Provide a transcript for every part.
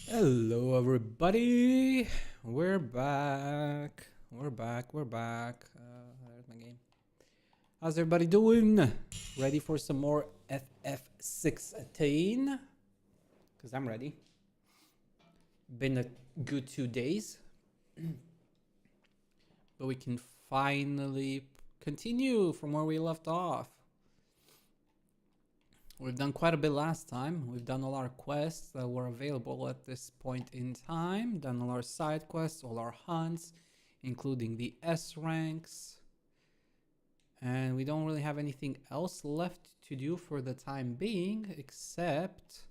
Hello, everybody. We're back. We're back. There's my game. How's everybody doing? Ready for some more FF16? Because I'm ready. Been a good 2 days. But we can finally continue from where we left off. We've done quite a bit last time. We've done all our quests that were available at this point in time. Done all our side quests, all our hunts, including the S ranks. And we don't really have anything else left to do for the time being, except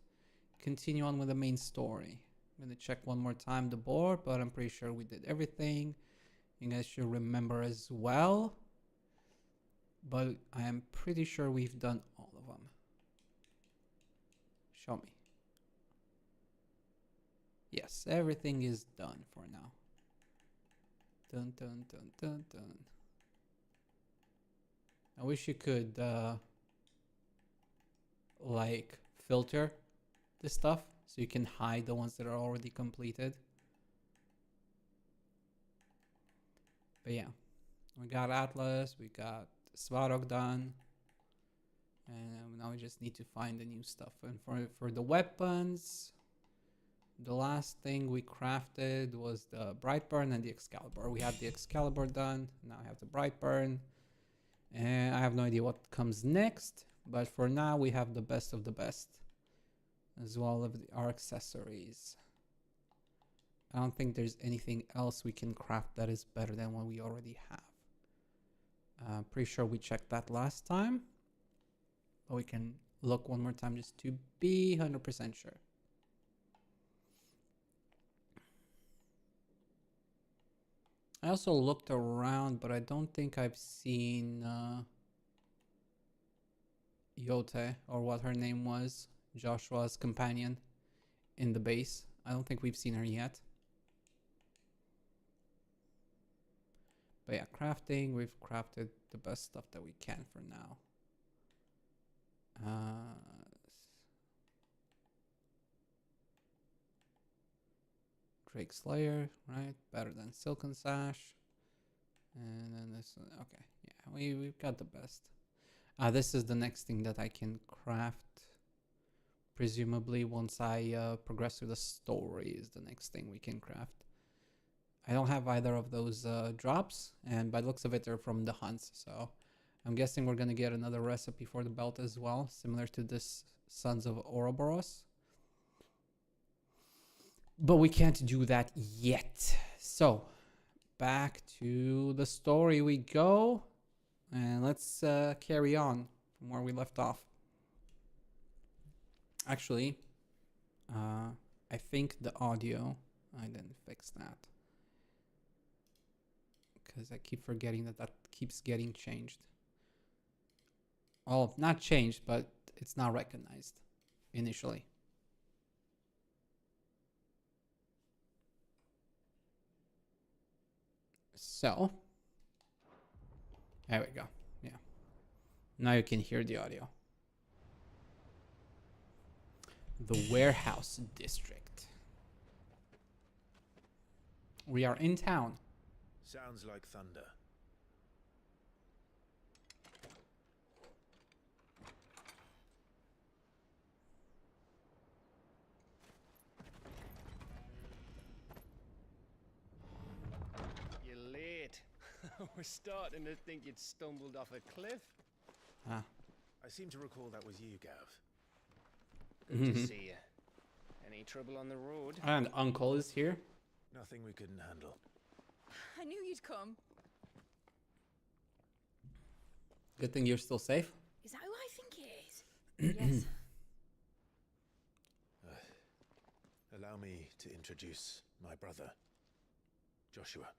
continue on with the main story. I'm gonna check one more time the board, but I'm pretty sure we did everything. You guys should remember as well. But I am pretty sure we've done all of them. Show me. Yes, everything is done for now. Dun dun dun dun dun. I wish you could like filter this stuff so you can hide the ones that are already completed. But yeah, we got Atlas, we got Svarog done. And now we just need to find the new stuff. And for the weapons, the last thing we crafted was the Brightburn and the Excalibur. We had the Excalibur done. Now I have the Brightburn. And I have no idea what comes next. But for now, we have the best of the best. As well as our accessories. I don't think there's anything else we can craft that is better than what we already have. Pretty sure we checked that last time. But we can look one more time just to be 100% sure. I also looked around, but I don't think I've seen Yote, or what her name was, Joshua's companion, in the base. I don't think we've seen her yet. But yeah, crafting, we've crafted the best stuff that we can for now. Drake Slayer, right? Better than Silken Sash. And then this one. Okay, yeah, we've got the best. This is the next thing that I can craft. Presumably once I progress through the story is the next thing we can craft. I don't have either of those drops, and by the looks of it, they're from the hunts. So I'm guessing we're gonna get another recipe for the belt as well, similar to this Sons of Ouroboros. But we can't do that yet. So back to the story we go, and let's carry on from where we left off. Actually, I think the audio, I didn't fix that because I keep forgetting that keeps getting changed. Oh, not changed, but it's not recognized initially. So, there we go. Yeah. Now you can hear the audio. The warehouse district. We are in town. Sounds like thunder. You're late. We're starting to think you'd stumbled off a cliff. Ah. I seem to recall that was you, Gav. Good to see you. Any trouble on the road? And Uncle is here. Nothing we couldn't handle. I knew you'd come. Good thing you're still safe. Is that who I think it is? Yes. Allow me to introduce my brother, Joshua.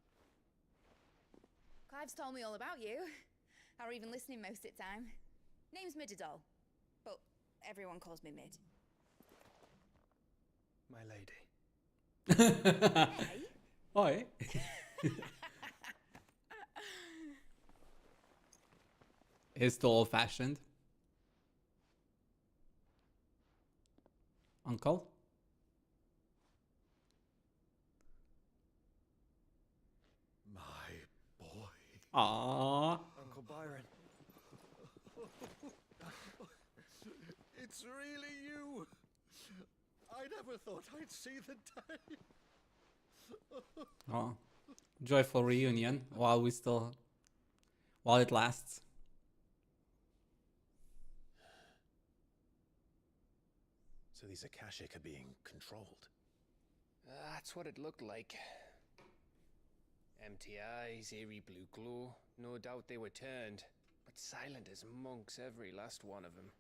Clive's told me all about you. Or even listening most of the time. Name's Midadol, but everyone calls me Mid. My lady. Hey? Oi. He's still old-fashioned. Uncle? Aww. Uncle Byron. It's really you. I never thought I'd see the day. Oh, joyful reunion while it lasts. So these Akashic are being controlled. That's what it looked like. Empty eyes, eerie blue glow. No doubt they were turned, but silent as monks, every last one of them.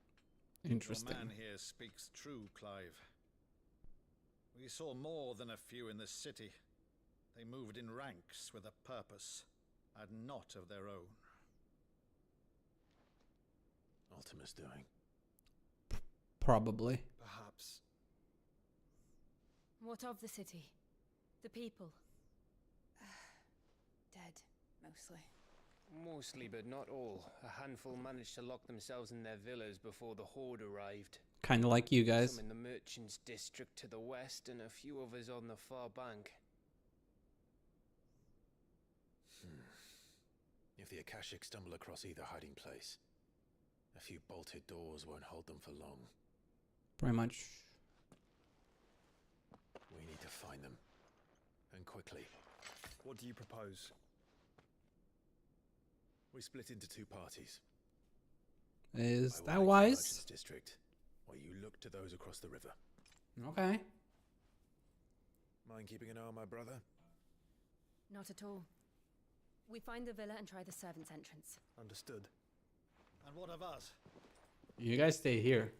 Interesting. Your man here speaks true, Clive. We saw more than a few in the city. They moved in ranks with a purpose, and not of their own. Ultima's doing. Probably. Perhaps. What of the city? The people? Dead, mostly. Mostly, but not all. A handful managed to lock themselves in their villas before the horde arrived. Kind of like you guys. Some in the merchants' district to the west, and a few others on the far bank. If the Akashic stumble across either hiding place, a few bolted doors won't hold them for long. Pretty much. We need to find them. And quickly. What do you propose? We split into two parties. Is I that will make the merchants' wise? district, while you look to those across the river. Okay. Mind keeping an eye on my brother? Not at all. We find the villa and try the servants' entrance. Understood. And what of us? You guys stay here.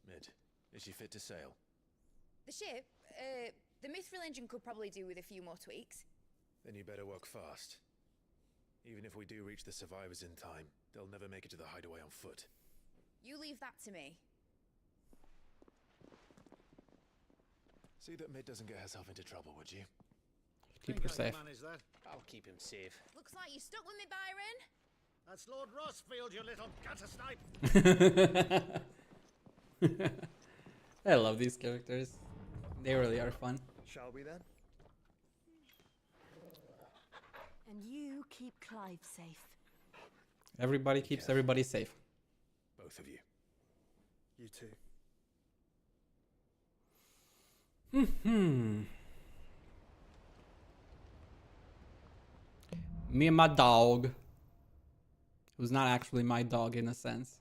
Mid, is she fit to sail? The ship, the mithril engine could probably do with a few more tweaks. Then you better work fast. Even if we do reach the survivors in time, they'll never make it to the hideaway on foot. You leave that to me. See that Mid doesn't get herself into trouble, would you? Keep her safe. Manage that? I'll keep him safe. Looks like you stuck with me, Byron. That's Lord Rossfield, you little gutter snipe. I love these characters. They really are fun. Shall we then? And you keep Clive safe. Everybody keeps everybody safe. Both of you. You too. Me and my dog. Who's not actually my dog in a sense.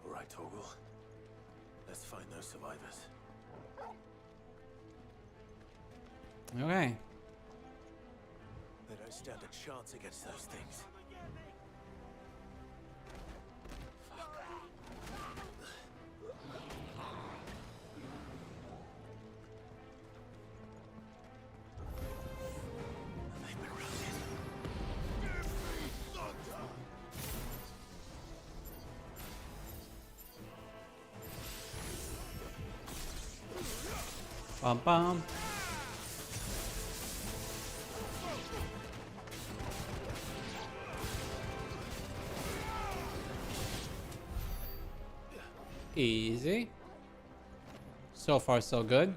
All right, Torgal. Let's find those survivors. Okay. They don't stand a chance against those things. Bum bum. Easy. So far, so good.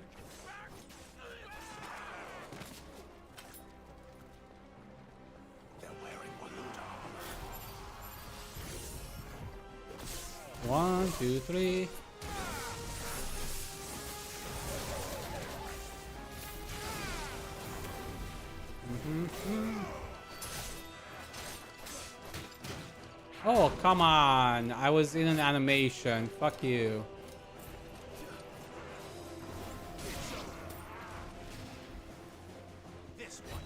They're wearing one load. 1, 2, 3. Oh, come on. I was in an animation. Fuck you. This one.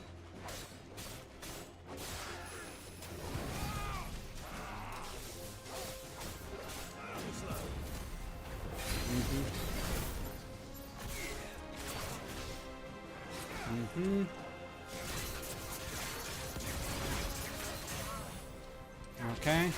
Okay.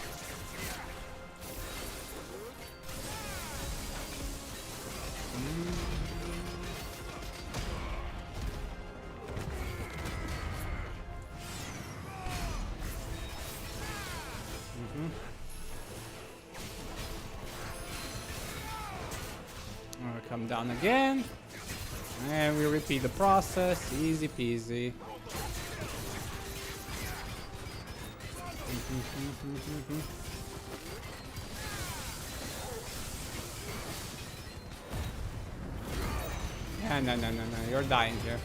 I'm gonna come down again. And we repeat the process. Easy peasy. Yeah, no, you're dying here.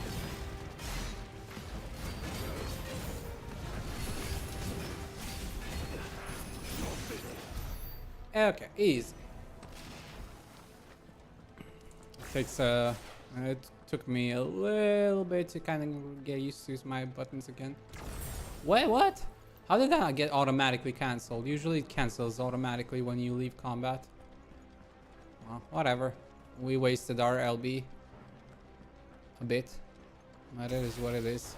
Okay, easy. It took me a little bit to kind of get used to my buttons again. Wait, what? How did that not get automatically cancelled? Usually it cancels automatically when you leave combat. Well, whatever. We wasted our LB a bit, but it is what it is.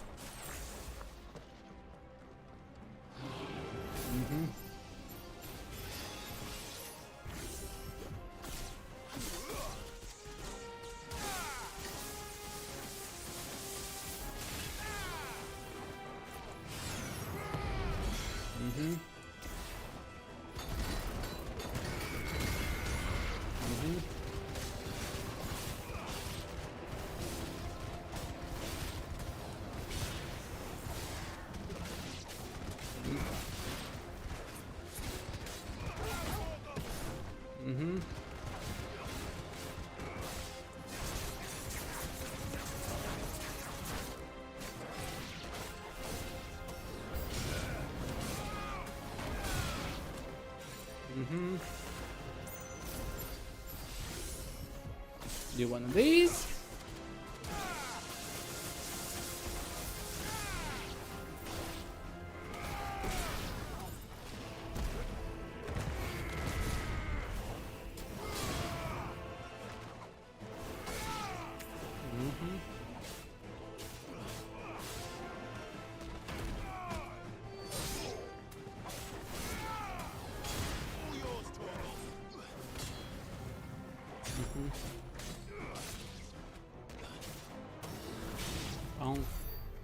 Do one of these.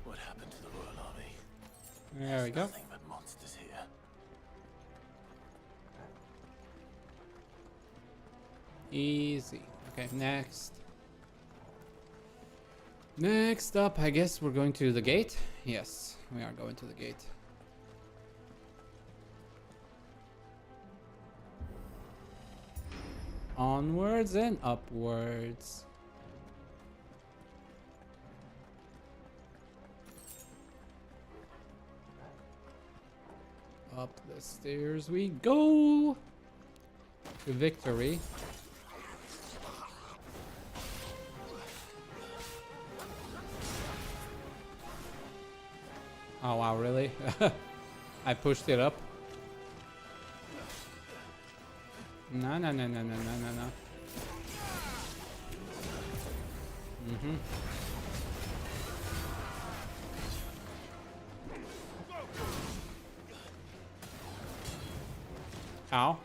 What happened to the Royal Army? There we go. Nothing but monsters here. Easy. Okay, next. Next up, I guess we're going to the gate. Yes, we are going to the gate. Onwards and upwards. Up the stairs we go to victory. Oh wow, really? I pushed it up. No. Ow.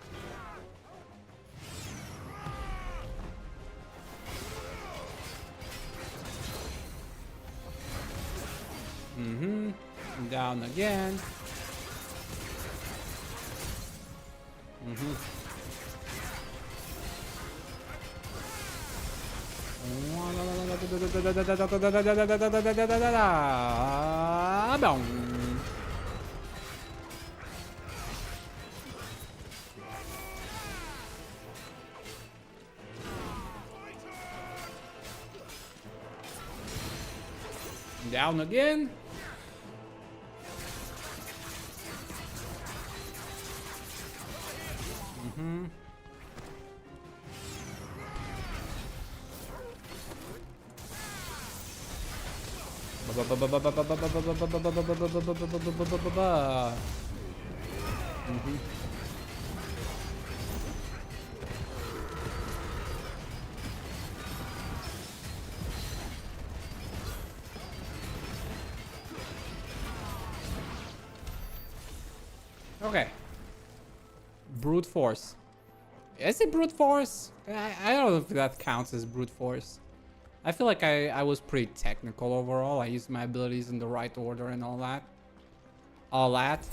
Down again. Down again. Okay. Brute force. Is it brute force? I don't know if that counts as brute force. I feel like I was pretty technical overall. I used my abilities in the right order and all that. All that.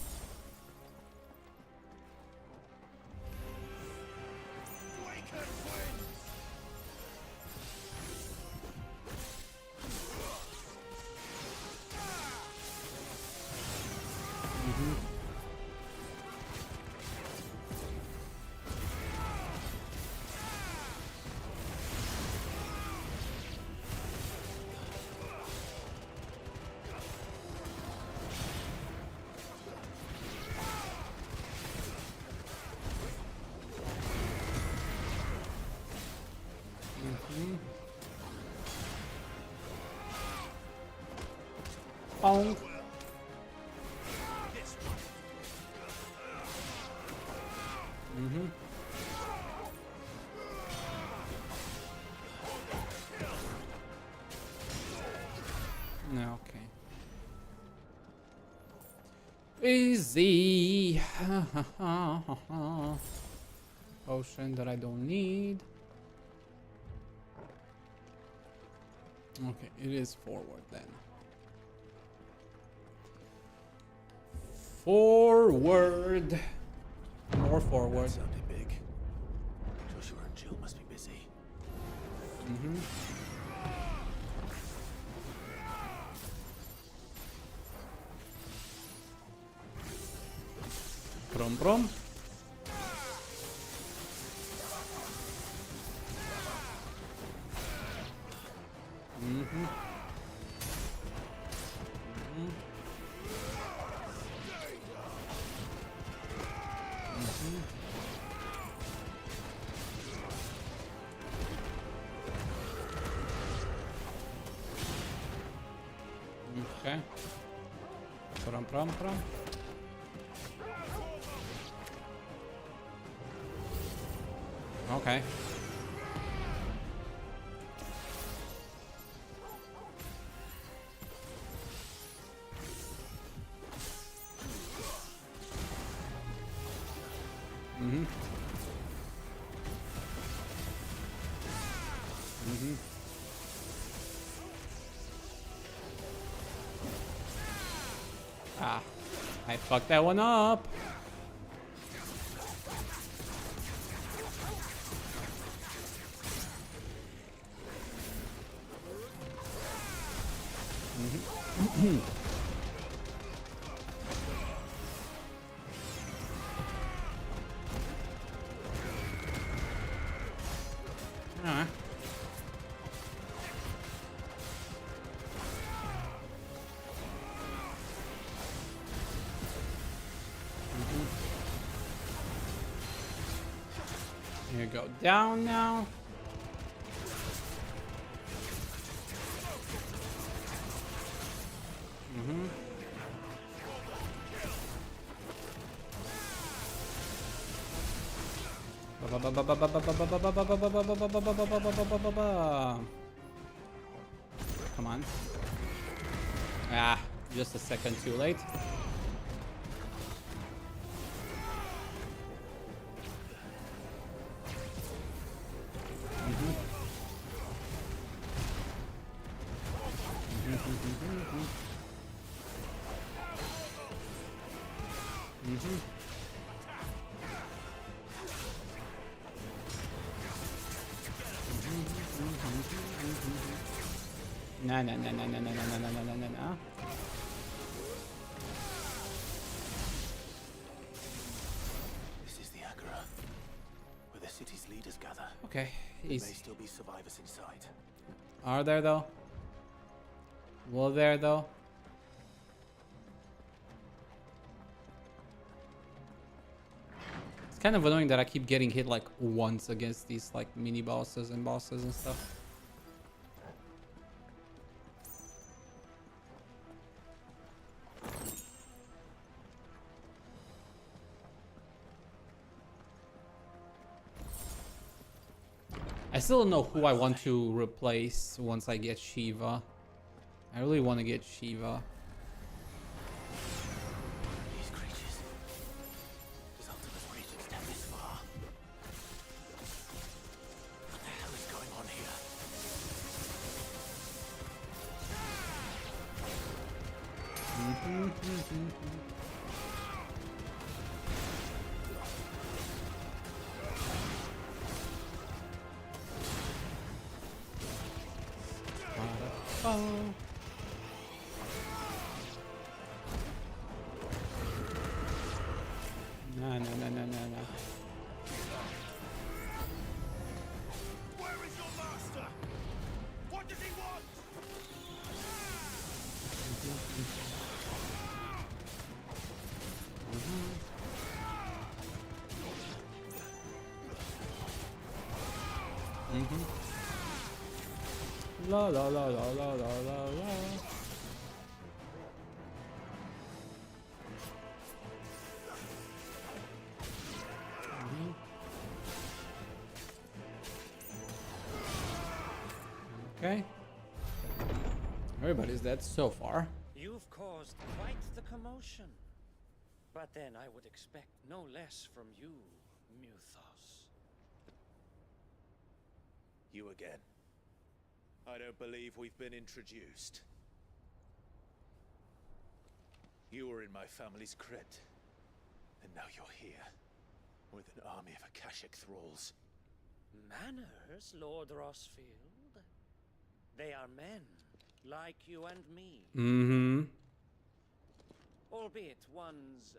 Mm-hmm. Bonk. Mm-hmm. No, okay. Easy. Potion that I don't need. Okay, it is forward then. Forward. More forward. That sounded big. Joshua and Jill must be busy. Mm-hmm. Brum brum. Mm-hmm. Mm-hmm. Mm-hmm. Okay. Pram pram pram. Okay. Mm-hmm. Mm-hmm. Ah, I fucked that one up. Mm-hmm. Alright. Here you go. Down now. Mm-hmm. Come on. Ah, just a second too late. No, no, no, no, no, no, no, no, no, no, no, no. This is the Agora, where the city's leaders gather. Okay, There may easy. still be survivors inside. Are there though? Will there though? It's kind of annoying that I keep getting hit like once against these like mini bosses and bosses and stuff. I still don't know who I want to replace once I get Shiva. I really want to get Shiva. These creatures. Does Ultima's reach extend this far? What the hell is going on here? No, no, no, no, no, no. Where is your master? What does he want? Mm-hmm. La la la la la la la la. Okay. Everybody's dead so far. You've caused quite the commotion. But then I would expect no less from you, Muthos. You again. I don't believe we've been introduced. You were in my family's crypt. And now you're here. With an army of Akashic thralls. Manners, Lord Rossfield? They are men, like you and me. Mm-hmm. Albeit ones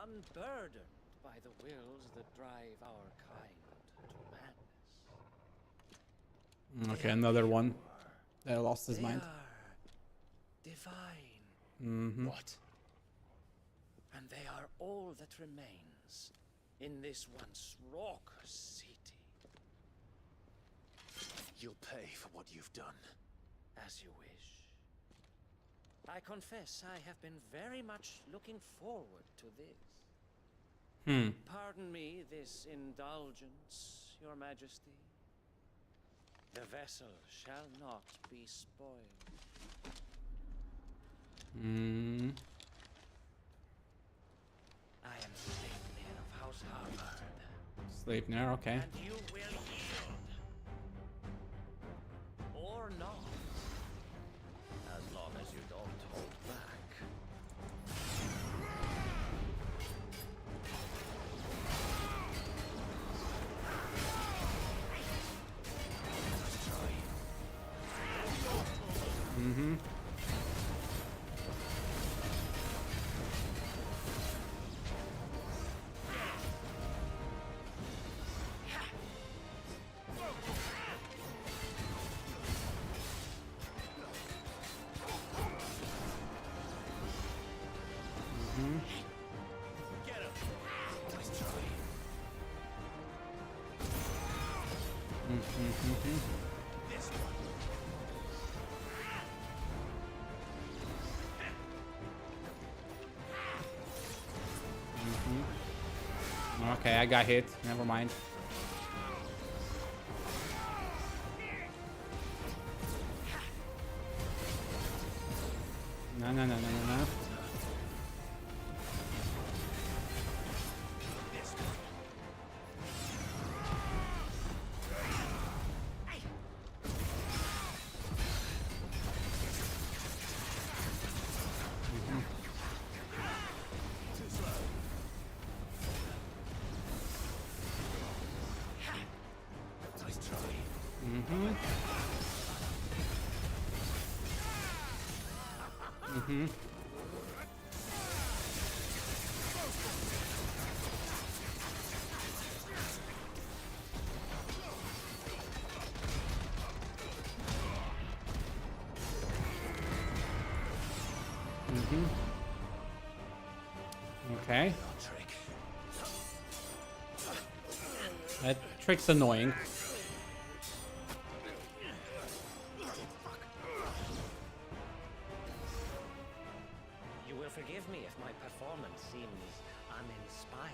unburdened by the wills that drive our kind to madness. Okay, another one that lost his They mind. are divine, Mm-hmm. What? and they are all that remains in this once raucous city. You'll pay for what you've done. As you wish. I confess I have been very much looking forward to this. Pardon me this indulgence, Your Majesty. The vessel shall not be spoiled. Mm. I am Sleipnir of House Harvard, Sleipnir, okay. and you will yield. Or not. As long as you don't hold back. Mm-hmm. Okay, I got hit. Never mind. No, no, no, no, no, no. Okay. That trick's annoying. You will forgive me if my performance seems uninspired.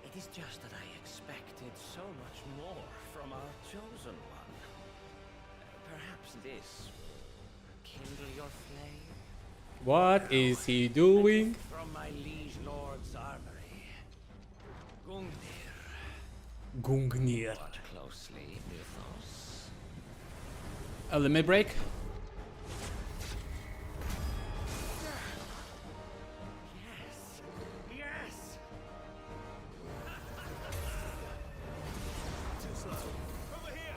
It is just that I expected so much more from our chosen one. Perhaps this will kindle your flame? What is he doing? From my liege lord's armory. Gungnir. Gungnir. Watch closely, Mythos. A limit break? Yes! Yes! Too slow. Over here!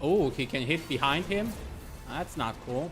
Oh, he can hit behind him? That's not cool.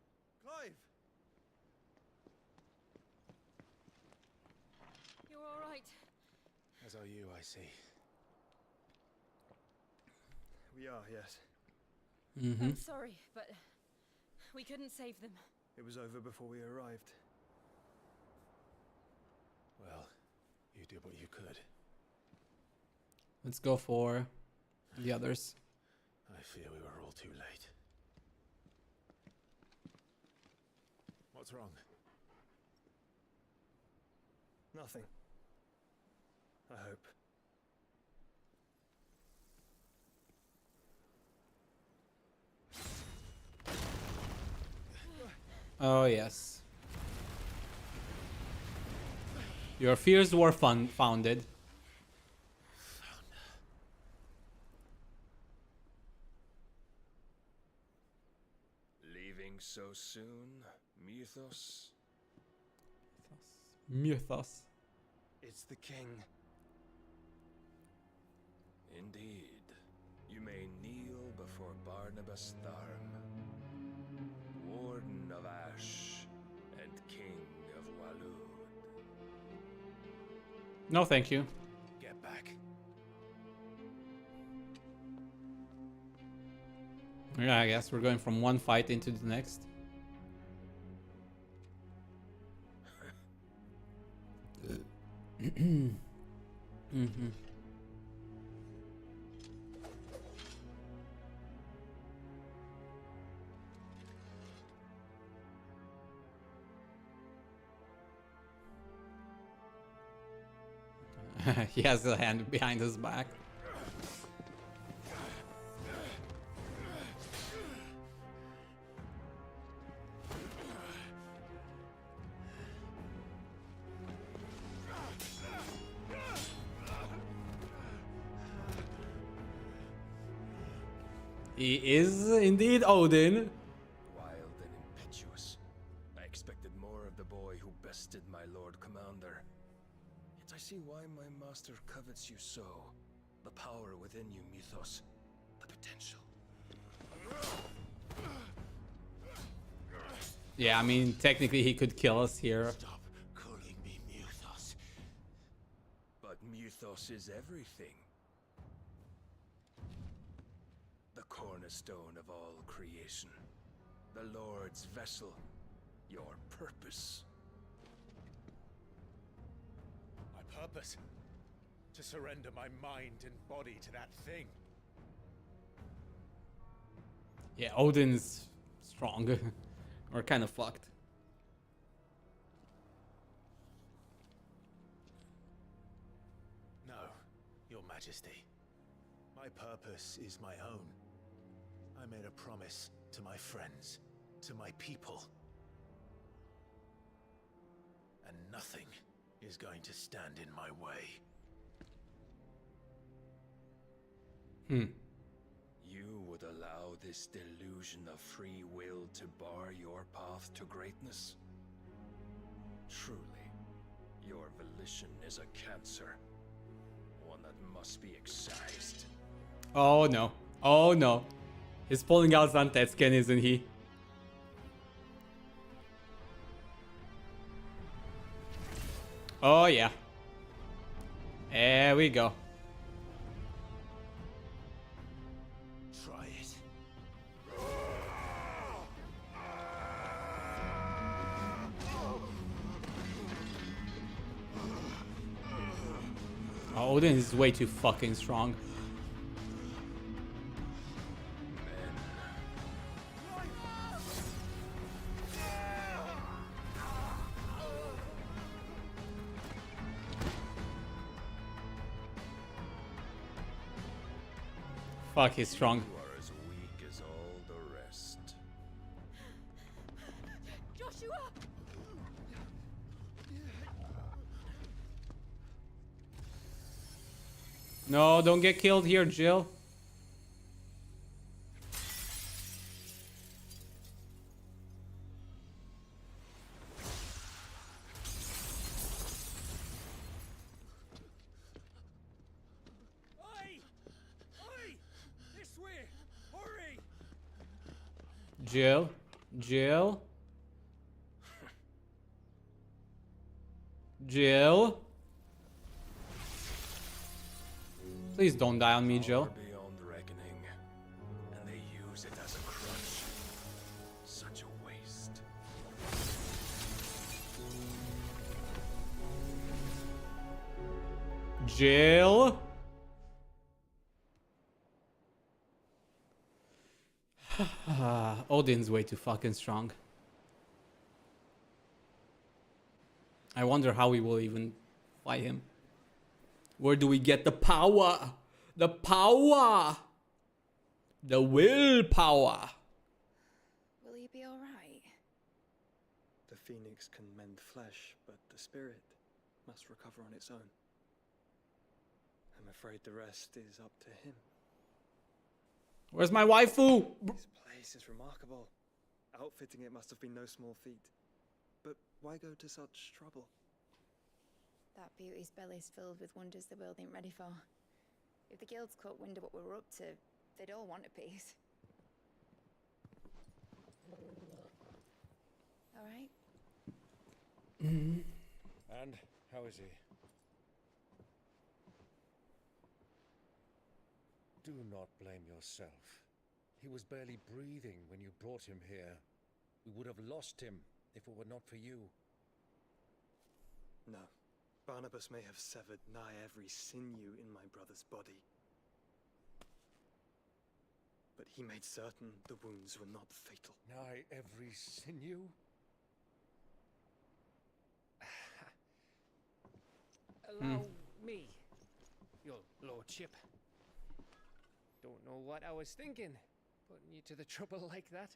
you, I see. We are, yes. I'm sorry, but we couldn't save them. It was over before we arrived. Well, you did what you could. Let's go for the others. I fear we were all too late. What's wrong? Nothing. I hope. Oh yes. Your fears were founded. Leaving so soon, Mythos? Mythos. It's the king. Indeed. You may kneel before Barnabas Tharm, Warden of Ash and King of Walud. No, thank you. Get back. Yeah, I guess we're going from one fight into the next. He has the hand behind his back. He is indeed Odin. Wild and impetuous. I expected more of the boy who bested my Lord Commander. Yet I see why my master covets you so. The power within you, Mythos. The potential. Yeah, I mean, technically he could kill us here. Stop calling me Mythos. But Mythos is everything. The cornerstone of all creation. The Lord's vessel. Your purpose. My purpose? To surrender my mind and body to that thing. Yeah, Odin's strong. We're kind of fucked. No, Your Majesty. My purpose is my own. I made a promise to my friends, to my people. And nothing is going to stand in my way. You would allow this delusion of free will to bar your path to greatness? Truly, your volition is a cancer. One that must be excised. Oh no. Oh no. He's pulling out Zantetsken, isn't he? Oh yeah. There we go. Try it. Oh, Odin is way too fucking strong. Fuck, he's strong. You are as weak as all the rest. Joshua! No, don't get killed here, Jill. This way! Hurry! Jill. Jill. Jill. Please don't die on me, Jill. Power beyond reckoning, and they use it as a crutch. Such a waste. Jill. Odin's way too fucking strong. I wonder how we will even fight him. Where do we get the power? The power! The willpower! Will he be alright? The phoenix can mend flesh, but the spirit must recover on its own. I'm afraid the rest is up to him. Where's my waifu? This place is remarkable. Outfitting it must have been no small feat. But why go to such trouble? That beauty's belly's filled with wonders the world ain't ready for. If the guilds caught wind of what we were up to, they'd all want a piece. Alright? And how is he? Do not blame yourself. He was barely breathing when you brought him here. We would have lost him if it were not for you. No. Barnabas may have severed nigh every sinew in my brother's body. But he made certain the wounds were not fatal. Nigh every sinew? Allow me, your lordship. Don't know what I was thinking, putting you to the trouble like that.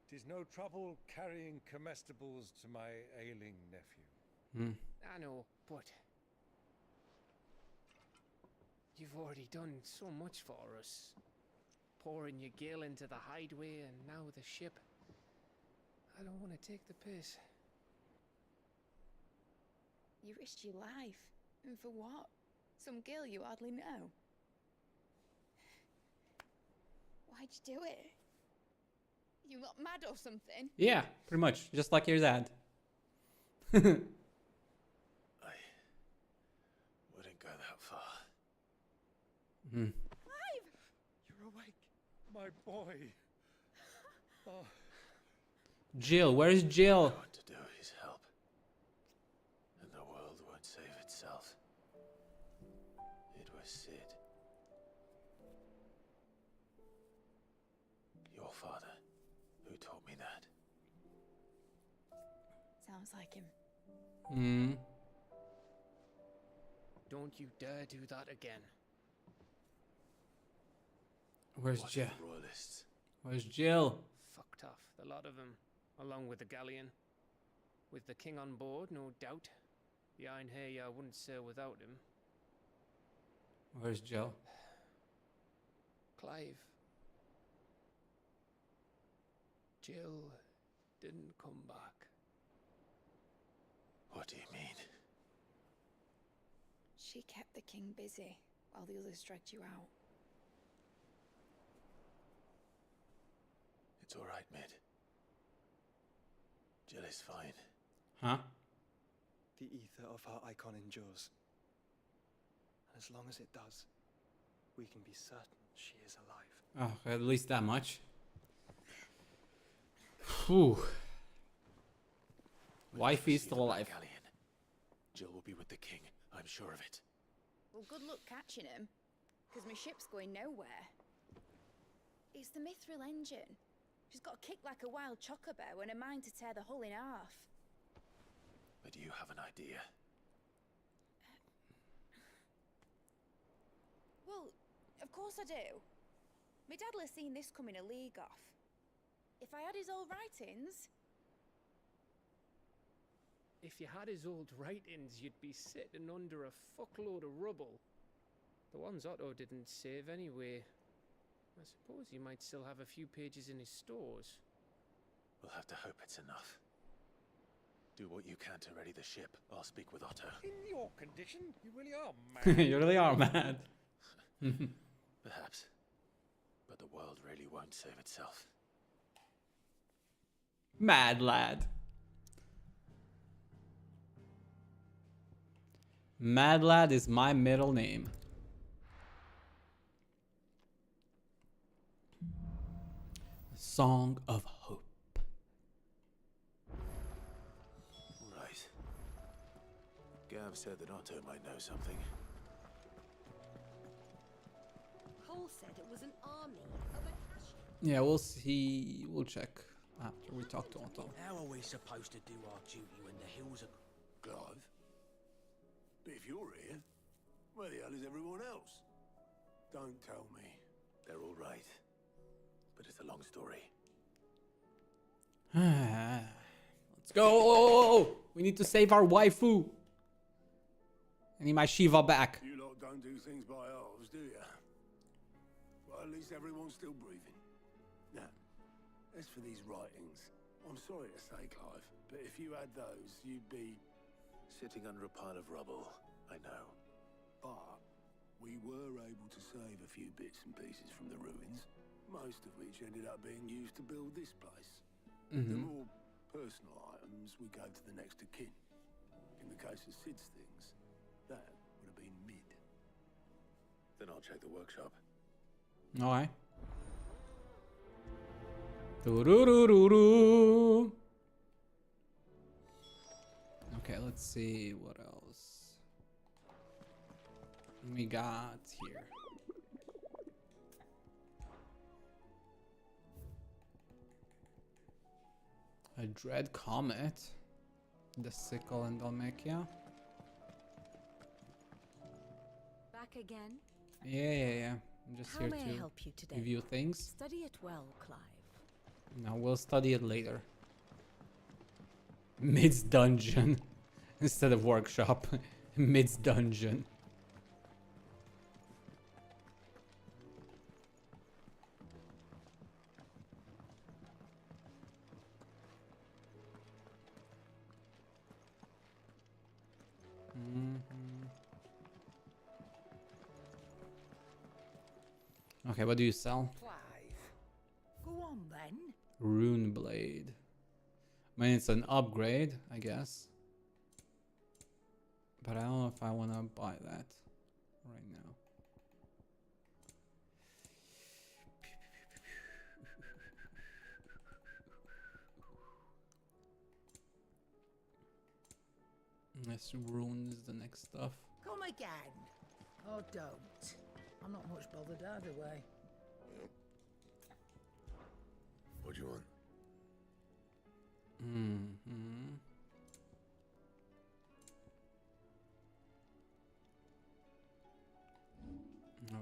'Tis no trouble carrying comestibles to my ailing nephew. I know, but you've already done so much for us. Pouring your gale into the hideaway and now the ship. I don't want to take the piss. You risked your life. And for what? Some girl you hardly know. Why'd you do it? You not mad or something? Yeah, pretty much. Just like your dad. I wouldn't go that far. Clive! You're awake, my boy. Oh. Jill, where's Jill? What to do is help. And the world won't save itself. It was Sid. Your father, who taught me that. Sounds like him. Don't you dare do that again. Where's What Jill? of the royalists? Where's Jill? Fucked off, the lot of them, along with the galleon. With the king on board, no doubt. The Iron Hair wouldn't sail without him. Where's Jill? Clive. Jill didn't come back. What do you mean? She kept the king busy while the others dragged you out. It's all right, Mid. Jill is fine. Huh? The ether of her icon endures. And as long as it does, we can be certain she is alive. Oh, at least that much. Whew. Wifey's still alive. Galleon. Jill will be with the king. I'm sure of it. Well, good luck catching him, because my ship's going nowhere. It's the mithril engine. She's got a kick like a wild chocobo and a mind to tear the hull in half. But do you have an idea? Well, of course I do. My dad'll have seen this coming a league off. If I had his old writings... If you had his old writings, you'd be sitting under a fuckload of rubble. The ones Otto didn't save anyway. I suppose he might still have a few pages in his stores. We'll have to hope it's enough. Do what you can to ready the ship. I'll speak with Otto. In your condition, you really are mad. You really are mad. Perhaps. But the world really won't save itself. Mad lad. Mad Lad is my middle name. Song of Hope. Right. Gav said that Otto might know something. Cole said it was an army of a cash. Yeah, we'll see. We'll check after we talk to Otto. How are we supposed to do our duty when the hills are... Clive? But if you're here, where the hell is everyone else? Don't tell me. They're all right. But it's a long story. Let's go! We need to save our waifu. I need my Shiva back. You lot don't do things by halves, do you? Well, at least everyone's still breathing. Now, as for these writings, I'm sorry to say, Clive, but if you had those, you'd be... sitting under a pile of rubble, I know. But we were able to save a few bits and pieces from the ruins, most of which ended up being used to build this place. The more personal items we gave to the next of kin. In the case of Sid's things, that would have been mid. Then I'll check the workshop. Alright. Doo-doo-doo-doo-doo. Okay, let's see what else we got here. A dread comet. The sickle and Dalmacia. Back again? Yeah. I'm just How here may I to help you today? review things. Study it well, Clive. No, we'll study it later. Mid's dungeon. Instead of workshop. Mid's dungeon. Okay, what do you sell? Clive. Go on, then. Rune blade. I mean, it's an upgrade, I guess. But I don't know if I want to buy that right now. Unless rune is the next stuff. Come again. Or don't. I'm not much bothered either way. What do you want? No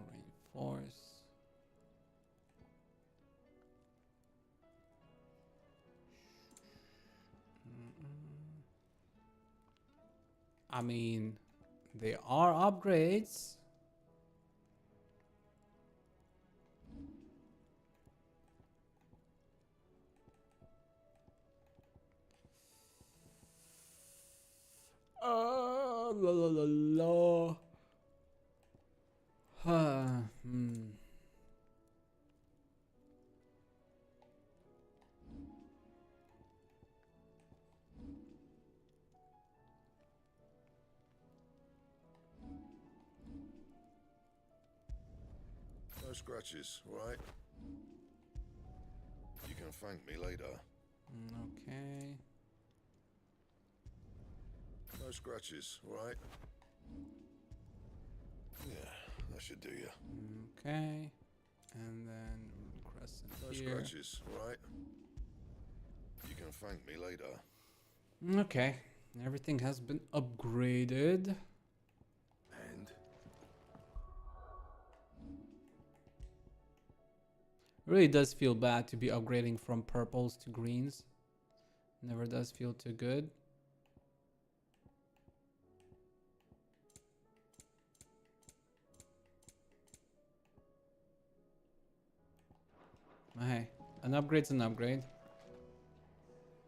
reinforce. I mean, they are upgrades. La la la la. No scratches, right? You can thank me later. Okay. No scratches, right? Yeah, that should do you. Okay. And then crescent No here. scratches, right? You can thank me later. Okay. Everything has been upgraded. And? Really does feel bad to be upgrading from purples to greens. Never does feel too good. Hey, an upgrade's an upgrade.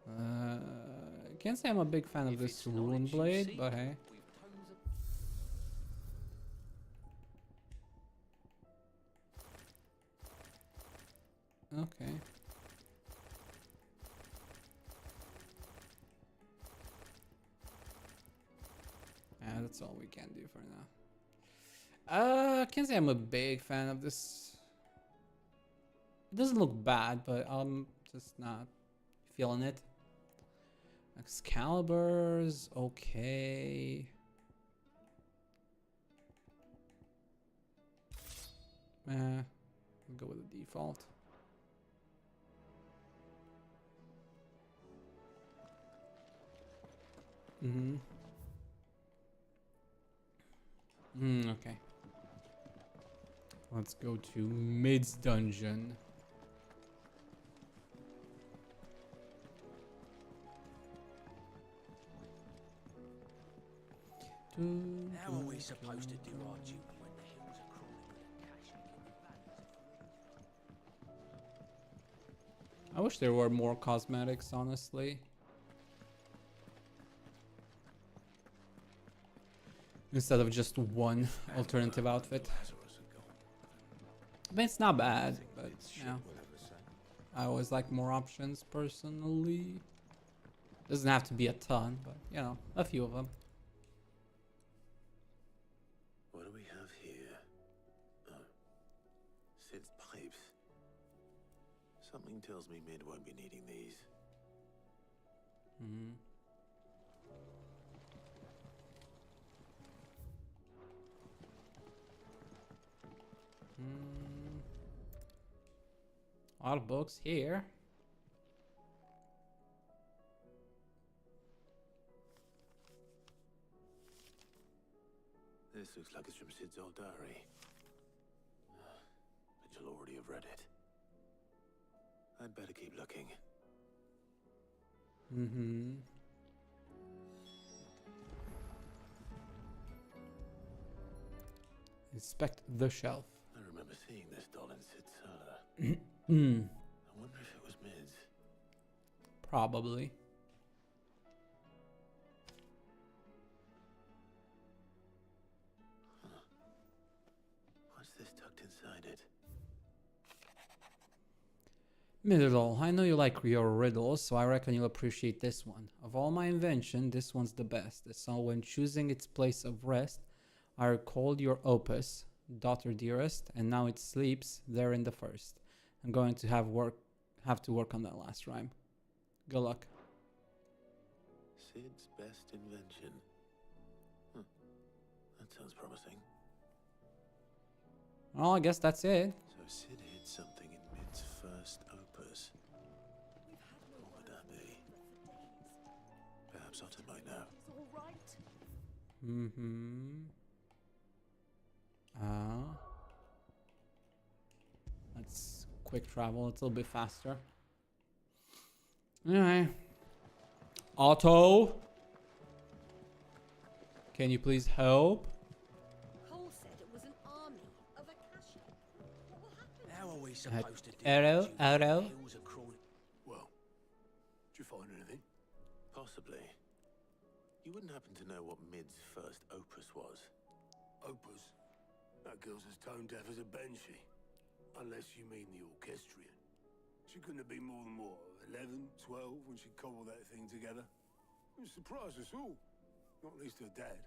I can't say I'm a big fan of this rune blade, but hey. Okay. Yeah, that's that's all we can do for now. I can't say I'm a big fan of this. It doesn't look bad, but I'm just not feeling it. Excalibur's okay. We'll go with the default. Okay. Let's go to Mid's dungeon. How are we supposed to do our duty when the hills are crawling with a cache and the valleys are full? I wish there were more cosmetics, honestly. Instead of just one alternative outfit. I mean, it's not bad, but yeah. I always like more options personally. Doesn't have to be a ton, but you know, a few of them. What do we have here? Oh, Sid's pipes. Something tells me Mid won't be needing these. A lot of books here. This looks like it's from Sid's old diary. But you'll already have read it. I'd better keep looking. Inspect the shelf. I remember seeing this doll in Sid's cellar. I wonder if it was Mid's. Probably. What's this tucked inside it? Middle, I know you like your riddles, so I reckon you'll appreciate this one. Of all my invention, this one's the best. So when choosing its place of rest, I recalled your opus, daughter dearest, and now it sleeps there in the first. I'm going to have to work on that last rhyme. Good luck. Sid's best invention. That sounds promising. Well, I guess that's it. So Sid hid something in Mid's first opus. What would that be? Perhaps Otter might know. Let's quick travel a little bit faster. Anyway. Otto! Can you please help? Cole said it was an army of Akasha. What will happen? How are we supposed to do Arrow, our duty when arrow. the hills are crawling? Well, did you find anything? Possibly. You wouldn't happen to know what Mid's first opus was? Opus? That girl's as tone deaf as a banshee. Unless you mean the orchestrion. She couldn't have been more than, what, 11, 12 when she cobbled that thing together? It surprised us all. Not least her dad.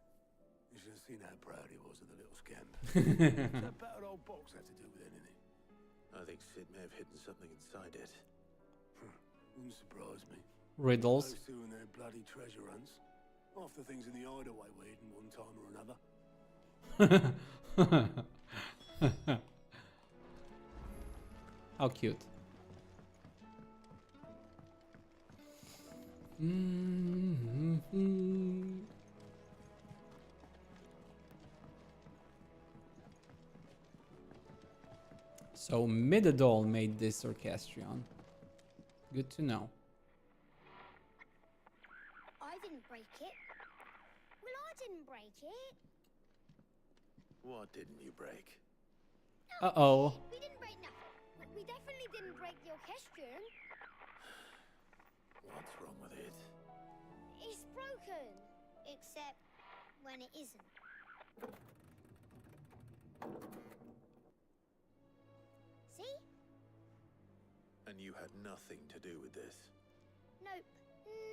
You should have seen how proud he was of the little scamp. What's that battered old box have to do with anything? I think Sid may have hidden something inside it. Wouldn't surprise me. Riddles. Those two and their bloody treasure hunts. Half the things in the hideaway were hidden one time or another. How cute. So Midadol made this orchestrion. Good to know. I didn't break it. Well, I didn't break it. What didn't you break? Uh-oh. We didn't break nothing. We definitely didn't break the orchestrion. What's wrong with it? It's broken. Except when it isn't. See? And you had nothing to do with this? Nope,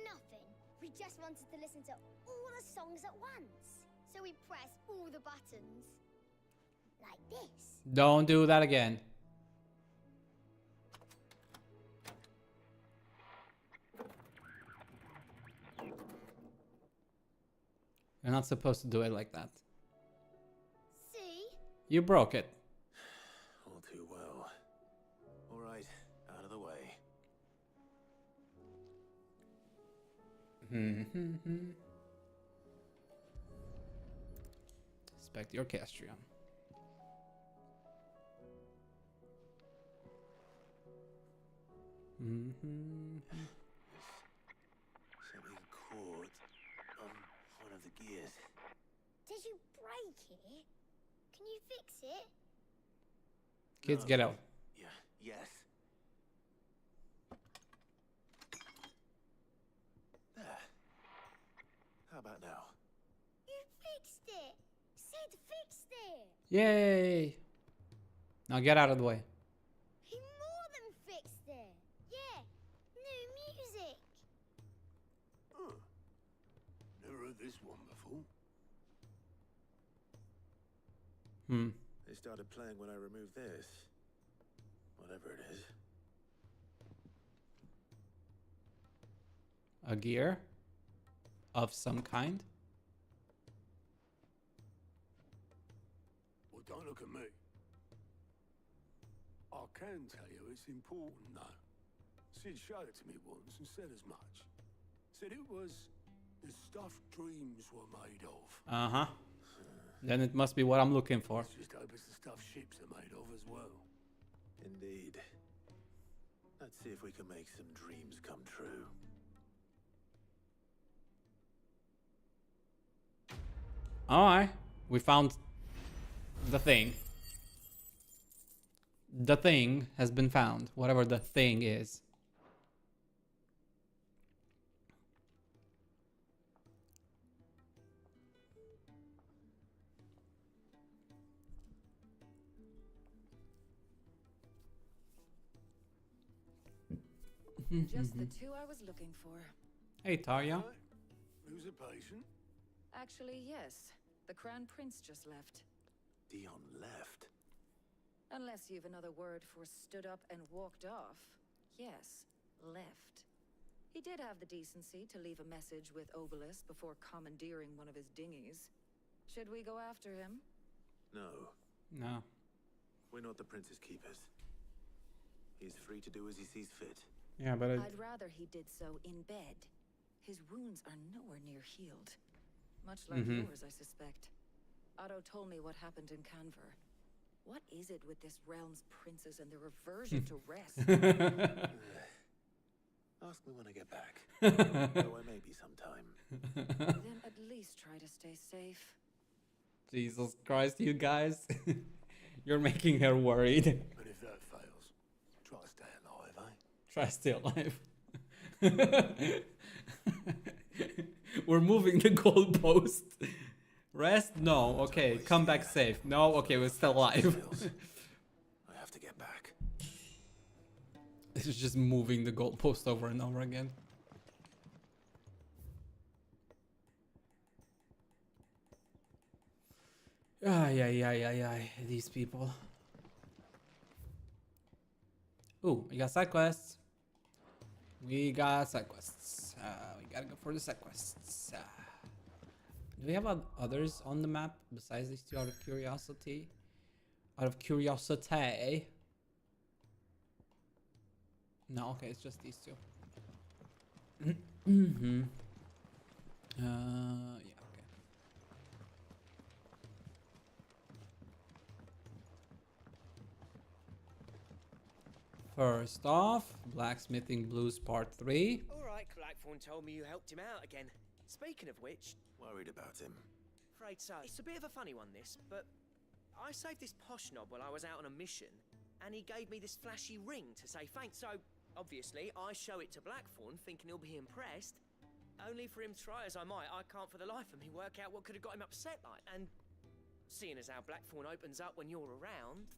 nothing. We just wanted to listen to all the songs at once. So we press all the buttons. Like this. Don't do that again. You're not supposed to do it like that. See? You broke it. All too well. All right, out of the way. Inspect your Castrian. Something caught on one of the gears. Did you break it? Can you fix it? Kids, No. get out. Yeah, yes. There. How about now? You fixed it. Sid fixed it. Yay! Now get out of the way. He more than fixed it. Yeah. New music. Huh. Never heard this one before. They started playing when I removed this. Whatever it is. A gear of some kind. Well, don't look at me. I can tell you it's important, though. Sid showed it to me once and said as much. Said it was the stuff dreams were made of. Uh-huh. Then it must be what I'm looking for. Let's just hope it's the stuff ships are made of as well. Indeed. Let's see if we can make some dreams come true. Alright. We found the thing. The thing has been found. Whatever the thing is. Just the two I was looking for. Hey, Tarja. Who's a patient? Actually, yes. The Crown Prince just left. Dion left. Unless you've another word for stood up and walked off. Yes, left. He did have the decency to leave a message with Obelisk before commandeering one of his dinghies. Should we go after him? No. No. We're not the Prince's keepers. He's free to do as he sees fit. Yeah, but I'd rather he did so in bed. His wounds are nowhere near healed. Much like yours, I suspect. Otto told me what happened in Canver. What is it with this realm's princes and their aversion to rest? Ask me when I get back. Though I may be sometime. Then at least try to stay safe. Jesus Christ, you guys. You're making her worried. But if that fails, try to stay alive, eh? Try to stay alive. We're moving the goalpost. Rest? No. Okay, come back safe. No. Okay, we're still alive. I have to get back. This is just moving the goalpost over and over again. Ay. These people. Ooh, we got side quests. We gotta go for the side quests. Do we have others on the map besides these two out of curiosity? Out of curiosity? No, okay, it's just these two. Yeah, okay. First off, Blacksmithing Blues Part 3. Alright, Blackthorn told me you helped him out again. Speaking of which... Worried about him. Afraid so. It's a bit of a funny one, this, but... I saved this posh knob while I was out on a mission, and he gave me this flashy ring to say thanks, so... Obviously, I show it to Blackthorn, thinking he'll be impressed. Only for him try as I might, I can't for the life of me work out what could have got him upset like, and... Seeing as how Blackthorn opens up when you're around...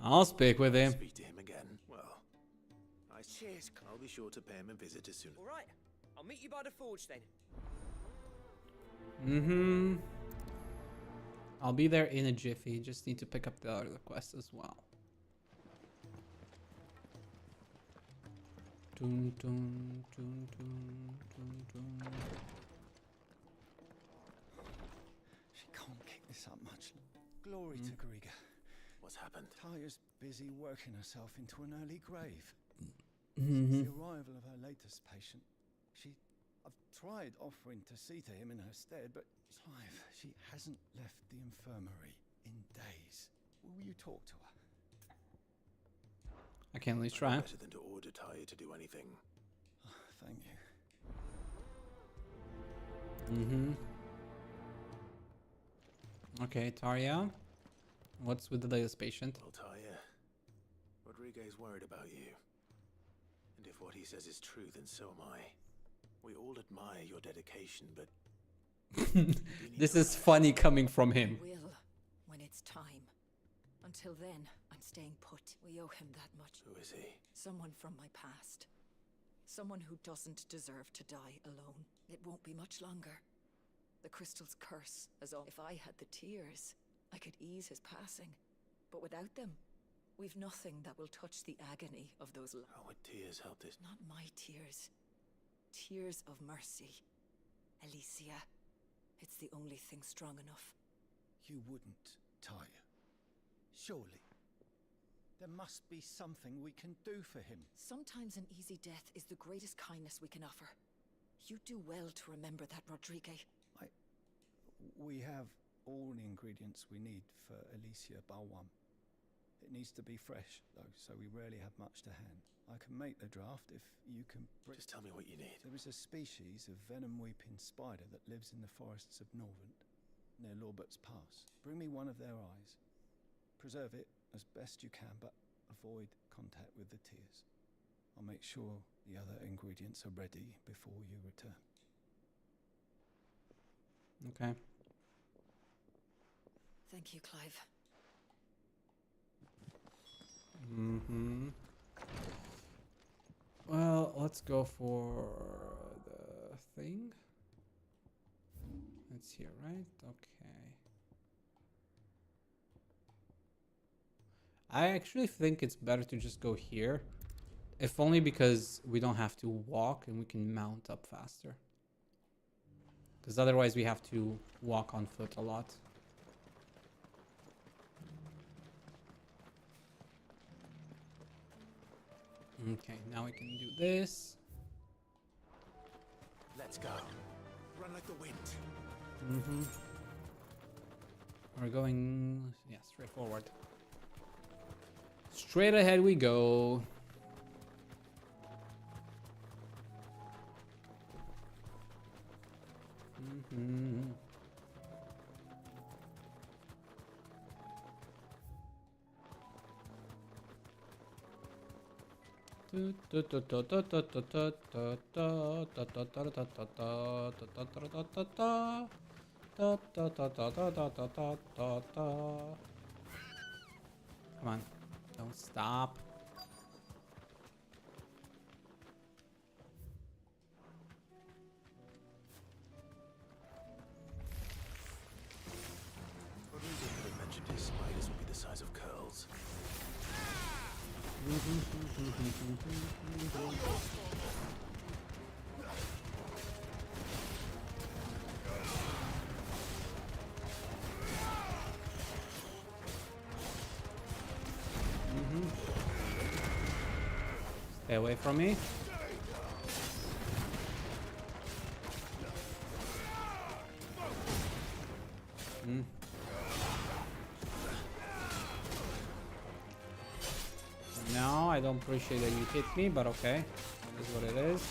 I'll speak with him. Speak to him again. Well, Cheers. I'll be sure to pay him a visit as soon as... Alright, I'll meet you by the forge then. I'll be there in a jiffy. Just need to pick up the other quest as well. Dun, dun, dun, dun, dun, dun. She can't keep this up much. Glory to Griga. What's happened? Taya's busy working herself into an early grave. Mm-hmm. Since the arrival of her latest patient, I've tried offering to see to him in her stead, but Clive, she hasn't left the infirmary in days. Will you talk to her? I can at least try. Better than to order Taya to do anything. Thank you. Mm-hmm. Okay, Taria. What's with the latest patient? Well, Taya, Rodriguez worried about you. And if what he says is true, then so am I. We all admire your dedication, but... This is funny coming from him. Will, when it's time. Until then, I'm staying put. We owe him that much. Who is he? Someone from my past. Someone who doesn't deserve to die alone. It won't be much longer. The crystal's curse, as all. If I had the tears, I could ease his passing. But without them, we've nothing that will touch the agony of those lives. How would tears help this? Not my tears. Tears of mercy. Alicia. It's the only thing strong enough. You wouldn't, Taya. Surely. There must be something we can do for him. Sometimes an easy death is the greatest kindness we can offer. You do well to remember that, Rodriguez. We have all the ingredients we need for Alicia Balwam. It needs to be fresh, though, so we rarely have much to hand. I can make the draft if you can... Just tell me what you need. There is a species of venom-weeping spider that lives in the forests of Norvent, near Lorbert's Pass. Bring me one of their eyes. Preserve it as best you can, but avoid contact with the tears. I'll make sure the other ingredients are ready before you return. Okay. Thank you, Clive. Mm-hmm. Well, let's go for the thing. It's here, right? Okay. I actually think it's better to just go here. If only because we don't have to walk and we can mount up faster. Because otherwise we have to walk on foot a lot. Okay, now we can do this. Let's go. Run like the wind. Mm-hmm. We're going, yeah, straight forward. Straight ahead we go. Mm-hmm. Come on, don't stop. Rodriguez could have mentioned his spiders would be the size of curls. Stay away from me. No, I don't appreciate that you hit me, but okay. It is what it is.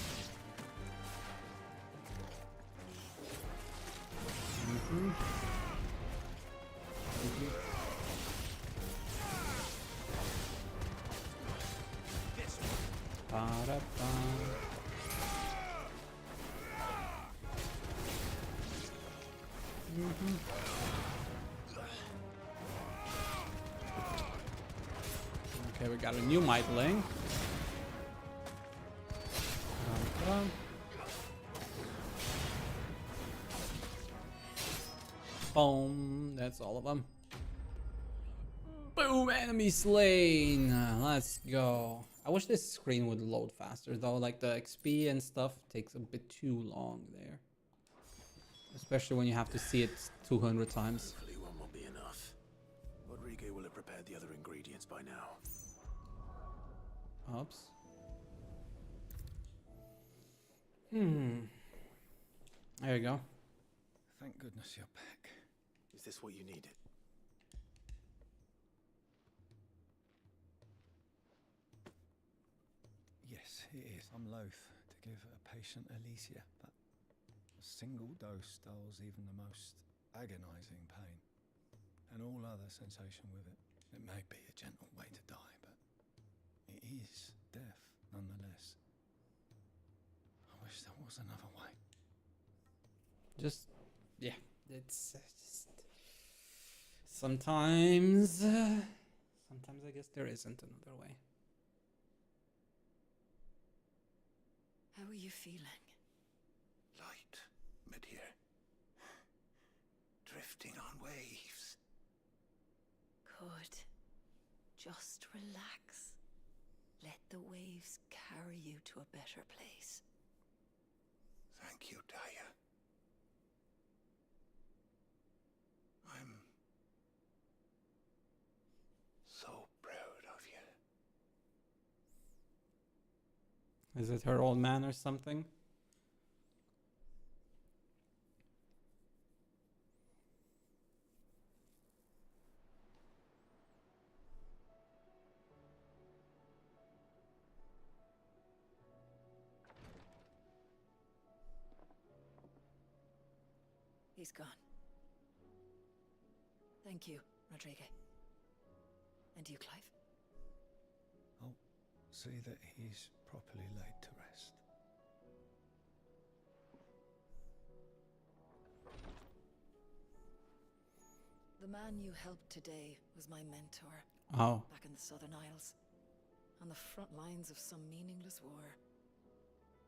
Okay, we got a new Mightling. Boom. That's all of them. Boom. Enemy slain. Let's go. I wish this screen would load faster though. Like the XP and stuff takes a bit too long there. Especially when you have to see it 200 times. Hopefully one will be enough. Rodrigo will have prepared the other ingredients by now. Oops. There you go. Thank goodness you're back. Is this what you needed? Yes, it is. I'm loath to give a patient Alicia, but a single dose dulls even the most agonizing pain, and all other sensation with it. It may be a gentle way to die, but it is death nonetheless. I wish there was another way. Just, yeah, it's just sometimes I guess there isn't another way. How are you feeling? Light, mid-here. Drifting on waves. Good. Just relax. Let the waves carry you to a better place. Thank you, Daya. I'm so proud of you. Is it her old man or something? He's gone. Thank you, Rodrigo. And you, Clive? I'll see that he's properly laid to rest. The man you helped today was my mentor. Oh. Back in the Southern Isles. On the front lines of some meaningless war.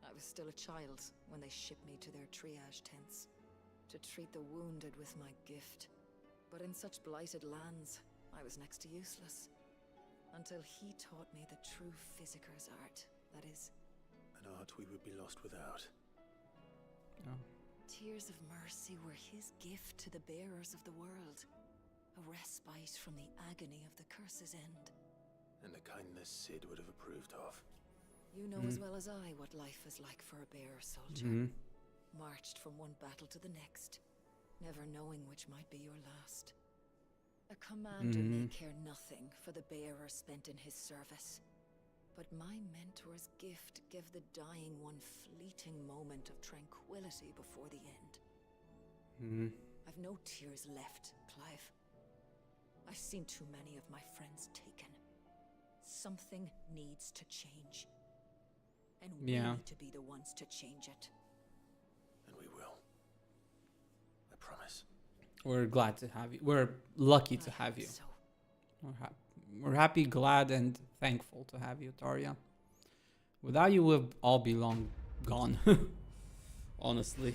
I was still a child when they shipped me to their triage tents. To treat the wounded with my gift. But in such blighted lands, I was next to useless. Until he taught me the true physicker's art. That is... an art we would be lost without. Oh. Tears of mercy were his gift to the bearers of the world. A respite from the agony of the curse's end. And the kindness Sid would have approved of. You know as well as I what life is like for a bearer soldier. Marched from one battle to the next, never knowing which might be your last. A commander may care nothing for the bearer spent in his service. But my mentor's gift gave the dying one fleeting moment of tranquility before the end. I've no tears left, Clive. I've seen too many of my friends taken. Something needs to change. And we need to be the ones to change it. And we will. I promise. We're glad to have you. We're lucky to have you. So. We're happy, glad, and thankful to have you, Tarja. Without you, we'll all be long gone. Honestly.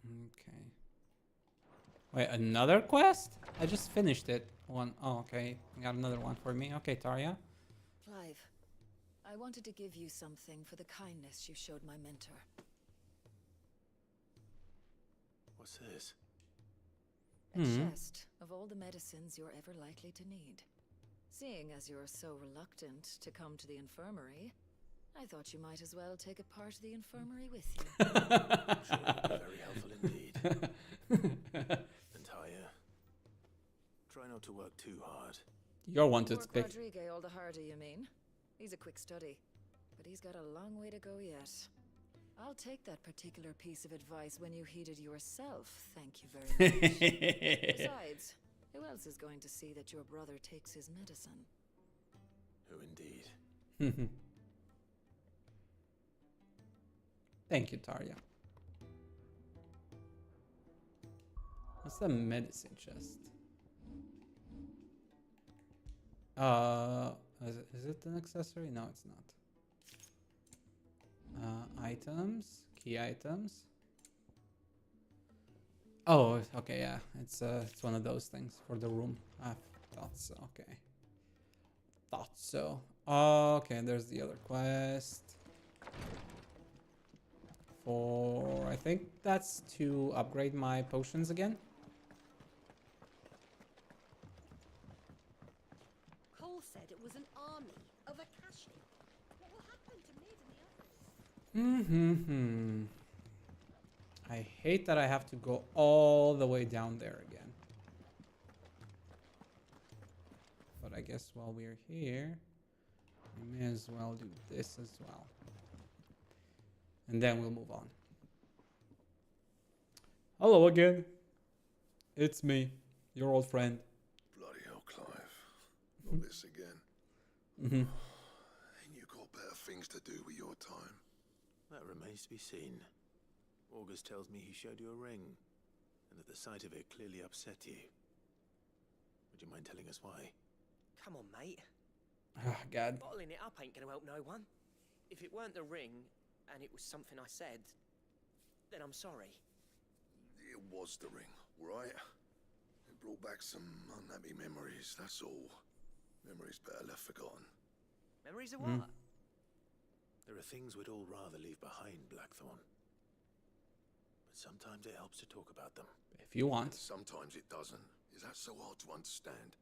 Okay. Wait, another quest? I just finished it. One. Oh, okay. You got another one for me. Okay, Tarja. Clive, I wanted to give you something for the kindness you showed my mentor. What's this? A chest of all the medicines you're ever likely to need. Seeing as you're so reluctant to come to the infirmary, I thought you might as well take a part of the infirmary with you. Sure, very helpful indeed. And Taya, try not to work too hard. You're one to Work pick. Rodrigo all the harder, you mean? He's a quick study, but he's got a long way to go yet. I'll take that particular piece of advice when you heed it yourself, thank you very much. Besides, who else is going to see that your brother takes his medicine? Who indeed? Thank you, Tarja. What's the medicine chest? Is it an accessory? No, it's not. Items, key items. Oh, okay, yeah. It's one of those things for the room. I thought so. Okay. Thought so. Okay, there's the other quest. For I think that's to upgrade my potions again. Cole said it was an army of Akashi. What will happen to Mid and the others? I hate that I have to go all the way down there again. But I guess while we're here, we may as well do this as well. And then we'll move on. Hello again. It's me, your old friend. Bloody hell, Clive. Not this again. Ain't you got better things to do with your time? That remains to be seen. August tells me he showed you a ring, and that the sight of it clearly upset you. Would you mind telling us why? Come on, mate. Oh, God. Bottling it up ain't gonna help no one. If it weren't the ring, and it was something I said, then I'm sorry. It was the ring, right? It brought back some unhappy memories, that's all. Memories better left forgotten. Memories of what? There are things we'd all rather leave behind, Blackthorn. But sometimes it helps to talk about them. If you want. Sometimes it doesn't. Is that so hard to understand?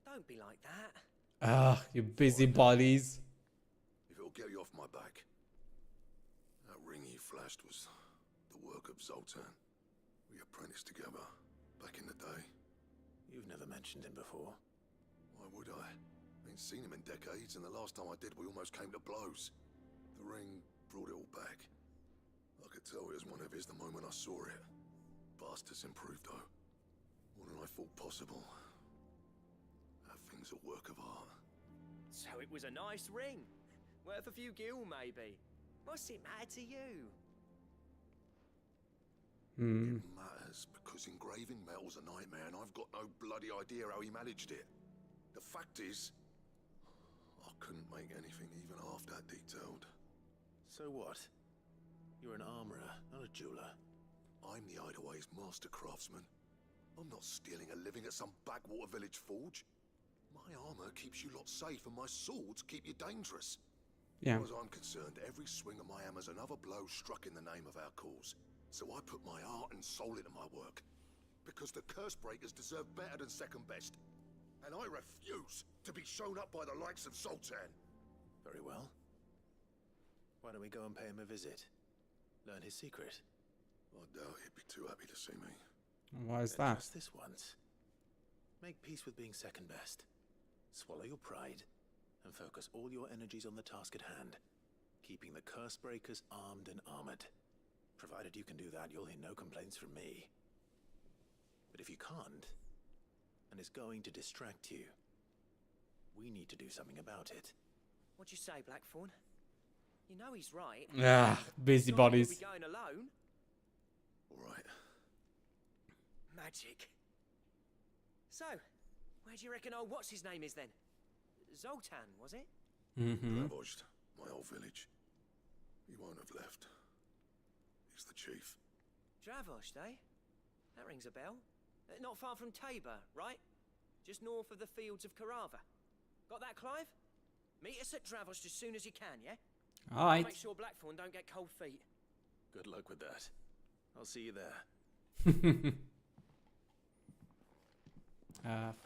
Don't be like that. Ah, you busybodies. If it'll get you off my back. That ring he flashed was the work of Zoltan. We apprenticed together back in the day. You've never mentioned him before. Why would I? Ain't seen him in decades, and the last time I did, we almost came to blows. The ring brought it all back. I could tell it was one of his the moment I saw it. Bastard's improved, though. More than I thought possible. That thing's a work of art. So it was a nice ring. Worth a few gil, maybe. What's it matter to you? It matters because engraving metal's a nightmare, and I've got no bloody idea how he managed it. The fact is, I couldn't make anything even half that detailed. So what? You're an armorer, not a jeweler. I'm the Hideaway's master craftsman. I'm not stealing a living at some backwater village forge. My armor keeps you lot safe, and my swords keep you dangerous. Yeah. As far as I'm concerned, every swing of my hammer's another blow struck in the name of our cause. So I put my heart and soul into my work. Because the curse breakers deserve better than second best. And I refuse to be shown up by the likes of Zoltan. Very well. Why don't we go and pay him a visit? Learn his secret. I doubt he'd be too happy to see me. Why is Then that? just this once. Make peace with being second best. Swallow your pride and focus all your energies on the task at hand. Keeping the curse breakers armed and armored. Provided you can do that, you'll hear no complaints from me. But if you can't, and it's going to distract you, we need to do something about it. What'd you say, Blackthorn? You know he's right. Ah, busybodies. Be going alone. All right. Magic. So, where do you reckon old what's his name is then? Zoltan, was it? Ravoshed, my old village. He won't have left. He's the chief. Dravost, eh? That rings a bell. Not far from Tabor, right? Just north of the fields of Carava. Got that, Clive? Meet us at Dravost as soon as you can, yeah? Alright. Make sure Blackthorn don't get cold feet. Good luck with that. I'll see you there.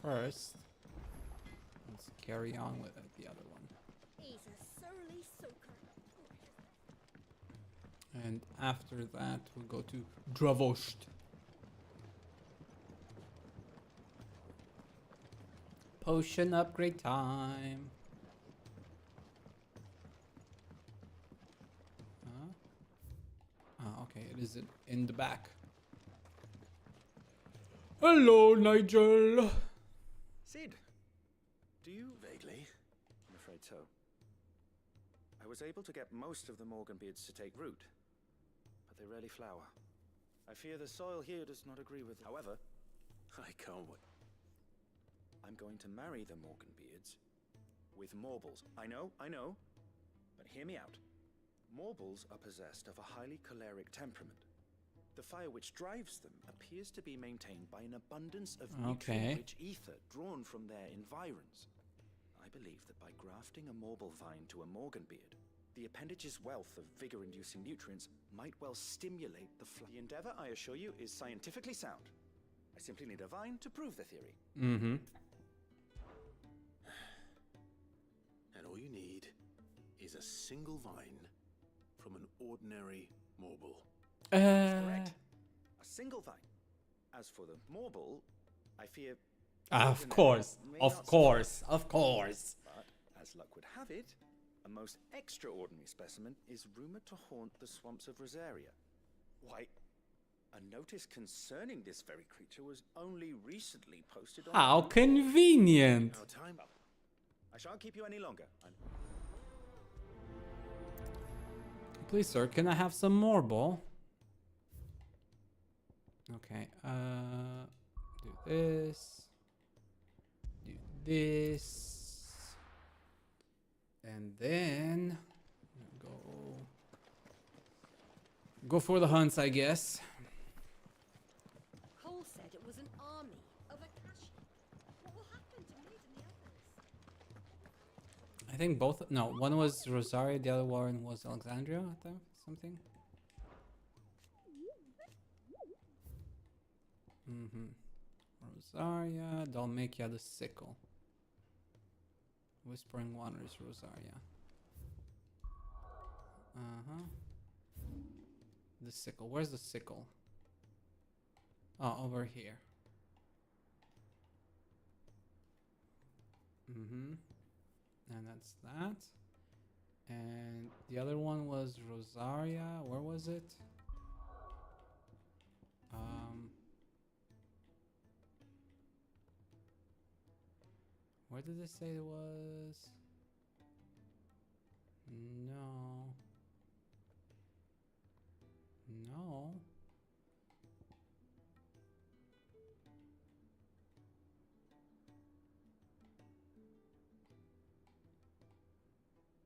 First, let's carry on with the other one. He's a surly soaker. And after that, we'll go to Dravost. Potion upgrade time. Okay, it is in the back. Hello, Nigel. Sid, do you? Vaguely. I'm afraid so. I was able to get most of the Morganbeards to take root, but they rarely flower. I fear the soil here does not agree with them. However, I can't wait. I'm going to marry the Morganbeards with Morbles. I know, but hear me out. Morbles are possessed of a highly choleric temperament. The fire which drives them appears to be maintained by an abundance of nutrient-rich ether drawn from their environs. I believe that by grafting a Morble vine to a Morganbeard, the appendage's wealth of vigor-inducing nutrients might well stimulate the The endeavor, I assure you, is scientifically sound. I simply need a vine to prove the theory. Mm-hmm. And all you need is a single vine from an ordinary Morble. Correct. A single vine. As for the Morble, I fear... Of course. But, as luck would have it, a most extraordinary specimen is rumored to haunt the swamps of Rosaria. Why, a notice concerning this very creature was only recently posted on... How convenient! Our time up. I shan't keep you any longer. Please, sir, can I have some more ball? Okay, do this. Do this. And then go for the hunts, I guess. Cole said it was an army of Akashi. What will happen to Maid and the others? I think both. No, one was Rosaria, the other one was Alexandria. I think something. Rosaria, Dalmatia, the sickle. Whispering Waters, Rosaria. The sickle. Where's the sickle? Oh, over here. And that's that. And the other one was Rosaria. Where was it? Where did it say it was? No.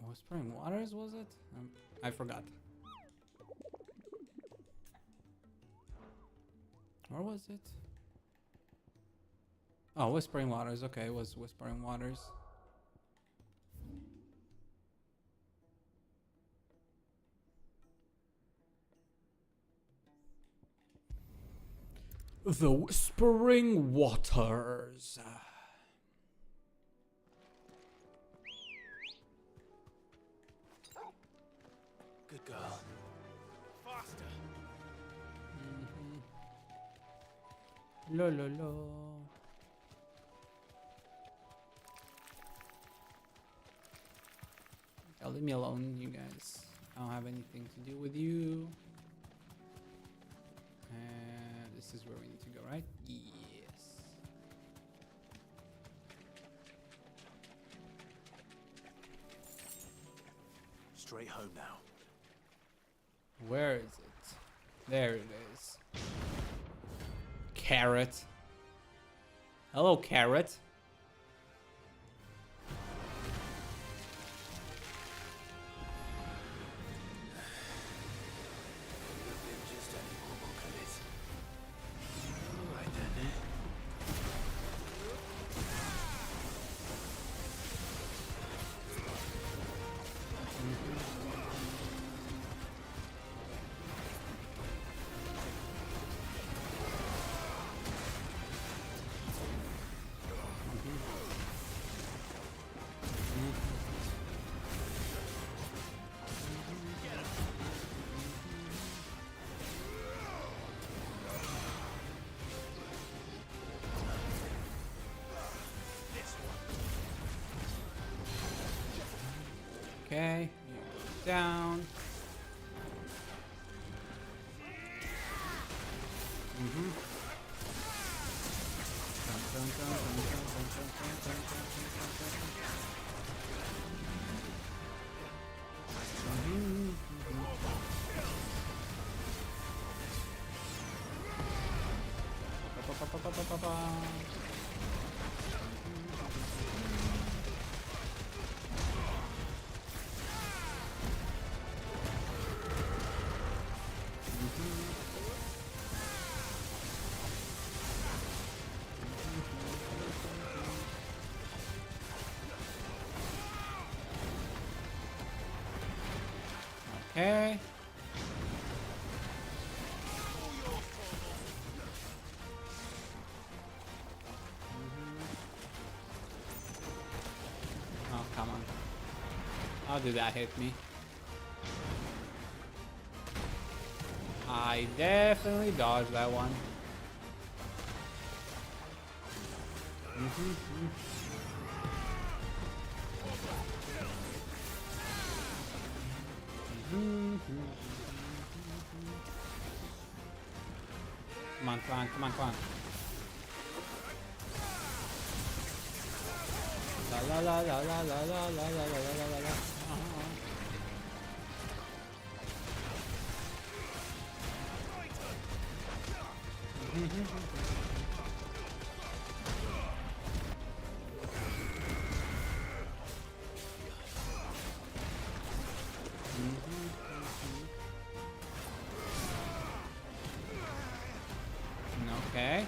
Whispering Waters, was it? I forgot. Where was it? Oh, Whispering Waters. Okay, it was Whispering Waters. The Whispering Waters. Good girl. Faster. Lo lo lo. Leave me alone, you guys. I don't have anything to do with you. And this is where we need to go, right? Yes. Straight home now. Where is it? There it is. Carrot. Hello, Carrot. Okay, you go down. Okay. Oh, come on. How did that hit me? I definitely dodged that one. Come on, come on, come on, come on. La la la la la la la la la la la la. Okay.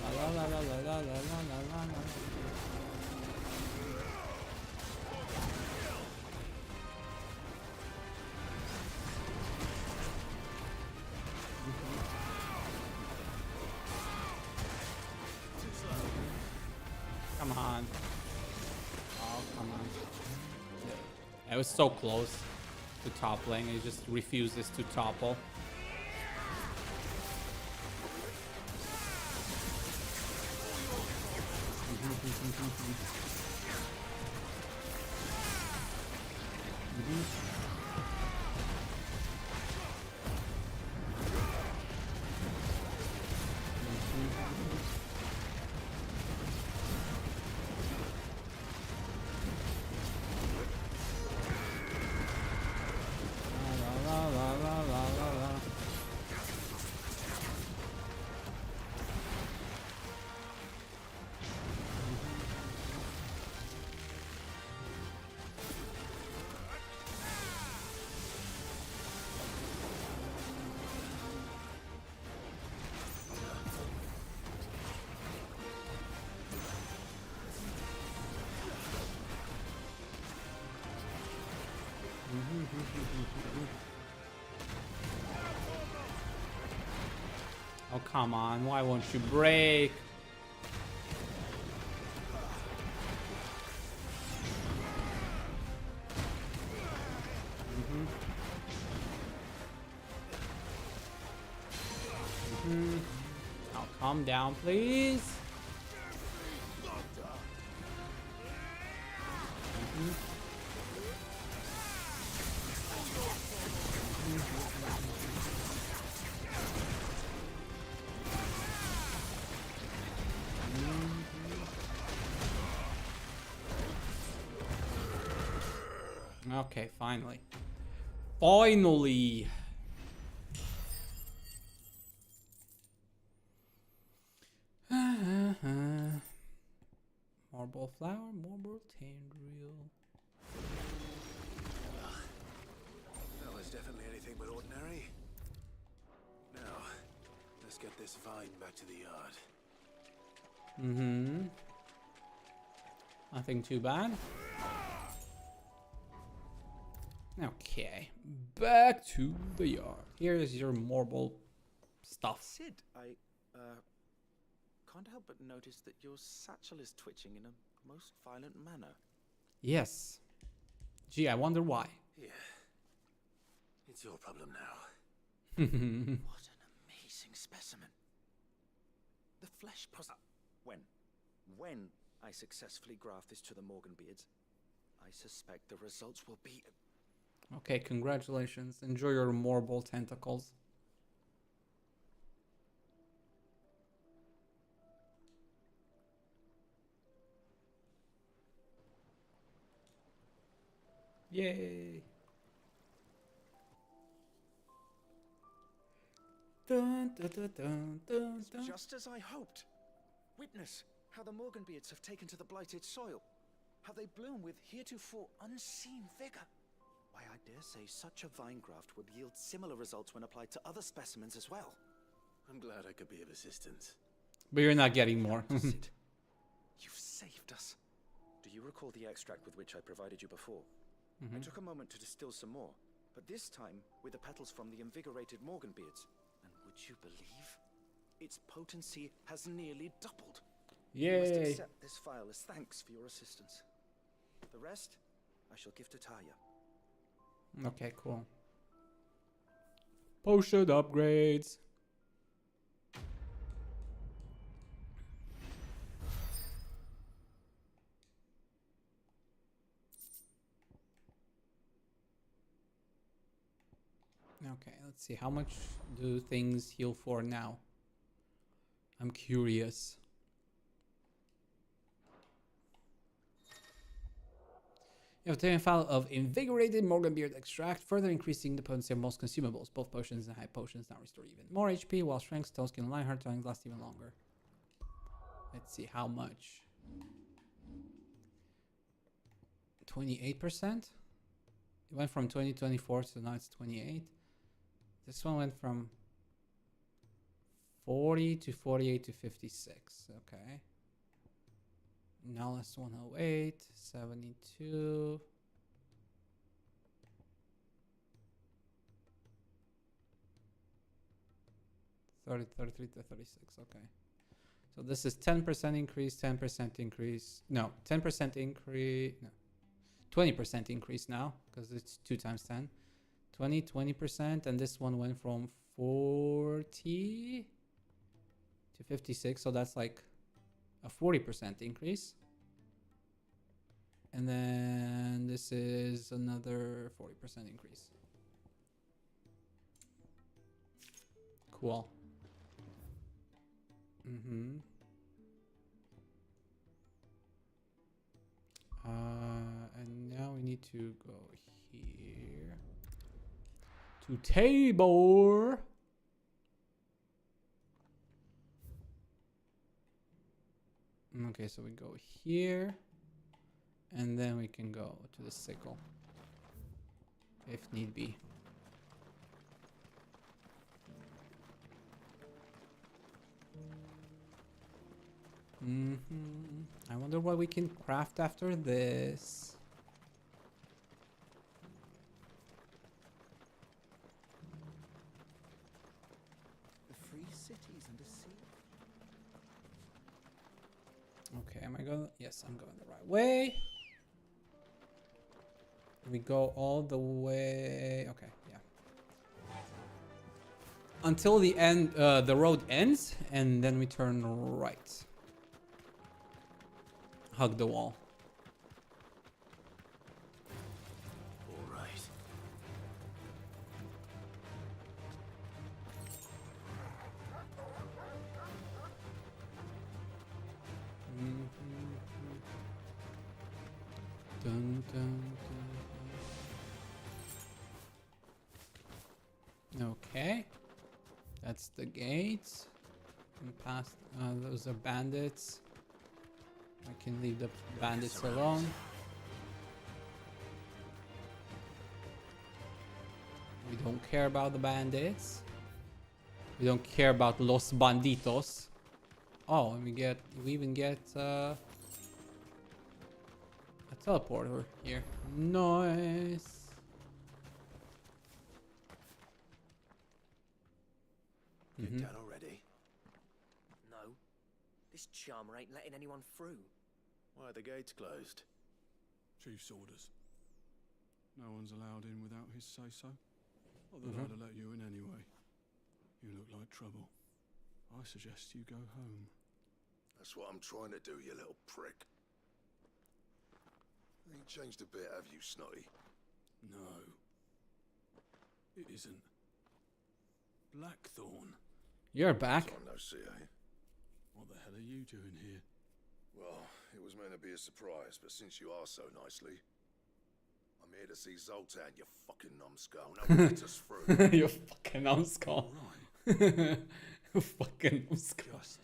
La la la la la la la la la. Come on. Oh, come on. I was so close to toppling. It just refuses to topple. Oh, come on. Why won't you break? Now calm down, please. Okay, finally. Finally! Marble flower, marble tendril. That was definitely anything but ordinary. Now, let's get this vine back to the yard. Nothing too bad. Okay, back to the yard. Here is your marble stuff. Sid, I can't help but notice that your satchel is twitching in a most violent manner. Yes. Gee, I wonder why. Yeah. It's your problem now. What an amazing specimen. flesh when I successfully graft this to the Morganbeards, I suspect the results will be... Okay, congratulations. Enjoy your marble tentacles. Yay! Dun, dun, dun, dun, dun, dun. Just as I hoped. Witness how the Morganbeards have taken to the blighted soil. How they bloom with heretofore unseen vigor. Why, I dare say such a vine graft would yield similar results when applied to other specimens as well. I'm glad I could be of assistance. But you're not getting more. You've saved us. Do you recall the extract with which I provided you before? I took a moment to distill some more, but this time with the petals from the invigorated Morganbeards. And would you believe? Its potency has nearly doubled. Yay! You must accept this file as thanks for your assistance. The rest, I shall give to Taya. Okay, cool. Potion upgrades. Okay, let's see. How much do things heal for now? I'm curious. You have taken a file of invigorated Morganbeard extract, further increasing the potency of most consumables. Both potions and high potions now restore even more HP, while strength, stone skin, and Lionheart tongues last even longer. Let's see how much. 28%? It went from 2024 to now it's 28. This one went from 40 to 48 to 56. Okay. Now that's 108, 72. $33 to 36. Okay. So this is 10% increase, 10% increase. No, 10% increase. No, 20% increase now because it's 2 times 10. 20%, and this one went from 40 to 56, so that's like a 40% increase. And then this is another 40% increase. Cool. And now we need to go here to Tabor. Okay, so we go here, and then we can go to the sickle if need be. I wonder what we can craft after this. The free cities and a sea. Okay, am I going? Yes, I'm going the right way. We go all the way. Okay, yeah. Until the end, the road ends, and then we turn right. Hug the wall. All right. Dun, dun, dun. Okay. That's the gates. And past those are bandits. I can leave the bandits alone. We don't care about the bandits. We don't care about los banditos. Oh, and we even get a teleporter here. Nice. You done already? No. This charmer ain't letting anyone through. Why are the gates closed? Chief's orders. No one's allowed in without his say-so. Not that I'd have let you in anyway. You look like trouble. I suggest you go home. That's what I'm trying to do, you little prick. Ain't changed a bit, have you, Snotty? No. It isn't. Blackthorn. You're back. Long no see, eh? What the hell are you doing here? Well, it was meant to be a surprise, but since you are so nicely, I'm here to see Zoltan, you fucking numbskull. Now let us through. You fucking numbskull. You fucking numbskull. Just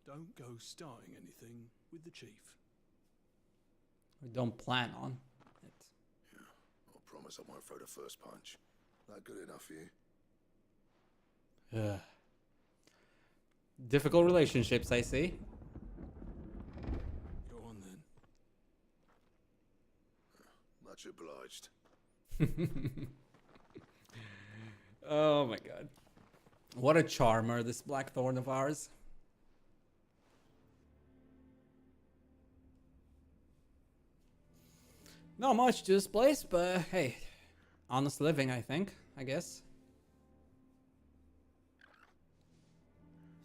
don't go starting anything with the chief. We don't plan on it. Yeah, I promise I won't throw the first punch. That good enough for you? Difficult relationships, I see. Go on then. Much obliged. Oh my god. What a charmer, this Blackthorn of ours. Not much to this place, but hey, honest living, I think, I guess.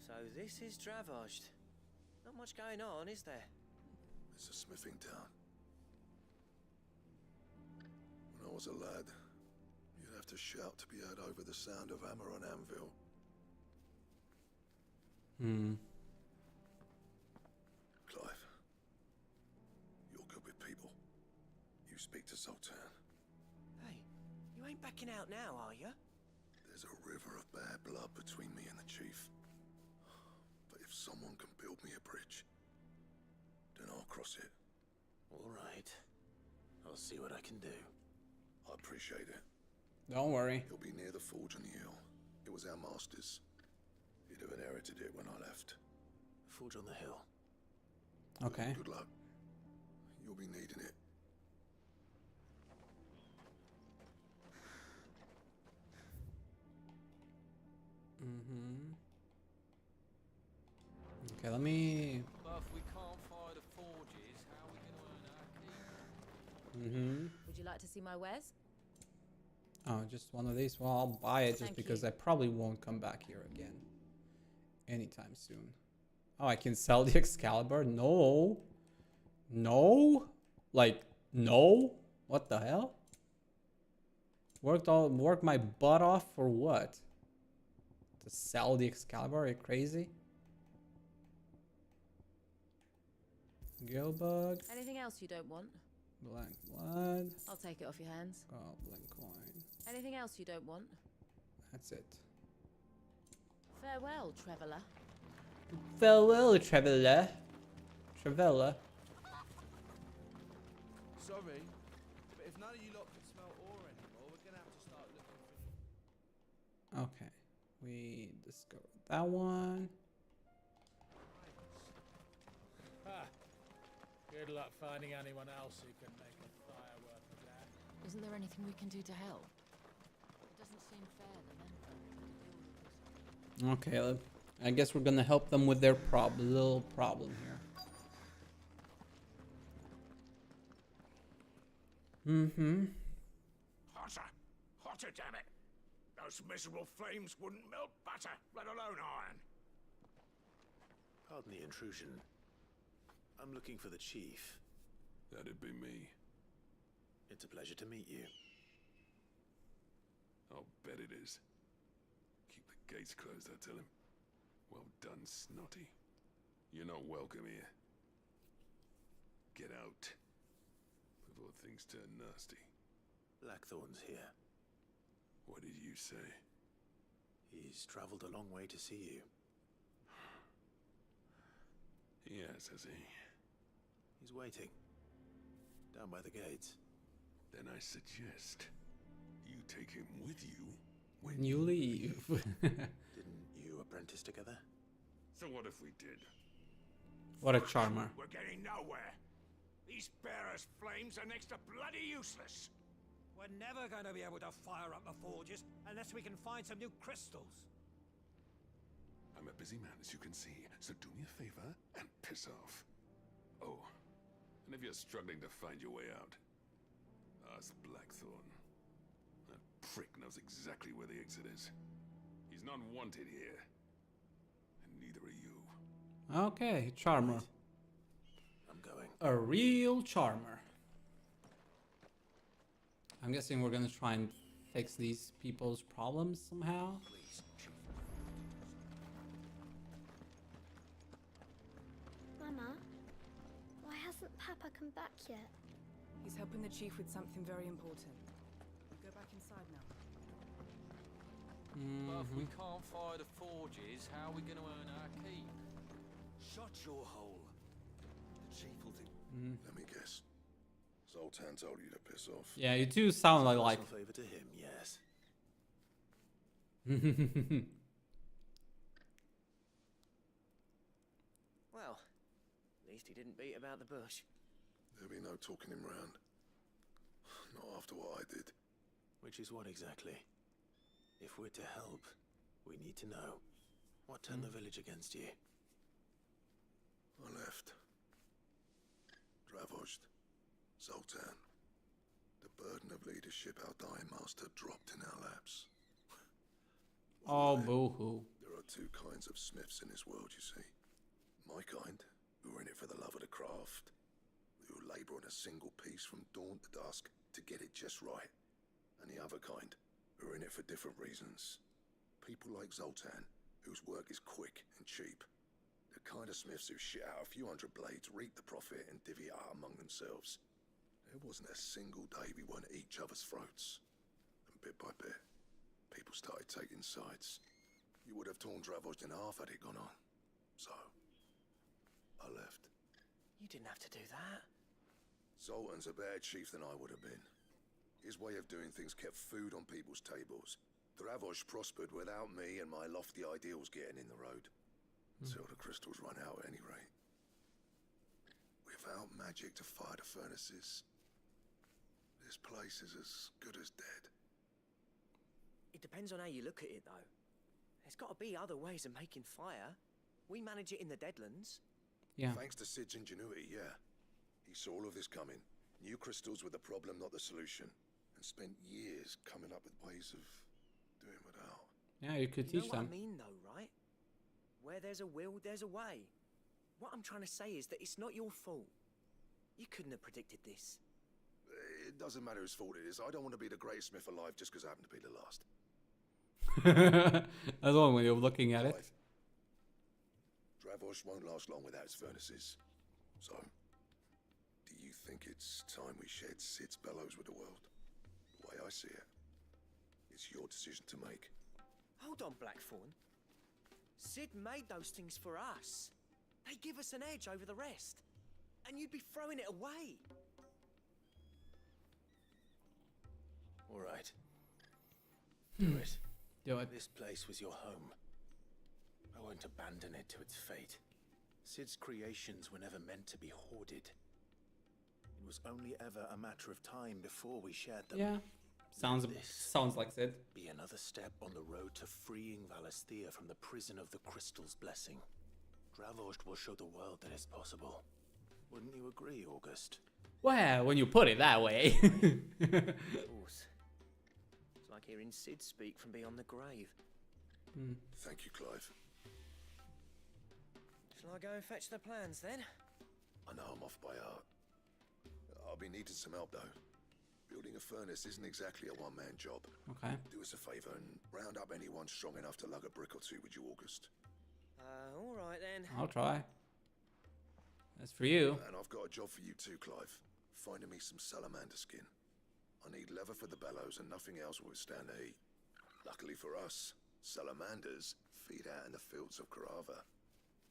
So this is Dravaged. Not much going on, is there? It's a smithing town. When I was a lad, you'd have to shout to be heard over the sound of hammer on anvil. Clive, you're good with people. You speak to Zoltan. Hey, you ain't backing out now, are you? There's a river of bad blood between me and the chief. But if someone can build me a bridge, then I'll cross it. All right. I'll see what I can do. I appreciate it. Don't worry. It'll be near the forge on the hill. It was our master's. He'd have inherited it when I left. Forge on the hill. Okay. Good luck. You'll be needing it. Okay, let me... But if we can't fire the forges, how are we going to earn our keep? Would you like to see my wares? Oh, just one of these? Well, I'll buy it just Thank because you. I probably won't come back here again. Anytime soon. Oh, I can sell the Excalibur? No. No? Like, no? What the hell? Worked my butt off for what? To sell the Excalibur? Are you crazy? Gilbug. Anything else you don't want? Blank blood. I'll take it off your hands. Goblin coin. Anything else you don't want? That's it. Farewell, traveller. Farewell, traveller. Traveller. Sorry, but if none of you lot can smell ore anymore, we're gonna have to start looking for... Okay. We discovered that one. Ha! Good luck finding anyone else who can make a firework of that. Isn't there anything we can do to help? It doesn't seem fair that men folk have to deal with this. Okay, I guess we're gonna help them with their little problem here. Hotter! Hotter, damn it! Those miserable flames wouldn't melt butter, let alone iron. Pardon the intrusion. I'm looking for the chief. That'd be me. It's a pleasure to meet you. I'll bet it is. Keep the gates closed, I tell him. Well done, Snotty. You're not welcome here. Get out. Before things turn nasty. Blackthorn's here. What did you say? He's traveled a long way to see you. Yes, has he? He's waiting. Down by the gates. Then I suggest you take him with you When you leave. Didn't you apprentice together? So what if we did? What a charmer. We're getting nowhere. These bearers' flames are next to bloody useless. We're never going to be able to fire up the forges unless we can find some new crystals. I'm a busy man, as you can see, so do me a favor and piss off. Oh, and if you're struggling to find your way out, ask Blackthorn. That prick knows exactly where the exit is. He's not wanted here, and neither are you. Okay, charmer. I'm going. A real charmer. I'm guessing we're gonna try and fix these people's problems somehow. Mama, why hasn't Papa come back yet? He's helping the chief with something very important. You go back inside now. But if we can't fire the forges, how are we going to earn our keep? Shut your hole. The chief will think. Let me guess. Zoltan told you to piss off. Yeah, you two sound like. Favor to him, yes. Well, at least he didn't beat about the bush. There'll be no talking him round. Not after what I did. Which is what exactly? If we're to help, we need to know. What turned the village against you? I left. Dravost. Zoltan. The burden of leadership our dying master dropped in our laps. Oh, boo-hoo. There are two kinds of smiths in this world, you see. My kind, who are in it for the love of the craft, who labour on a single piece from dawn to dusk to get it just right. And the other kind, who are in it for different reasons. People like Zoltan, whose work is quick and cheap. The kind of smiths who shit out a few hundred blades, reap the profit, and divvy it out among themselves. There wasn't a single day we weren't at each other's throats. And bit by bit, people started taking sides. You would have torn Dravost in half had it gone on. So, I left. You didn't have to do that. Zoltan's a better chief than I would have been. His way of doing things kept food on people's tables. Dravost prospered without me and my lofty ideals getting in the road. Until the crystals run out at any rate. Without magic to fire the furnaces, this place is as good as dead. It depends on how you look at it, though. There's got to be other ways of making fire. We manage it in the Deadlands. Yeah. Thanks to Sid's ingenuity, yeah. He saw all of this coming. Knew crystals were the problem, not the solution. And spent years coming up with ways of doing without. Yeah, you could You teach know what them. I mean, though, right? Where there's a will, there's a way. What I'm trying to say is that it's not your fault. You couldn't have predicted this. It doesn't matter whose fault it is. I don't want to be the greatest smith alive just because I happen to be the last. That's one when you're looking at it. Dravost won't last long without its furnaces. So, do you think it's time we shared Sid's bellows with the world? The way I see it, it's your decision to make. Hold on, Blackthorn. Sid made those things for us. They give us an edge over the rest. And you'd be throwing it away. All right. Do it. Do it. This place was your home. I won't abandon it to its fate. Sid's creations were never meant to be hoarded. It was only ever a matter of time before we shared them. Yeah. Sounds like Sid. Be another step on the road to freeing Valisthea from the prison of the Crystal's blessing. Dravost will show the world that it's possible. Wouldn't you agree, August? Well, when you put it that way. Of course. It's like hearing Sid speak from beyond the grave. Thank you, Clive. Shall I go and fetch the plans, then? I know I'm off by heart. I'll be needing some help, though. Building a furnace isn't exactly a one-man job. Okay. Do us a favour and round up anyone strong enough to lug a brick or two, would you, August? All right, then. I'll try. That's for you. And I've got a job for you too, Clive. Finding me some salamander skin. I need leather for the bellows and nothing else will withstand the heat. Luckily for us, salamanders feed out in the fields of Karava.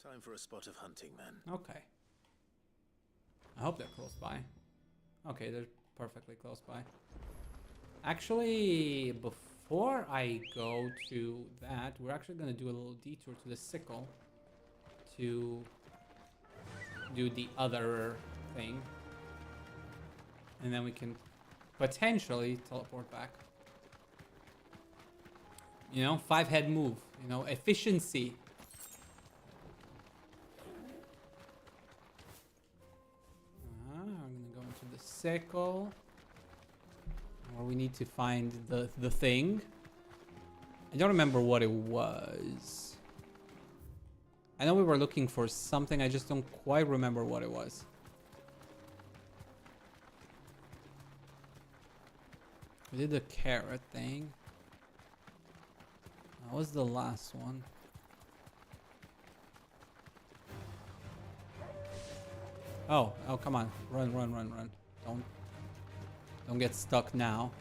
Time for a spot of hunting, then. Okay. I hope they're close by. Okay, they're perfectly close by. Actually, before I go to that, we're actually going to do a little detour to the sickle to do the other thing. And then we can potentially teleport back. You know, 5-head move. You know, efficiency. I'm gonna go into the sickle. Or we need to find the thing. I don't remember what it was. I know we were looking for something. I just don't quite remember what it was. We did the carrot thing. That was the last one. Oh, come on. Run. Don't get stuck now.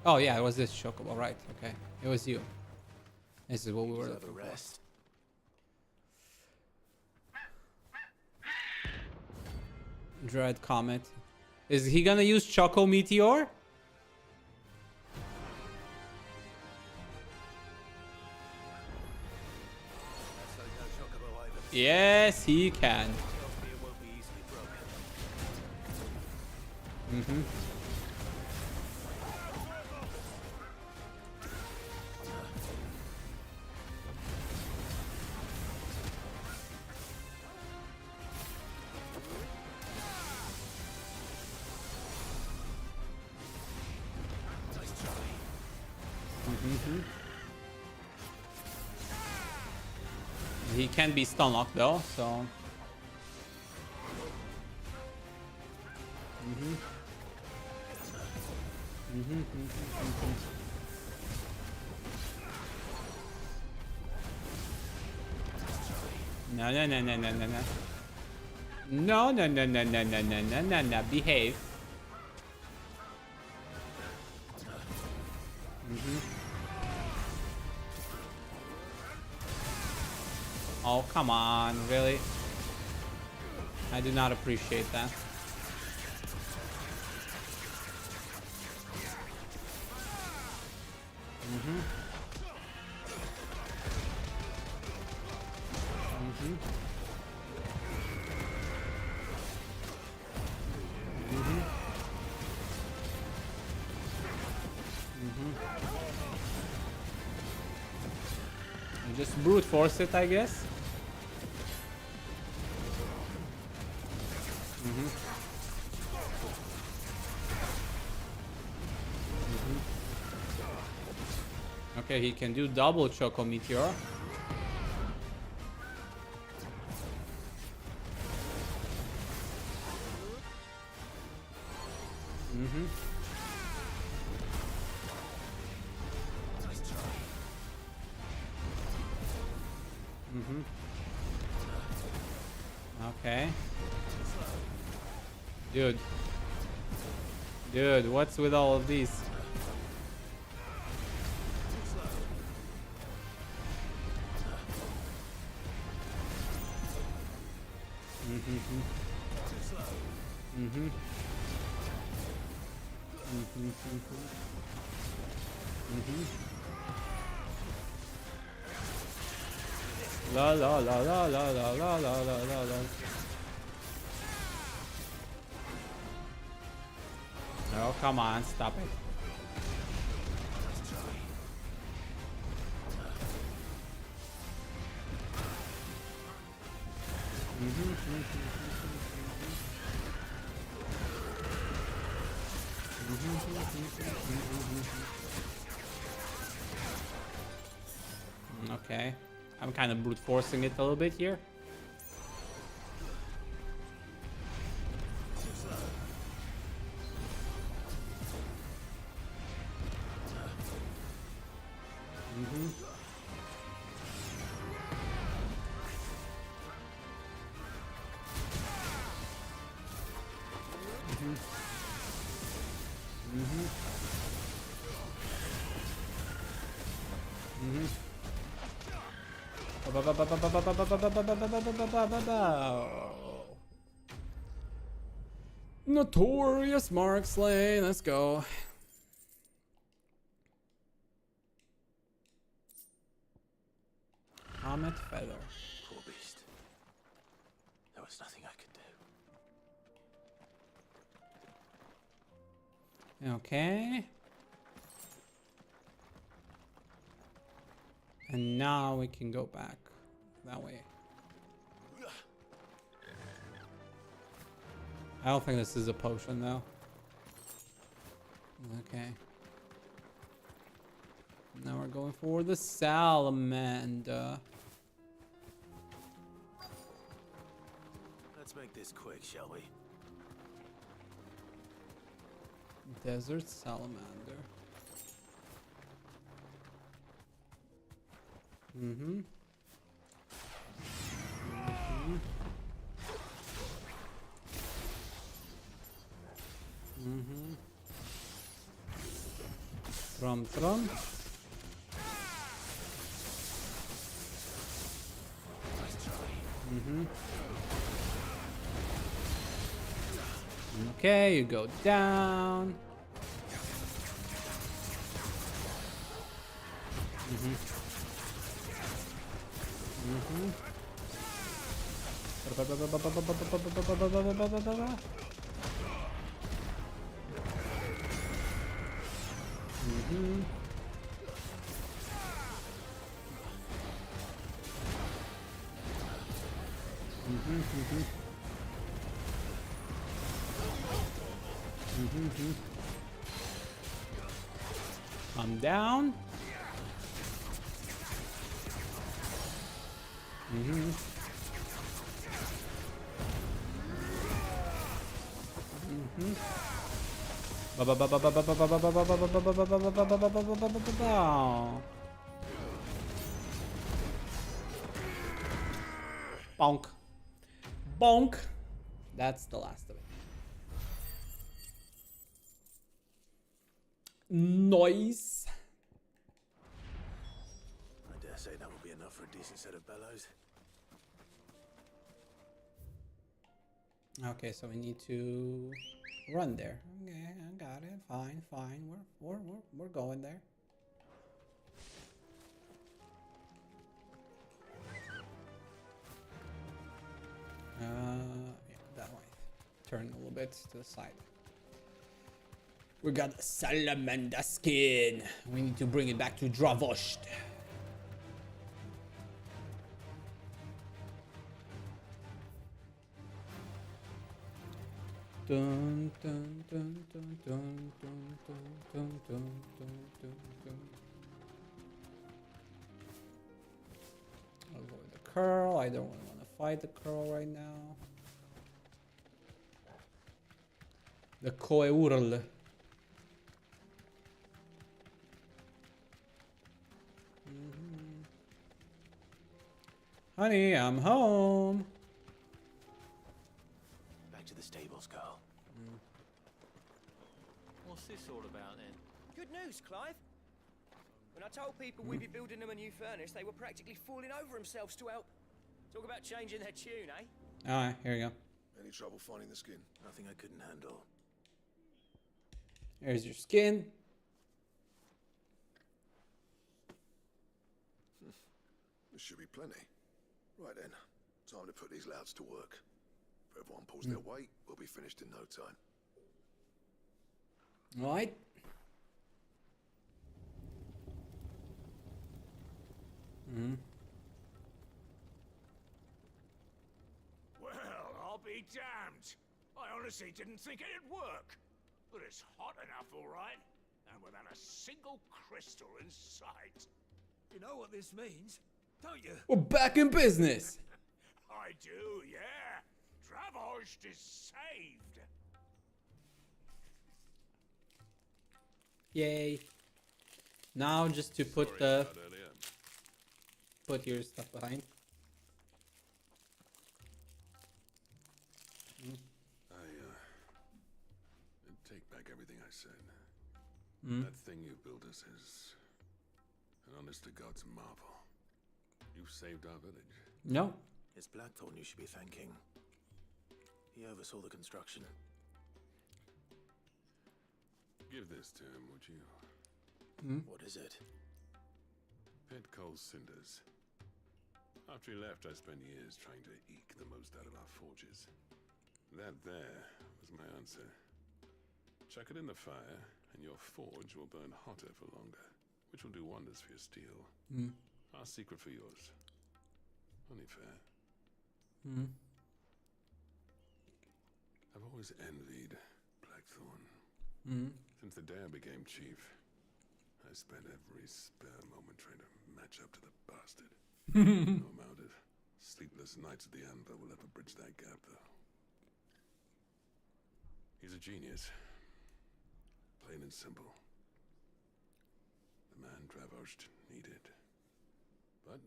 Oh yeah, it was this chocobo, right? Okay, it was you. This is what we were looking for. Dread Comet. Is he gonna use Choco Meteor? Yes, he can. Mm-hmm. He can be stun locked though, so. No. No. Behave. Oh, come on, really? I do not appreciate that. Just brute force it, I guess. Okay, he can do double Choco Meteor. Okay. Dude, what's with all of these? La la la la la la la la la la. Oh, come on, stop it. Okay, I'm kind of brute forcing it a little bit here. Notorious Mark Slay, let's go. Comet Feather. Poor beast. There was nothing I could do. Okay. And now we can go back that way. I don't think this is a potion though. Okay. Now we're going for the salamander. Let's make this quick, shall we? Desert salamander. Mm-hmm. Mm-hmm. Thrum. Mm-hmm. Okay, you go down. Mm-hmm. Mm-hmm. Mm-hmm. Come down. Bonk. Bonk. That's the last of it. Nice. I dare say that will be enough for a decent set of bellows. Okay, so we need to run there. Okay, I got it. Fine. We're going there. Yeah, that way. Turn a little bit to the side. We got a salamander skin. We need to bring it back to Dravost. Dun, dun, dun, dun, dun, dun, dun, dun, dun, dun. I'll go with the curl. I don't want to fight the curl right now. The coeurl. Honey, I'm home. Back to the stables, Carl. What's this all about then? Good news, Clive. When I told people we'd be building them a new furnace, they were practically falling over themselves to help. Talk about changing their tune, eh? Alright, here we go. Any trouble finding the skin? Nothing I couldn't handle. Here's your skin. There should be plenty. Right then, time to put these louts to work. If everyone pulls their weight, we'll be finished in no time. Right. Well, I'll be damned. I honestly didn't think it'd work. But it's hot enough, all right. And without a single crystal in sight. You know what this means, don't you? We're back in business. I do, yeah. Dravost is saved. Yay. Now just to put put your stuff behind. Take back everything I said. Mm. That thing you built us is an honest to God's marvel. You saved our village. No. It's Blackthorn you should be thanking. He oversaw the construction. Give this to him, would you? What is it? Pit coal cinders. After he left, I spent years trying to eke the most out of our forges. That there was my answer. Chuck it in the fire, and your forge will burn hotter for longer, which will do wonders for your steel. Our secret for yours. Only fair. I've always envied Blackthorn. Since the day I became chief. I spent every spare moment trying to match up to the bastard. No amount of sleepless nights at the Anvil will ever bridge that gap, though. He's a genius. Plain and simple. The man Dravosht needed. But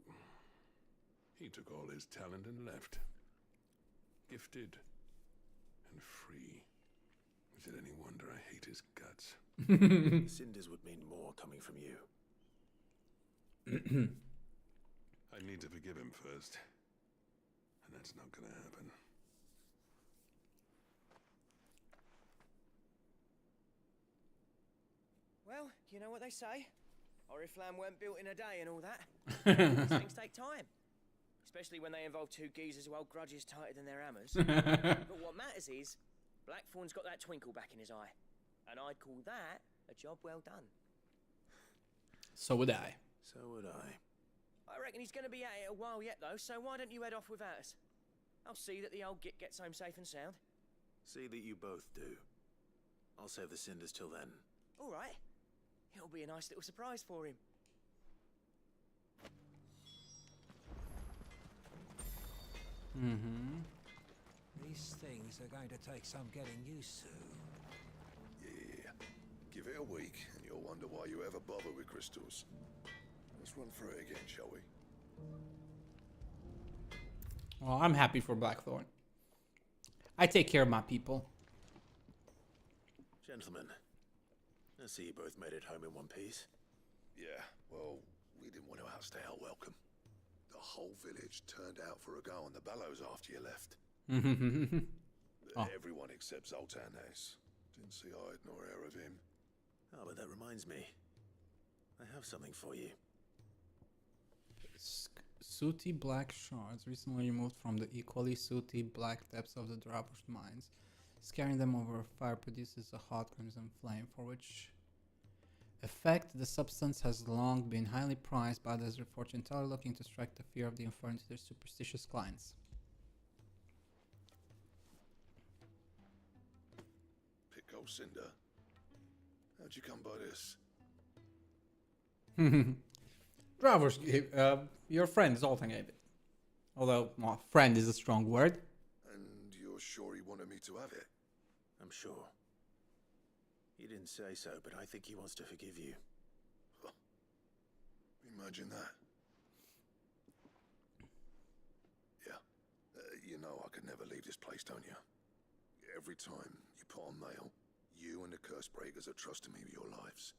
he took all his talent and left. Gifted and free. Is it any wonder I hate his guts? Cinders would mean more coming from you. I need to forgive him first. And that's not gonna happen. Well, you know what they say. Oriflamme weren't built in a day and all that. These things take time. Especially when they involve two geezers who hold grudges tighter than their hammers. But what matters is, Blackthorn's got that twinkle back in his eye. And I'd call that a job well done. So would I. So would I. I reckon he's going to be at it a while yet, though, so why don't you head off without us? I'll see that the old git gets home safe and sound. See that you both do. I'll save the Cinders till then. All right. It'll be a nice little surprise for him. Mm-hmm. These things are going to take some getting used to. Yeah. Give it a week, and you'll wonder why you ever bother with crystals. Let's run through it again, shall we? Well, I'm happy for Blackthorn. I take care of my people. Gentlemen, I see you both made it home in one piece. Yeah, well, we didn't want to outstay our welcome. The whole village turned out for a go on the bellows after you left. Everyone except Zoltan has. Didn't see hide nor hair of him. Oh, but that reminds me. I have something for you. Sooty black shards recently removed from the equally sooty black depths of the Dravosht mines. Scaring them over a fire produces a hot crimson flame, for which effect the substance has long been highly prized by the desert fortune teller looking to strike the fear of the inferno to their superstitious clients. Pico Cinder. How'd you come by this? Dravosht gave, your friend Zoltan gave it. Although, well, friend is a strong word. And you're sure he wanted me to have it? I'm sure. He didn't say so, but I think he wants to forgive you. Imagine that. Yeah. You know I could never leave this place, don't you? Every time you put on mail, you and the curse breakers are trusting me with your lives.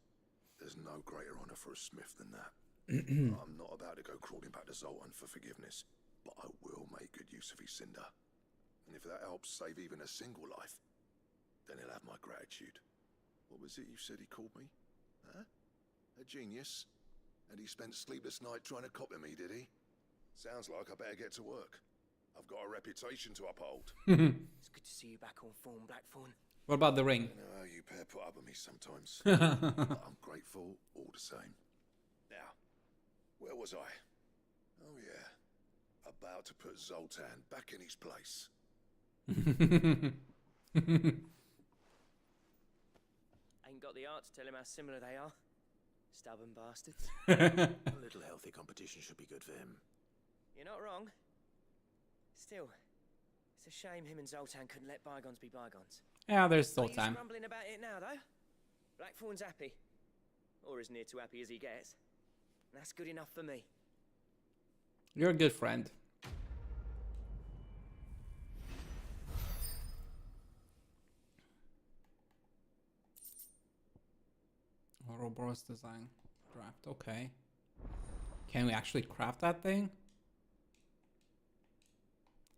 There's no greater honor for a smith than that. I'm not about to go crawling back to Zoltan for forgiveness, but I will make good use of his cinder. And if that helps save even a single life, then he'll have my gratitude. What was it you said he called me? Huh? A genius? And he spent sleepless night trying to copy me, did he? Sounds like I better get to work. I've got a reputation to uphold. It's good to see you back on form, Blackthorn. What about the ring? I know how you pair put up with me sometimes. But I'm grateful all the same. Now, where was I? Oh yeah, about to put Zoltan back in his place. Ain't got the art to tell him how similar they are. Stubborn bastards. A little healthy competition should be good for him. You're not wrong. Still, it's a shame him and Zoltan couldn't let bygones be bygones. Yeah, there's still He's time. grumbling about it now, though. Blackthorn's happy. Or as near to happy as he gets. And that's good enough for me. You're a good friend. Ouroboros design craft. Okay. Can we actually craft that thing?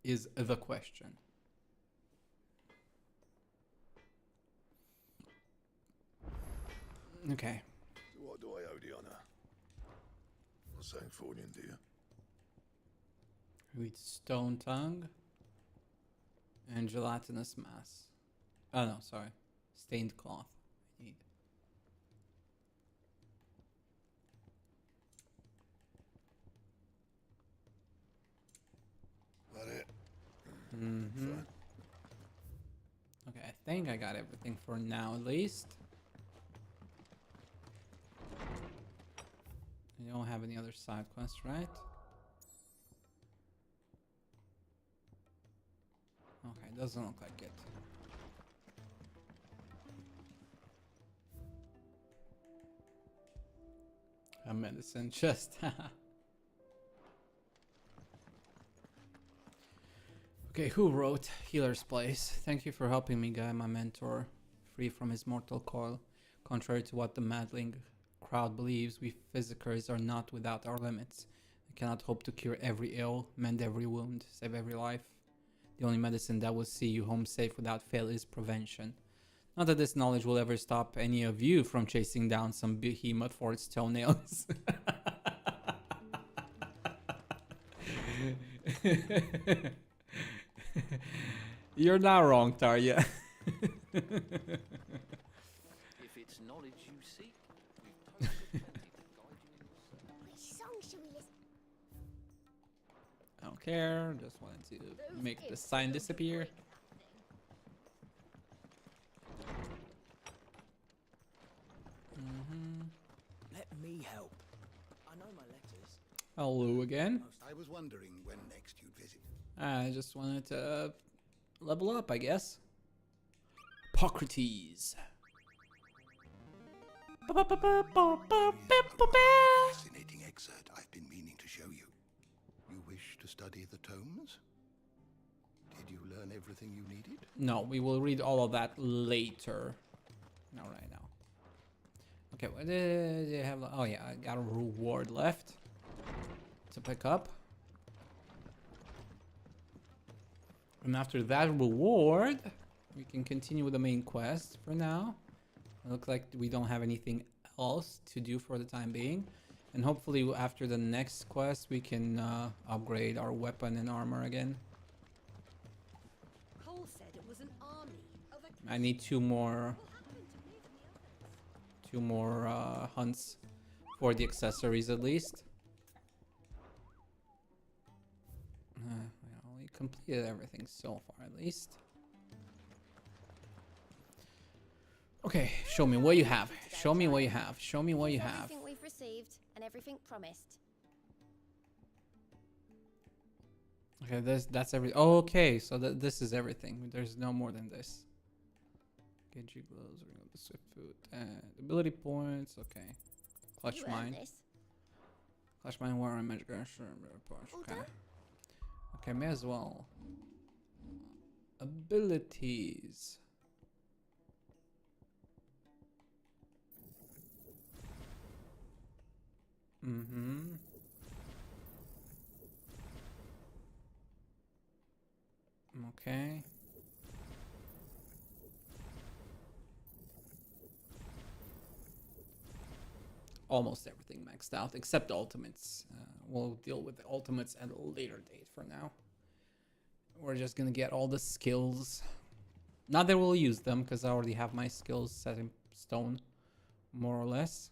Is the question. Okay. So what do I owe the honor? Not saying Fornian, do you? With stone tongue and gelatinous mass. Oh no, sorry. Stained cloth. I need. That it? Mm-hmm. Fine. Okay, I think I got everything for now at least. You don't have any other side quests, right? Okay, doesn't look like it. A medicine chest. Okay, who wrote Healer's Place? Thank you for helping me, Guy, my mentor, free from his mortal coil. Contrary to what the maddling crowd believes, we physicers are not without our limits. We cannot hope to cure every ill, mend every wound, save every life. The only medicine that will see you home safe without fail is prevention. Not that this knowledge will ever stop any of you from chasing down some behemoth for its toenails. You're not wrong, Tarja. If it's knowledge you seek, we've totally plenty to guide you in your search. Which song should we listen? I don't care, just wanted to make the sign disappear. Let me help. I know my letters. Hello again. I was wondering when next you'd visit. I just wanted to level up, I guess. Hippocrates. Fascinating excerpt I've been meaning to show you. You wish to study the tomes? Did you learn everything you needed? No, we will read all of that later. Not right now. Okay, what did you have? Oh yeah, I got a reward left to pick up. And after that reward, we can continue with the main quest for now. It looks like we don't have anything else to do for the time being. And hopefully after the next quest, we can upgrade our weapon and armor again. Cole said it was an army of a I need two more hunts for the accessories at least. We completed everything so far at least. Okay, show me what you have. Show me what you have. Show me what you have. Everything we've received and everything promised. Okay, that's everything. Oh, okay, so this is everything. There's no more than this. Genji gloves, ring of the swift foot, and ability points. Okay, clutch mine. Clutch mine, war and magic sure. Okay. Okay, may as well. Abilities. Okay. Almost everything maxed out except the ultimates. We'll deal with the ultimates at a later date for now. We're just gonna get all the skills. Not that we'll use them because I already have my skills set in stone, more or less.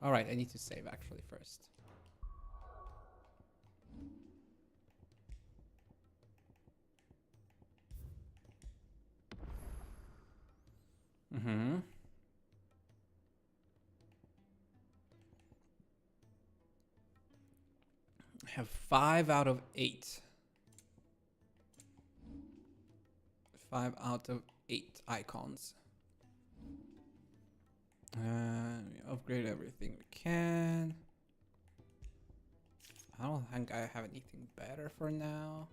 Alright, I need to save actually first. I have 5 out of 8. 5 out of 8 icons. We upgrade everything we can. I don't think I have anything better for now.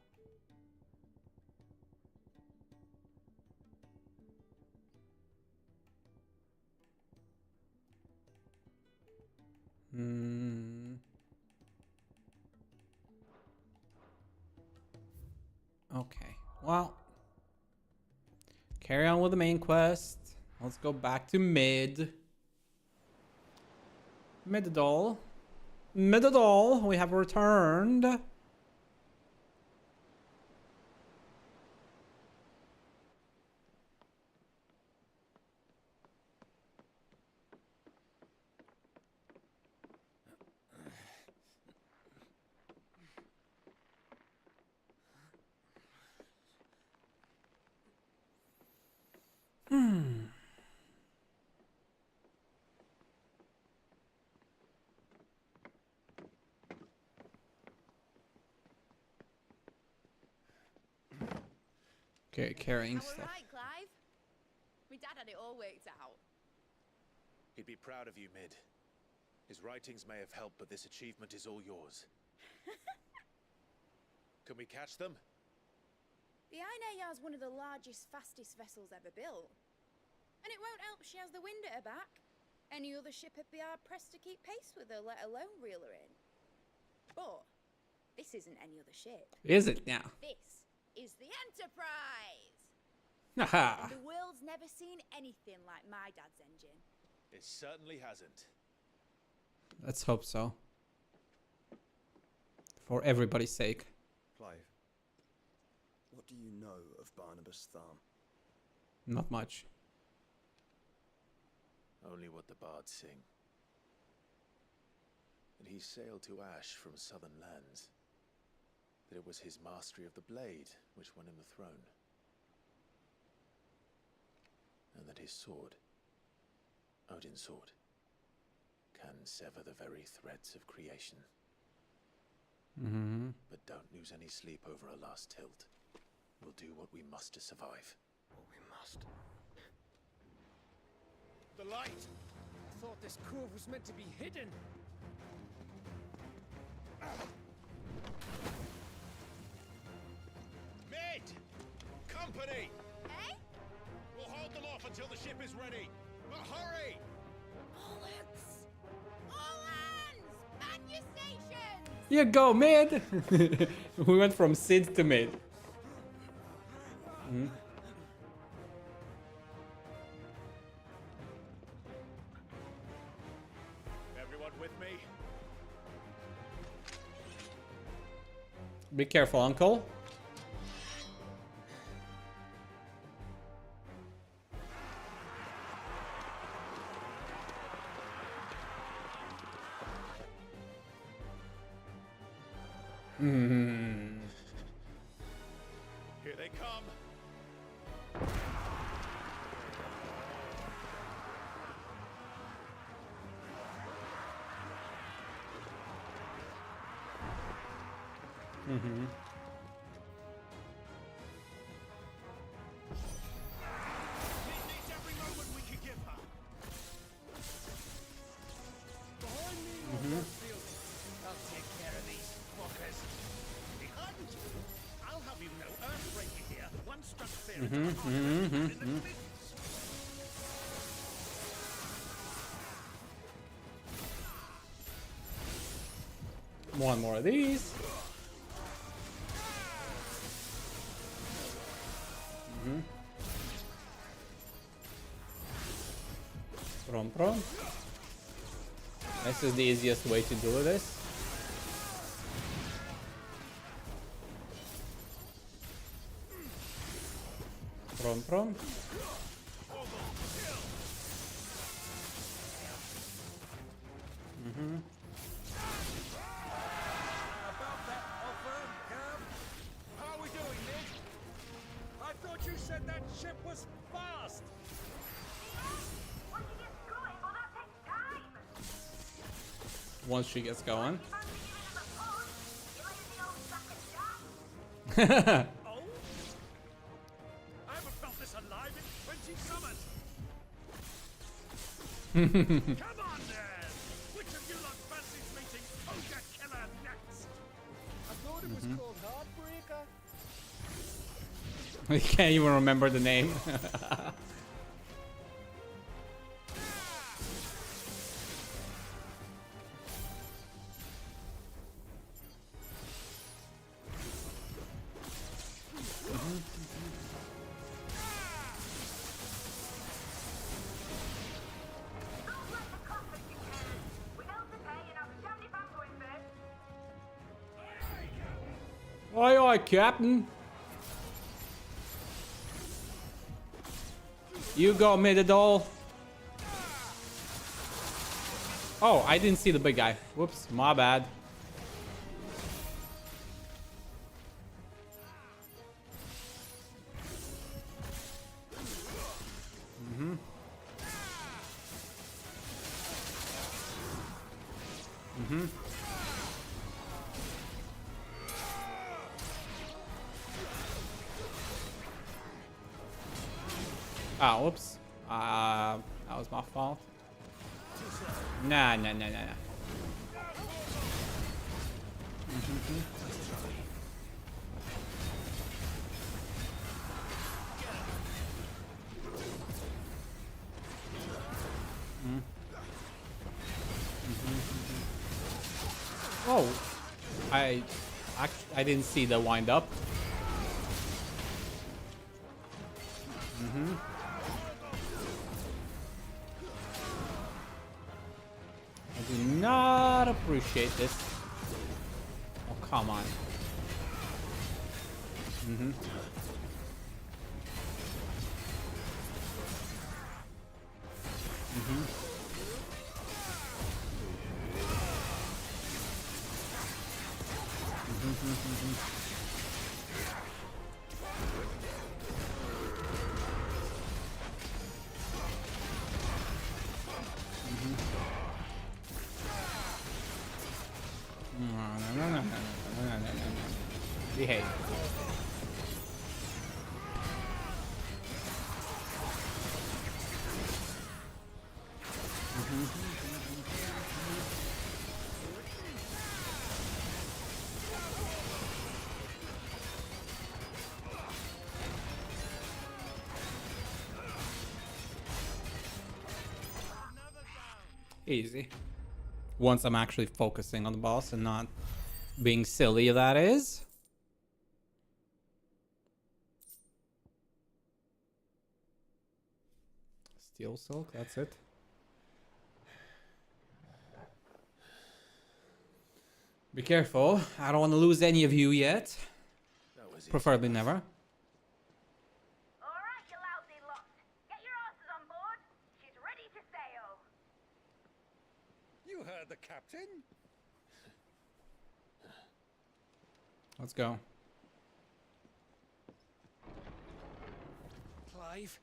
Okay, well, carry on with the main quest. Let's go back to Midadol. We have returned. Carrying How stuff. right, Clive? My dad had it all worked out. He'd be proud of you, Mid. His writings may have helped, but this achievement is all yours. Can we catch them? The Ainayar's one of the largest, fastest vessels ever built. And it won't help she has the wind at her back. Any other ship would be hard-pressed to keep pace with her, let alone reel her in. But this isn't any other ship. Is it now? This is the Enterprise! Haha. And the world's never seen anything like my dad's engine. It certainly hasn't. Let's hope so. For everybody's sake. Clive, what do you know of Barnabas Tharm? Not much. Only what the bards sing. That he sailed to Ash from southern lands. That it was his mastery of the blade which won him the throne. And that his sword, Odin's sword, can sever the very threads of creation. Mm-hmm. But don't lose any sleep over a last tilt. We'll do what we must to survive. What we must. The light! I thought this cove was meant to be hidden. Mid! Company! Eh? We'll hold them off until the ship is ready. But hurry! Bullets! All hands! Man your stations! You go mid. We went from Sid to mid. Mhm. Everyone with me? Be careful, uncle. Hmm. Here they come. Mm-hmm. Needs every moment we can give her. Behind me, Mhm. I'll take care of these fuckers. Behind you. I'll have you know Earthbreaker here. One struck fear into the heart of everyone in the business. One more of these. Mm-hmm. Prom. This is the easiest way to do this. Prom. Mm-hmm. About that offer, Cam? How are we doing, Nick? I thought you said that ship was fast. Once she gets going. Oh? I haven't felt this alive in 20 summers. Come on, then! Which of you lot fancies meeting Ogre Killer next? I thought it was called Heartbreaker. I can't even remember the name. Aye, Captain. You go, Midadol. Oh, I didn't see the big guy. Whoops, my bad. Mm-hmm. Mm-hmm. Oh, whoops. That was my fault. Nah. Oh, I didn't see the wind up. I do not appreciate this. Oh, come on. No. Behave. Easy. Once I'm actually focusing on the boss and not being silly, that is. Steel Silk, that's it. Be careful. I don't want to lose any of you yet. Preferably never. Alright, you lousy lot. Get your asses on board. She's ready to sail. You heard the captain? Let's go. Clive?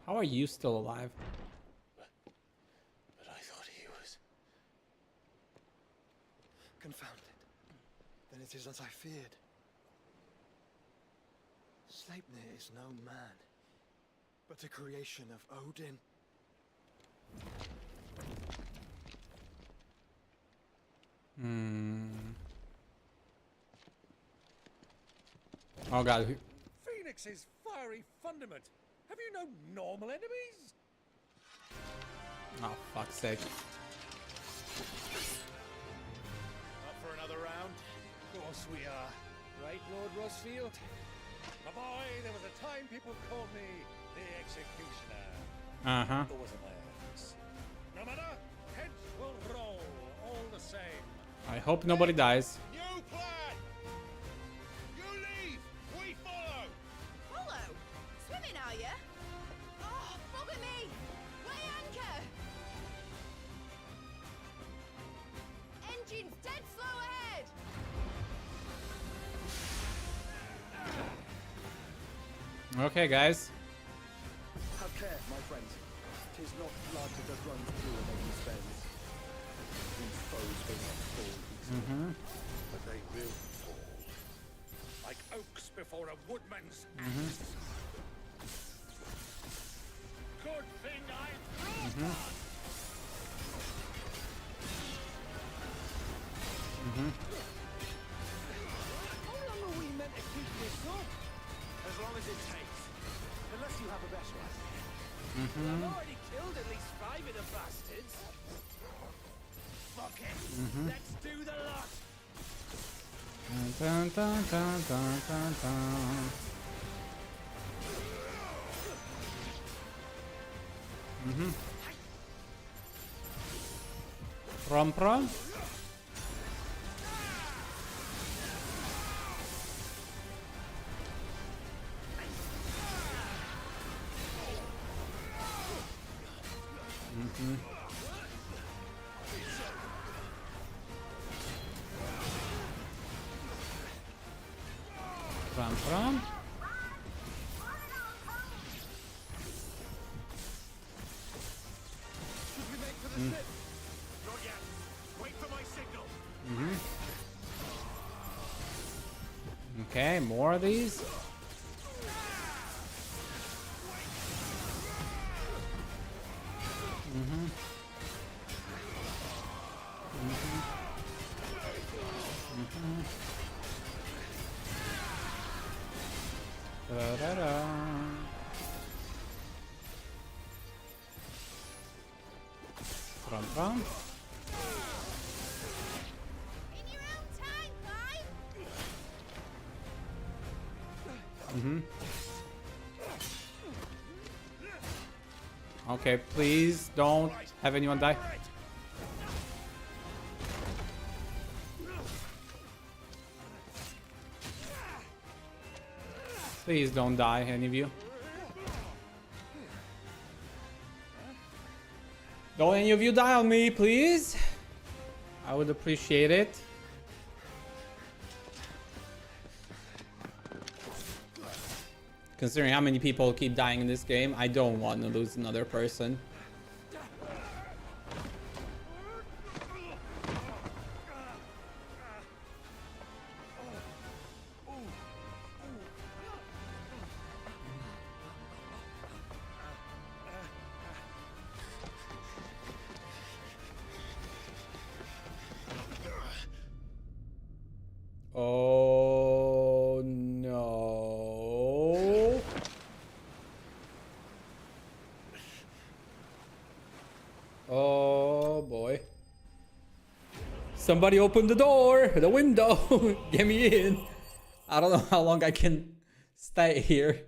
How are you still alive? But I thought he was... Confounded. Then it is as I feared. Sleipnir is no man, but a creation of Odin. Oh god. Phoenix's fiery fundament. Have you no normal enemies? Oh, fuck's sake. Up for another round? Of course we are. Right, Lord Rosfield? My boy, there was a time people called me the Executioner. Uh-huh. There wasn't my ass. No matter, heads will roll all the same. I hope nobody dies. New plan! You leave, we follow! Follow? Swimming, are you? Oh, bugger me! Weigh anchor! Engine's dead slow ahead! Okay, guys. Have care, my friends. 'Tis not blood that runs through a man's veins. These foes will not fall easily. But they will fall. Like oaks before a woodman's axe. Good thing I brought one! How long are we meant to keep this up? As long as it takes. Unless you have a better idea. I've already killed at least 5 of the bastards. Fuck it. Let's do the lot. Dun, dun, dun, dun, dun, dun. Prom. Prom. Not yet. Wait for my signal. Okay, more of these. Mm-hmm. Mm-hmm. Mm-hmm. Da-da-da. Run, run. In your own time, Clive. Mm-hmm. Okay, please don't have anyone die. Please don't die, any of you. Don't any of you die on me, please. I would appreciate it. Considering how many people keep dying in this game, I don't want to lose another person. Oh no. Oh boy. Somebody open the door, the window. Get me in. I don't know how long I can stay here.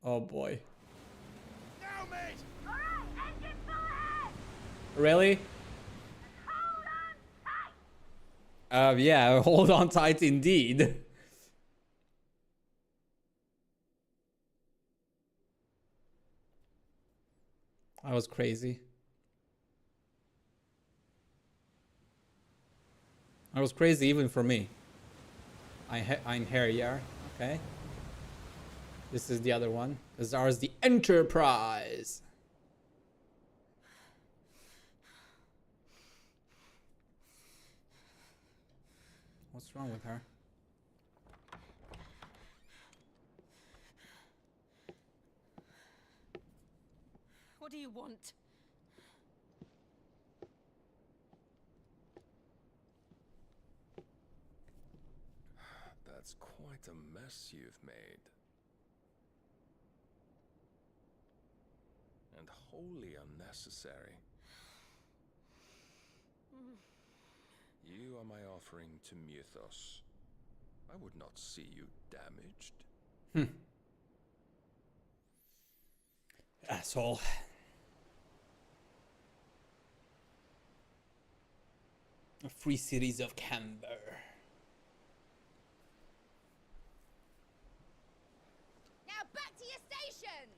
Oh boy. Now, mate! Alright, engine full ahead! Really? Yeah, hold on tight indeed. That was crazy. That was crazy even for me. I'm here, yeah. Okay. This is the other one. This is ours, the Enterprise. What's wrong with her? What do you want? That's quite a mess you've made. And wholly unnecessary. You are my offering to Mythos. I would not see you damaged. Asshole. A free series of Camber. Now back to your stations!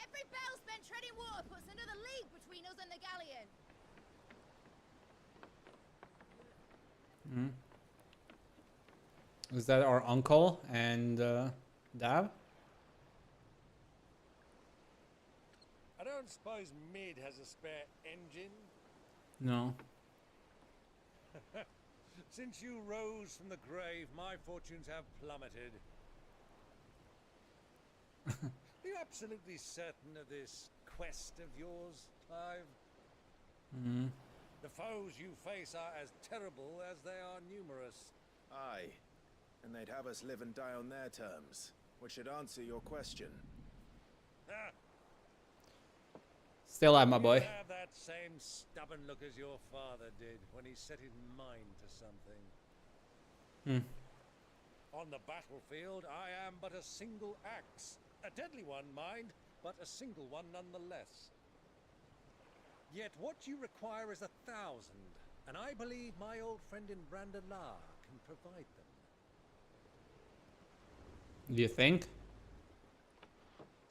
Every bell spent treading water puts another league between us and the galleon. Is that our uncle and Dav? I don't suppose Mid has a spare engine? No. Since you rose from the grave, my fortunes have plummeted. Are you absolutely certain of this quest of yours, Clive? The foes you face are as terrible as they are numerous. Aye, and they'd have us live and die on their terms, which should answer your question. Ah, Still am, my boy. you have that same stubborn look as your father did when he set his mind to something. On the battlefield, I am but a single axe. A deadly one, mind, but a single one nonetheless. Yet what you require is 1,000, and I believe my old friend in Brandalar can provide them. Do you think?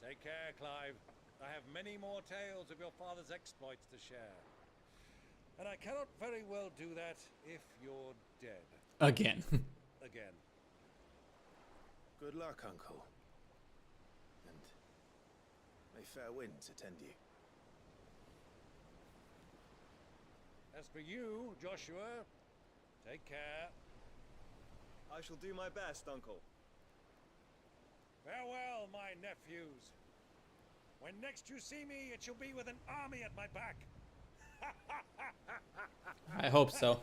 Take care, Clive. I have many more tales of your father's exploits to share. And I cannot very well do that if you're dead. Again. Again. Good luck, Uncle. And may fair winds attend you. As for you, Joshua, take care. I shall do my best, Uncle. Farewell, my nephews. When next you see me, it shall be with an army at my back. I hope so.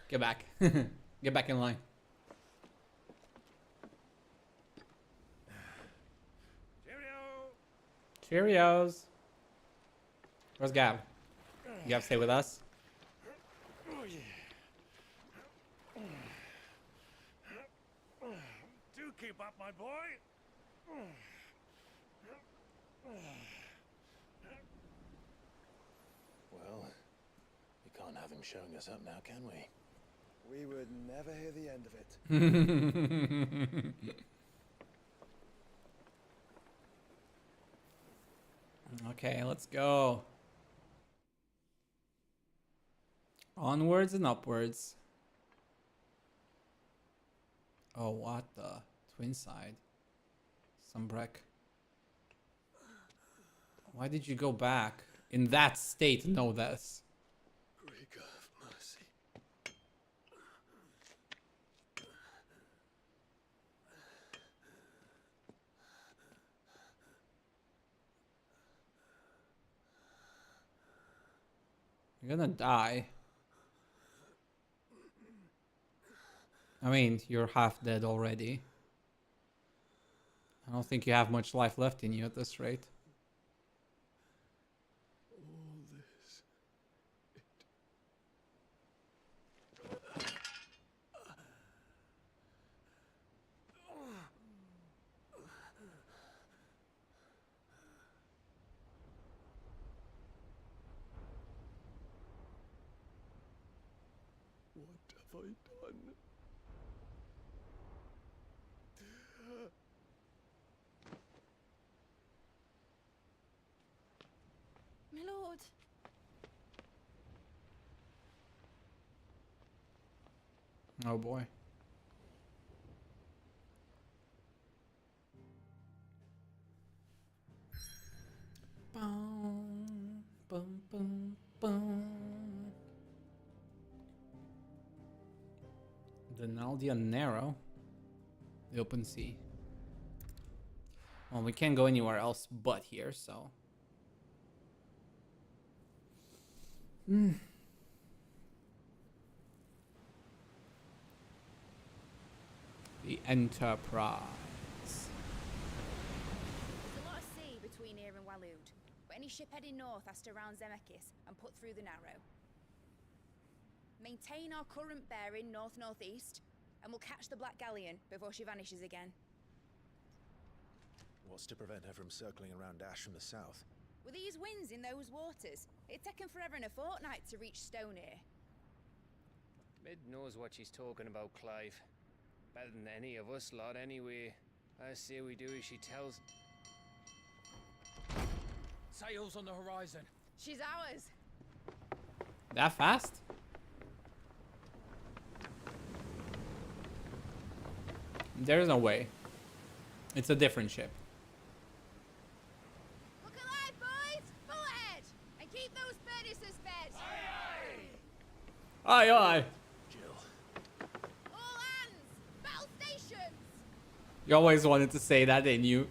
Get back. Get back in line. Cheerios. Where's Gab? You gotta stay with us? Oh, yeah. Do keep up, my boy. Well, we can't have him showing us up now, can we? We would never hear the end of it. Okay, let's go. Onwards and upwards. Oh, what the? Twin side. Some break. Why did you go back in that state? Know this. Greek of mercy. You're gonna die. I mean, you're half dead already. I don't think you have much life left in you at this rate. All this. What have I done? My lord. Oh boy. Boom, boom, boom, boom. The Naldia Narrow. The open sea. Well, we can't go anywhere else but here, so. The Enterprise. There's a lot of sea between here and Waloed, but any ship heading north has to round Zemeckis and put through the Narrow. Maintain our current bearing north-northeast, and we'll catch the Black Galleon before she vanishes again. What's to prevent her from circling around Ash from the south? With these winds in those waters, it'd taken forever and a fortnight to reach Stonehere. Mid knows what she's talking about, Clive. Better than any of us lot, anyway. I say we do as she tells. Sails on the horizon. She's ours. That fast? There's no way. It's a different ship. Look alive, boys! Full ahead! And keep those furnaces fed! Aye, aye. All hands! Battle stations! You always wanted to say that, didn't you?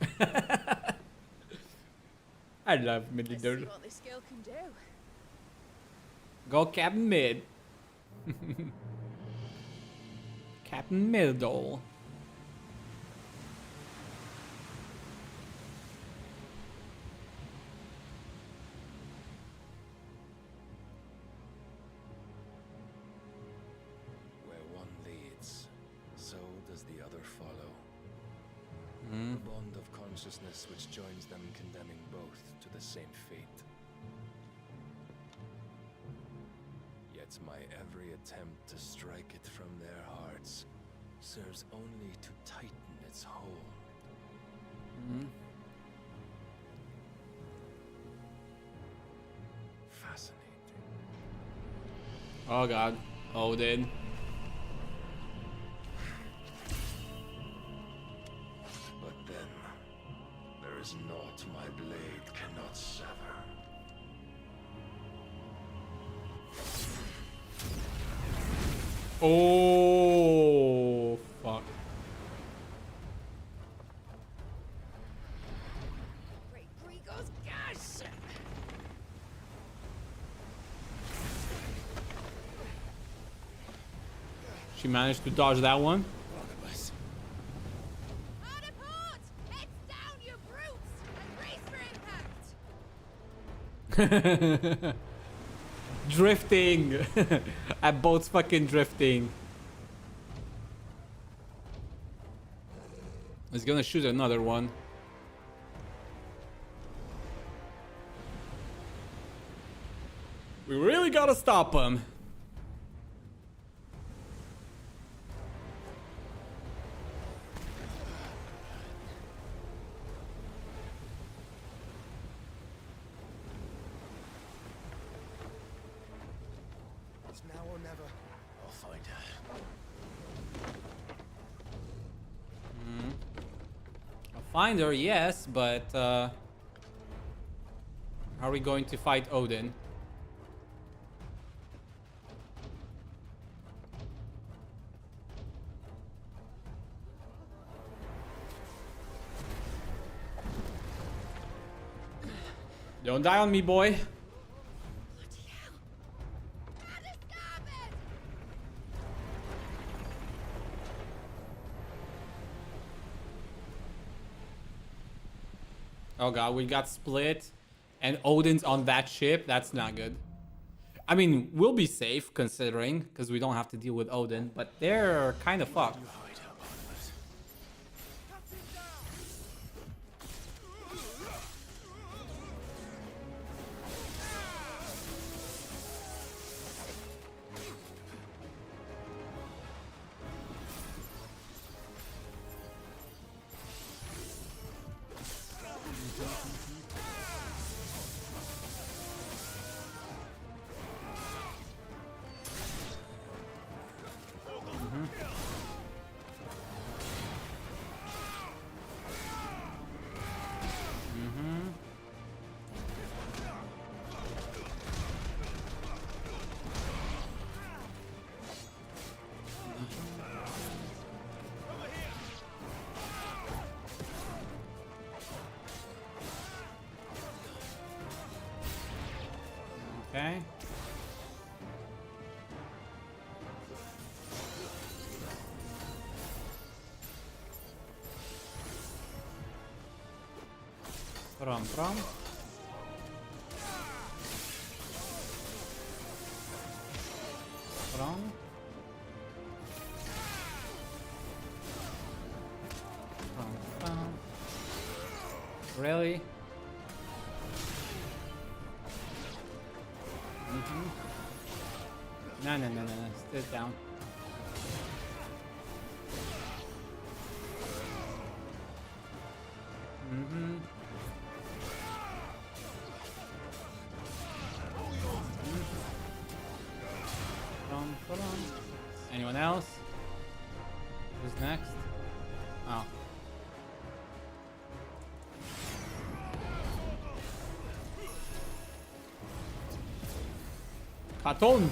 I love Let's see Midler. what this girl can do. Go Captain Mid. Captain Middle. Where one leads, so does the other follow. Mm. The bond of consciousness which joins them condemning both to the same fate. Yet my every attempt to strike it from their hearts serves only to tighten its hold. Mm. Fascinating. Oh god. Odin. But then, there is naught my blade cannot sever. Oh, fuck. Great Grigor's gas! She managed to dodge that one. Hard apart! Heads down, you brutes! And brace for impact! Drifting. Our boat's fucking drifting. He's gonna shoot another one. We really gotta stop him. It's now or never. I'll find her. I'll find her, yes, but how are we going to fight Odin? Don't die on me, boy. Oh god, we got split and Odin's on that ship. That's not good. I mean, we'll be safe considering because we don't have to deal with Odin, but they're kind of fucked. Okay. Prom. Really? No. Sit down. Hold on. Anyone else? Who's next? Oh. Katon!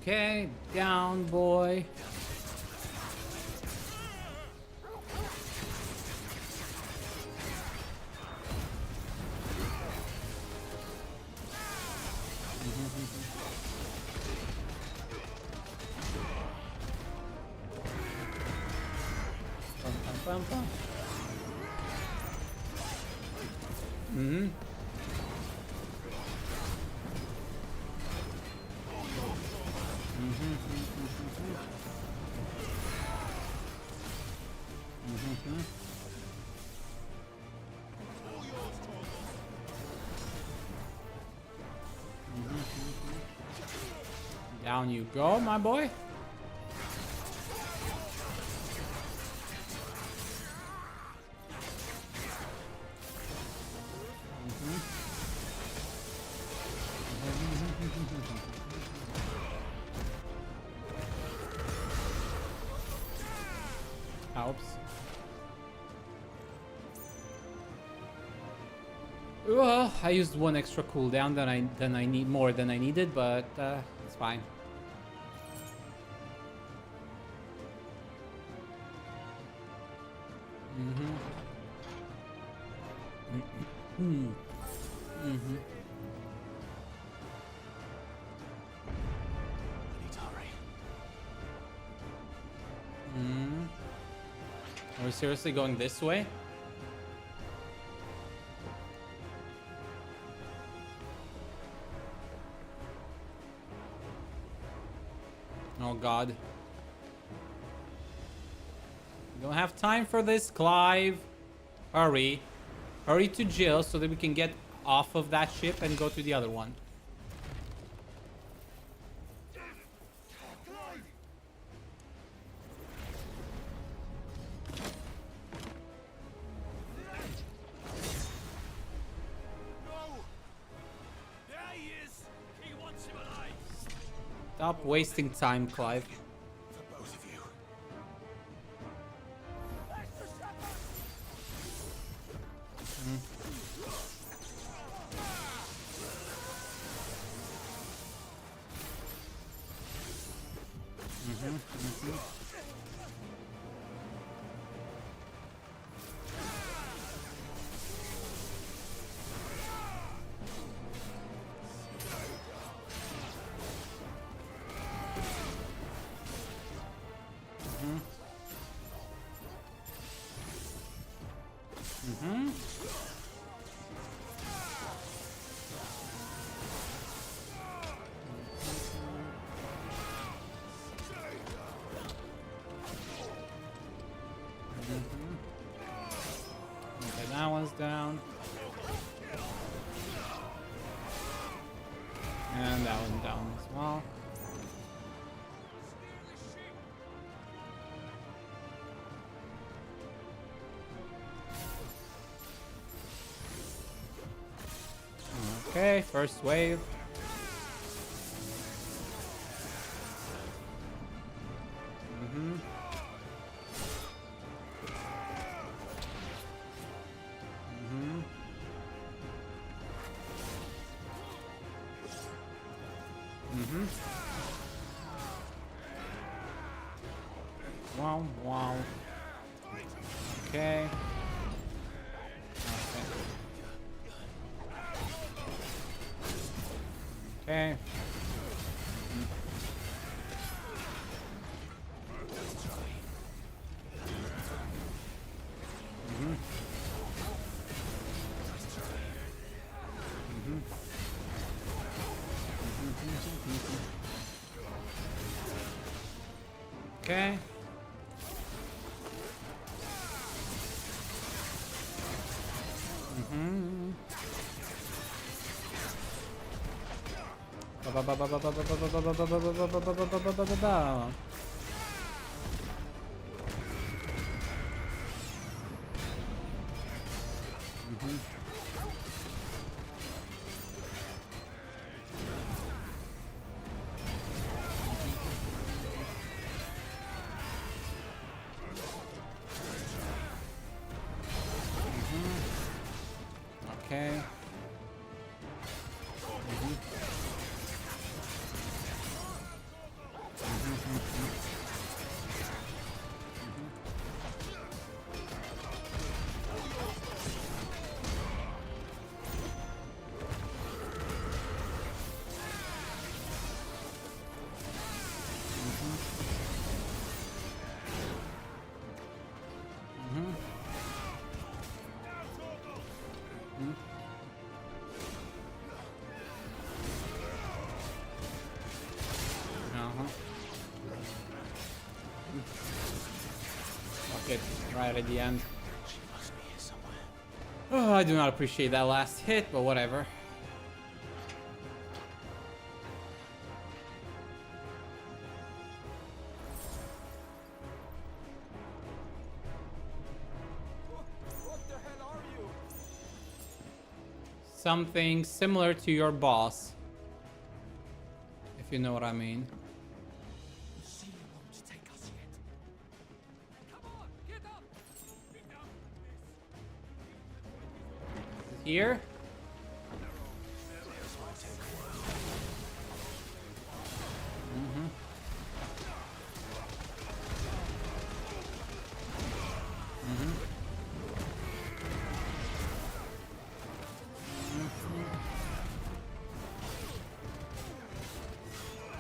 Okay, down, boy. Down you go, my boy. Helps. Well, I used one extra cooldown than I need more than I needed, but it's fine. Are we seriously going this way? Oh god. We don't have time for this, Clive. Hurry. Hurry to Jill so that we can get off of that ship and go to the other one. Stop wasting time, Clive. For both of you. Okay, that one's down. And that one's down as well. Okay, first wave. Wow, wow. Okay. Okay. Okay. Okay. Fuck it, right at the end. Oh, I do not appreciate that last hit, but whatever. Something similar to your boss, if you know what I mean. Come on, get here. Mm-hmm. Mm-hmm.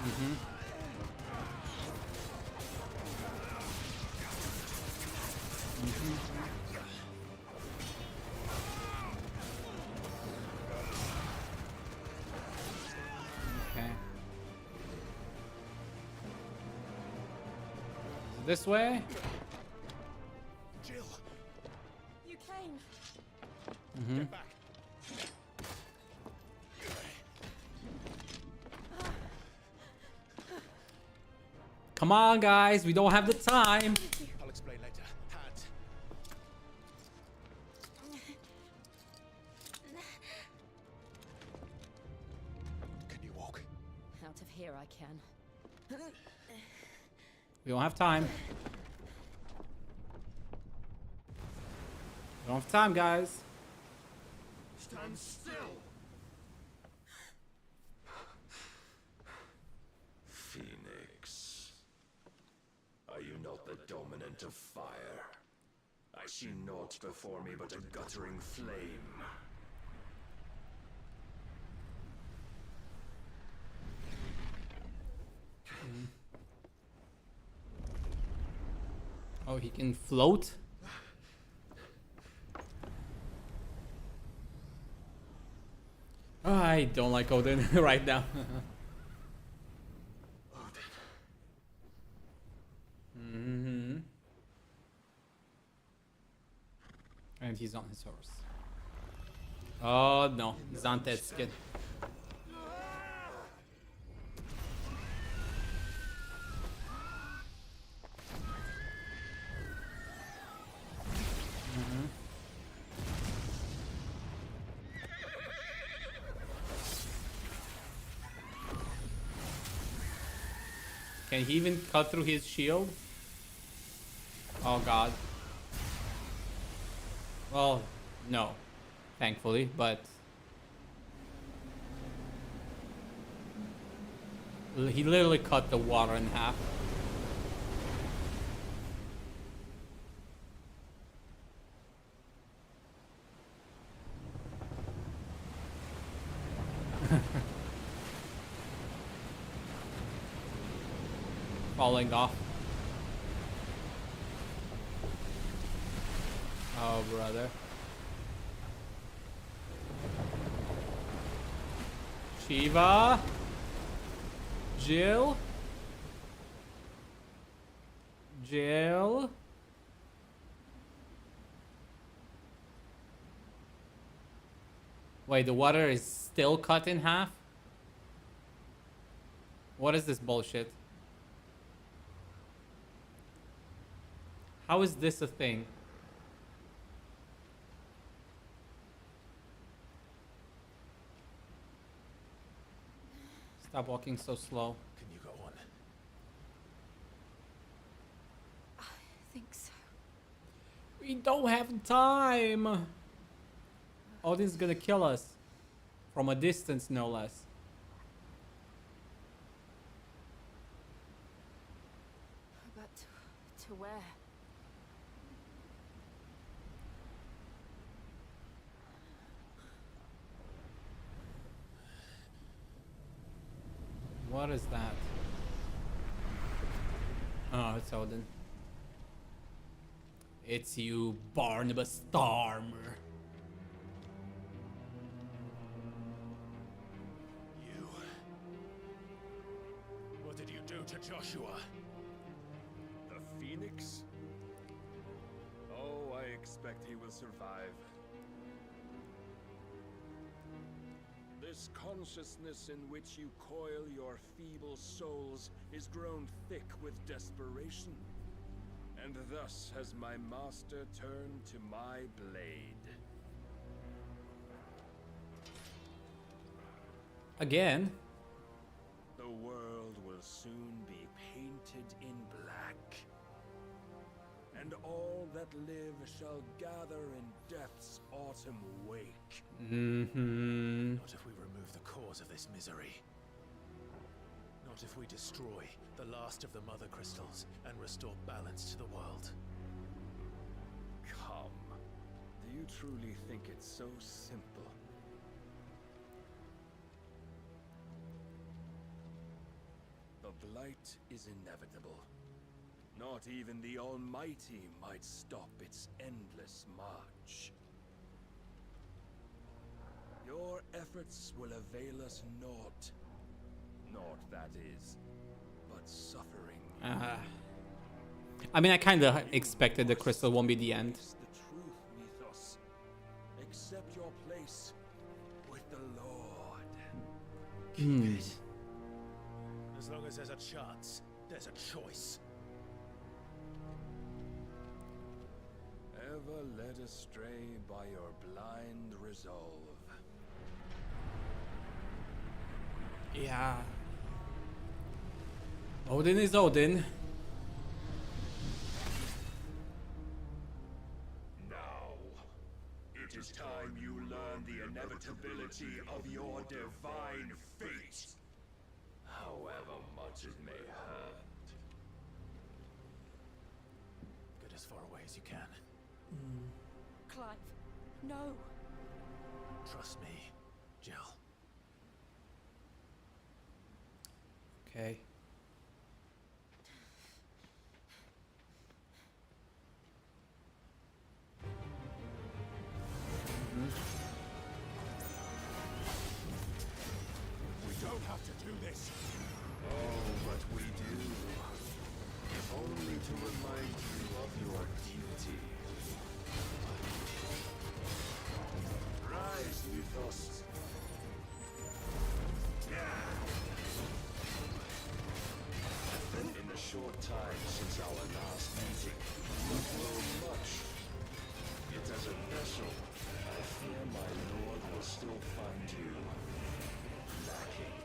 Mm-hmm. Okay. This way? Jill! You came. Mm-hmm. Get back. Come on, guys. We don't have the time. I'll explain later. Hands. Can you walk? Out of here I can. We don't have time. We don't have time, guys. Stand still! Phoenix. Are you not the dominant of fire? I see naught before me but a guttering flame. Oh, he can float? Oh, I don't like Odin right now. Mm-hmm. And he's on his horse. Oh no, Zantet's skin. Can he even cut through his shield? Oh god. Well, no. Thankfully, but... he literally cut the water in half. Falling off. Oh, brother. Shiva. Jill. Jill. Wait, the water is still cut in half? What is this bullshit? How is this a thing? Stop walking so slow. Can you go on? I think so. We don't have time. Odin's gonna kill us. From a distance, no less. But to where? What is that? Oh, it's Odin. It's you, Barnabas Stormer. You... What did you do to Joshua? The Phoenix? Oh, I expect he will survive. This consciousness in which you coil your feeble souls is grown thick with desperation, and thus has my master turned to my blade. Again? The world will soon be painted in black, and all that live shall gather in death's autumn wake. Mm-hmm. Not if we remove the cause of this misery. Not if we destroy the last of the mother crystals and restore balance to the world. Come. Do you truly think it's so simple? The blight is inevitable. Not even the Almighty might stop its endless march. Your efforts will avail us naught. Naught, that is, but suffering. I mean, I kind of expected the crystal won't be the end. The truth, Mythos. Accept your place with the Lord. Hmm. As long as there's a chance, there's a choice. Ever led astray by your blind resolve. Yeah. Odin is Odin. Now, it is time you learn the inevitability of your divine fate, however much it may hurt. Get as far away as you can. Clive, no. Trust me, Jill. Okay. We don't have to do this. Oh, but we do. If only to remind you of your duty. Rise, Mythos. In the short time since our last meeting, you've grown much. Yet as a vessel, I fear my lord will still find you lacking.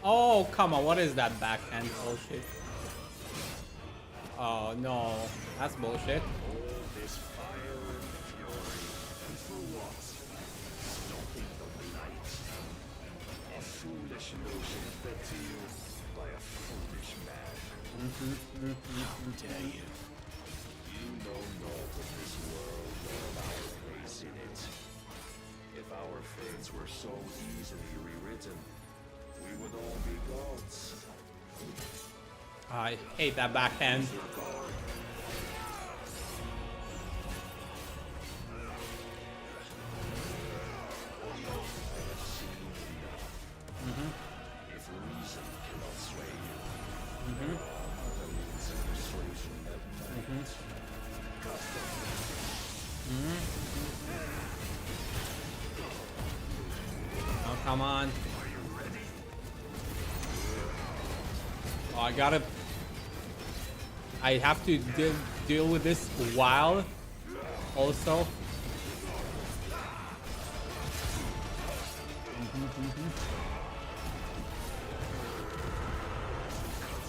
Oh, come on. What is that backhand bullshit? Oh, no. That's bullshit. All this fire and fury, and for what? Stopping the blight. A foolish notion fed to you by a foolish man. How dare you? You know naught of this world nor our place in it. If our fates were so easily rewritten, we would all be gods. I hate that backhand. If reason cannot sway you, Mm-hmm. the means of persuasion that might. Custom. Oh, come on. Oh, I gotta... I have to deal with this while also.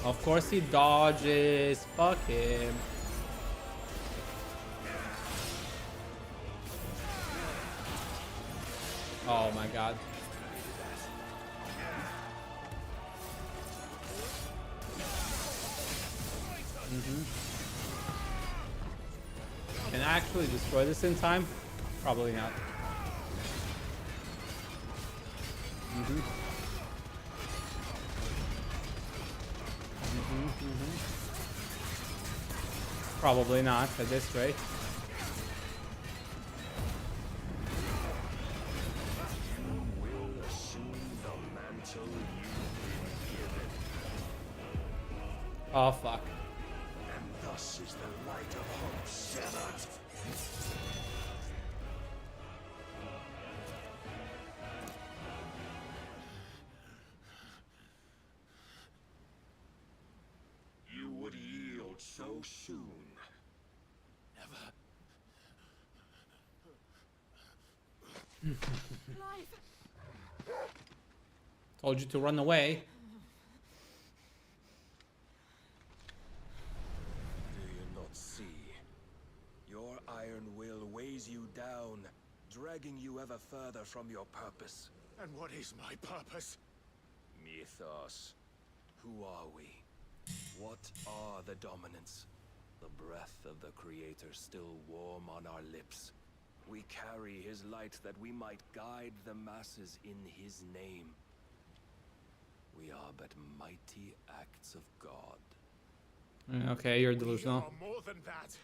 Of course he dodges. Fuck him. Oh my god. Can I actually destroy this in time? Probably not. Probably not at this rate. You will assume the mantle you've been given. Oh fuck. And thus is the light of hope severed. You would yield so soon. Never. Clive! Told you to run away. dragging you ever further from your purpose. And what is my purpose? Mythos. Who are we? What are the dominants? The breath of the Creator still warm on our lips. We carry his light that we might guide the masses in his name. We are but mighty acts of God. Okay, you're We delusional. are more than that.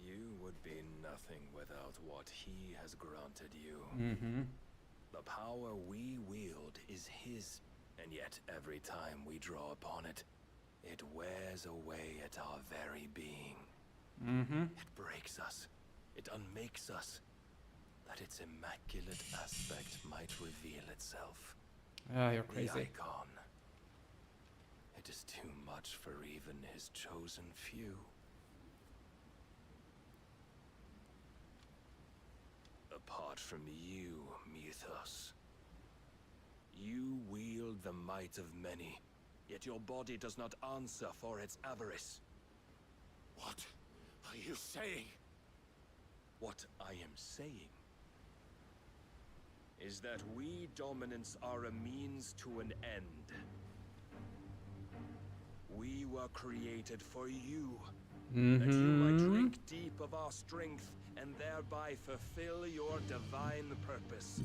You would be nothing without what he has granted you. Mm-hmm. The power we wield is his, and yet every time we draw upon it, it wears away at our very being. Mm-hmm. It breaks us. It unmakes us, that its immaculate aspect might reveal itself. Ah, you're The crazy. icon. It is too much for even his chosen few. Apart from you, Mythos, you wield the might of many, yet your body does not answer for its avarice. What are you saying? What I am saying is that we dominants are a means to an end. We were created for you, that you might drink deep of our strength and thereby fulfill your divine purpose,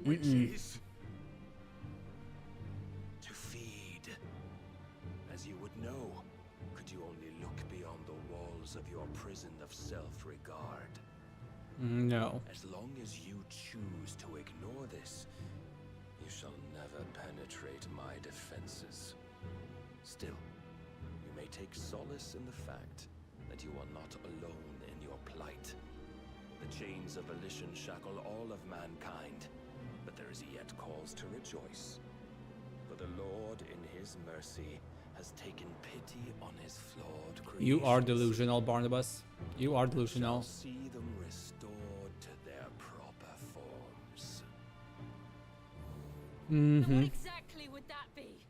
which is to feed. As you would know, could you only look beyond the walls of your prison of self-regard. No. As long as you choose to ignore this, you shall never penetrate my defenses. Still, you may take solace in the fact that you are not alone in your plight. The chains of volition shackle all of mankind, but there is yet cause to rejoice. For the Lord, in his mercy, has taken pity on his flawed creation. You are delusional, Barnabas. You are delusional. See them restored to their proper forms. Mm-hmm. What exactly would that be?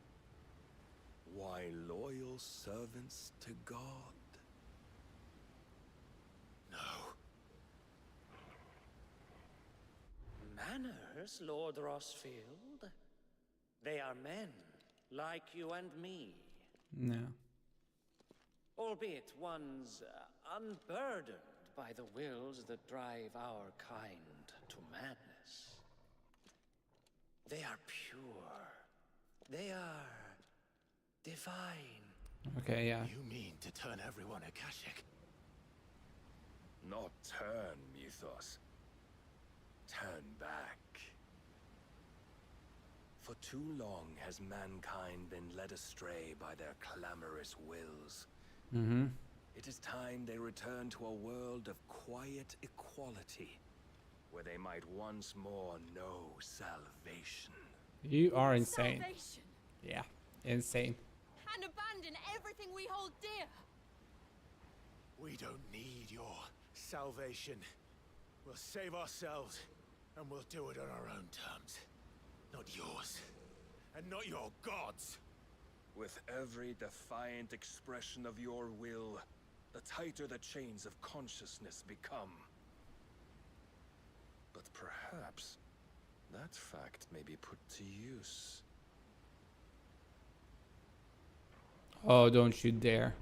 Why, loyal servants to God. Manners, Lord Rossfield. They are men, like you and me. No. Albeit ones unburdened by the wills that drive our kind to madness. They are pure. They are divine. Okay, yeah. You mean to turn everyone Akashic? Not turn, Mythos. Turn back. For too long has mankind been led astray by their clamorous wills. Mm-hmm. It is time they return to a world of quiet equality, where they might once more know salvation. You are insane. Salvation. Yeah, insane. And abandon everything we hold dear. We don't need your salvation. We'll save ourselves, and we'll do it on our own terms. Not yours, and not your gods. With every defiant expression of your will, the tighter the chains of consciousness become. But perhaps that fact may be put to use. Oh, don't you dare.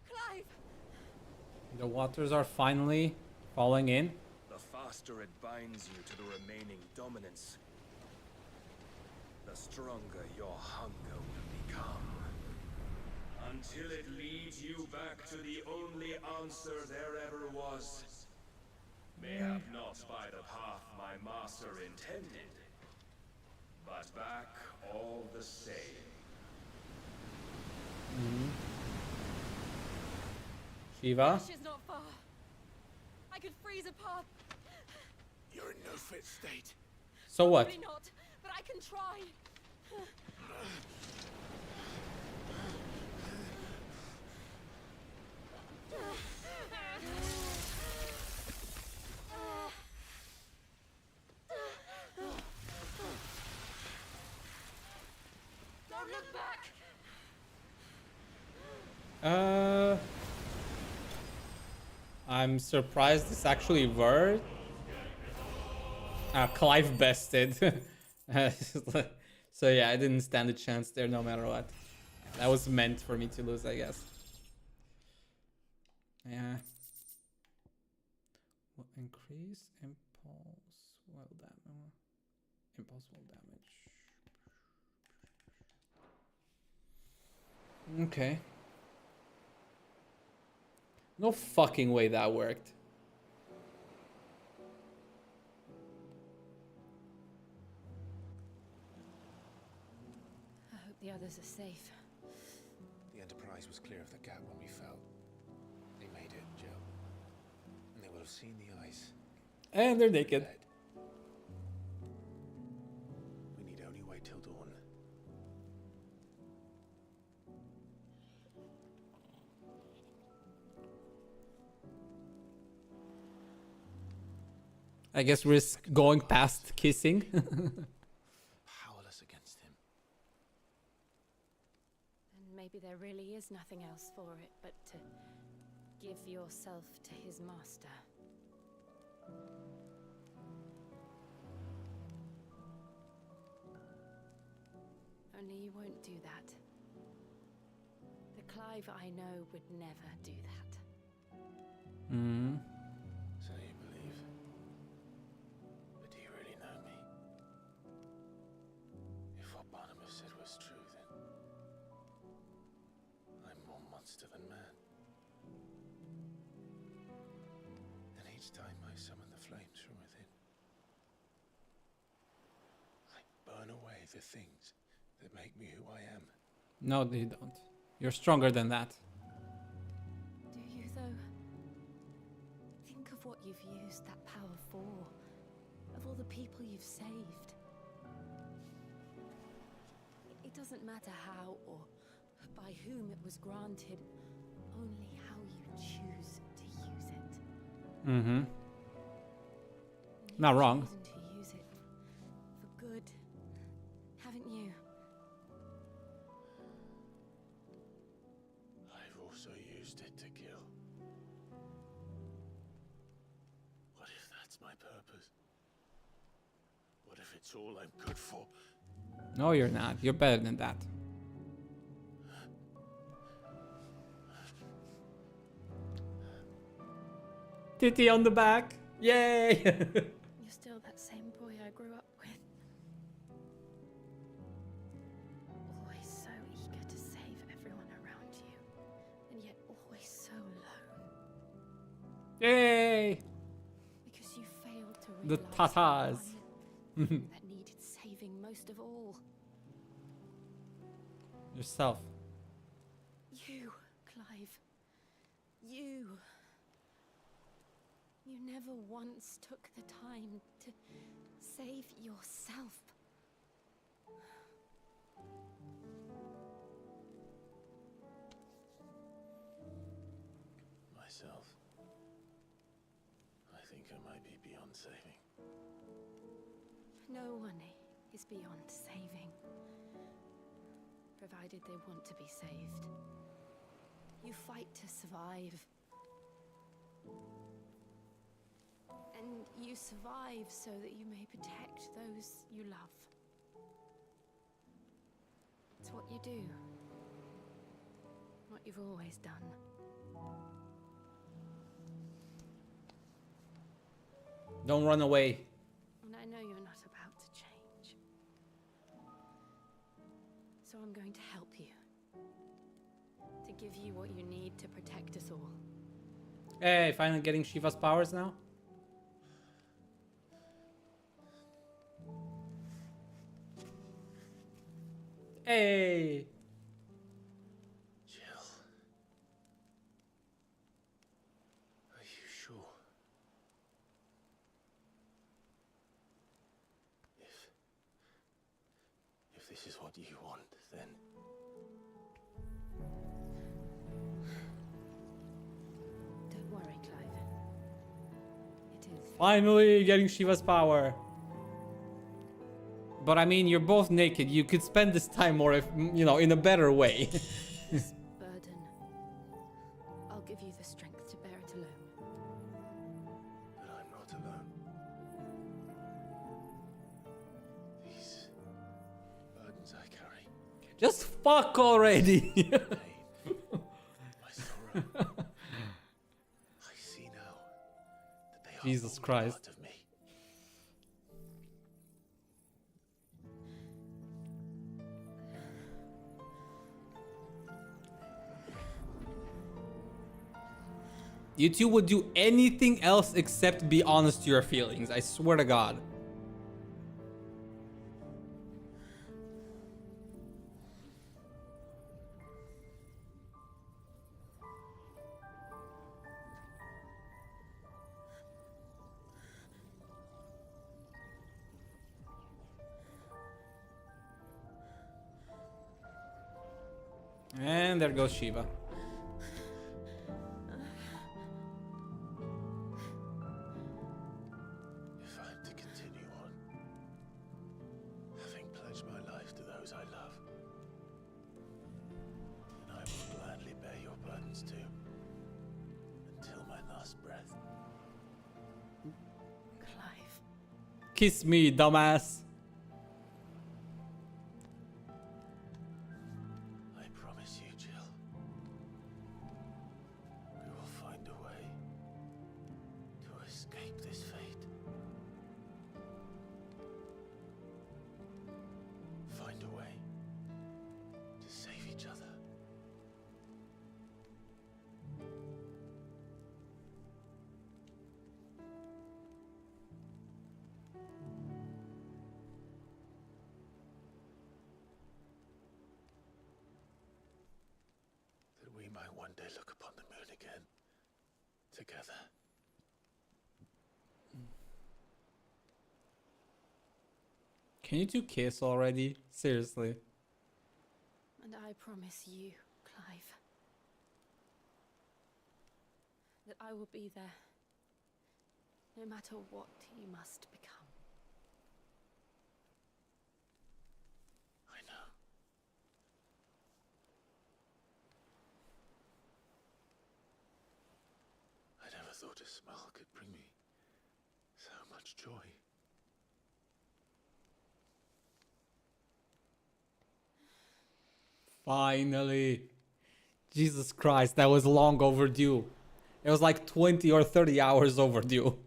Clive! The waters are finally falling in. The faster it binds you to the remaining dominance, the stronger your hunger will become. Until it leads you back to the only answer there ever was. Mayhap not by the path my master intended, but back all the same. Shiva? She's not far. I could freeze a path. You're in no fit state. So what? Probably not, but I can try. Don't look back. I'm surprised this actually worked. Clive bested. So yeah, I didn't stand a chance there no matter what. That was meant for me to lose, I guess. Yeah. Well, increase impulse well damage. Impulse well damage. Okay. No fucking way that worked. I hope the others are safe. The Enterprise was clear of the gap when we fell. They made it, Jill. And they will have seen the ice. And they're naked. We need only wait till dawn. I guess risk going past kissing. Powerless against him. And maybe there really is nothing else for it but to give yourself to his master. Only you won't do that. The Clive I know would never do that. Hmm. So you believe. But do you really know me? If what Barnabas said was true, then I'm more monster than man. And each time I summon the flames from within, I burn away the things that make me who I am. No, you don't. You're stronger than that. Do you, though? Think of what you've used that power for. Of all the people you've saved. It doesn't matter how or by whom it was granted, only how you choose to use it. Mm-hmm. Not wrong. Chosen to use it for good, haven't you? I've also used it to kill. What if that's my purpose? What if it's all I'm good for? No, you're not. You're better than that. Titty on the back. Yay! You're still that same boy I grew up with. Always so eager to save everyone around you, and yet always so alone. Yay! Because you failed to The realize tatas. that needed saving most of all. Yourself. You, Clive. You. You never once took the time to save yourself. Myself. I think I might be beyond saving. No one is beyond saving, provided they want to be saved. You fight to survive. And you survive so that you may protect those you love. It's what you do. What you've always done. Don't run away. And I know you're not about to change. So I'm going to help you. To give you what you need to protect us all. Hey, finally getting Shiva's powers now. Hey! Jill. Are you sure? If this is what you want, then... Don't worry, Clive. It is. Finally getting Shiva's power. But I mean, you're both naked. You could spend this time more, if, you know, in a better way. This burden. I'll give you the strength to bear it alone. Just fuck already. My sorrow. I see now that they are Jesus all Christ. part of me. You two would do anything else except be honest to your feelings. I swear to God. And there goes Shiva. If I'm to continue on, having pledged my life to those I love, then I will gladly bear your burdens too, until my last breath. Clive. Kiss me, dumbass. I promise you, Jill, we will find a way to escape this fate. Find a way to save each other. That we might one day look upon the moon again, together. Can you two kiss already? Seriously. And I promise you, Clive, that I will be there, no matter what you must become. I know. I never thought a smile could bring me so much joy. Finally. Jesus Christ, that was long overdue. It was like 20 or 30 hours overdue.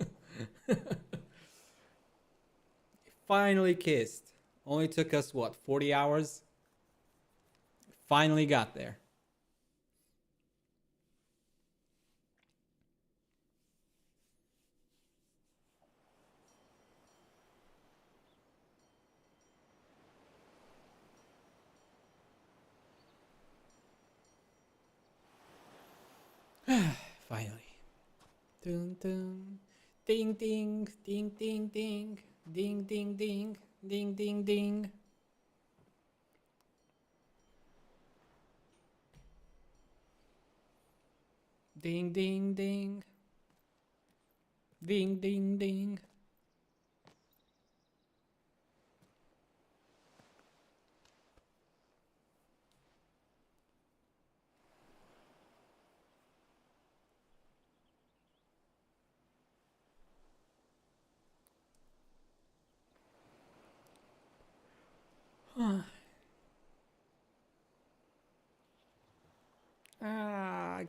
Finally kissed. Only took us, what, 40 hours? Finally got there. Finally. Dun, dun. Ding ding ding ding ding ding ding ding ding ding ding. Ding ding ding. Ding ding ding.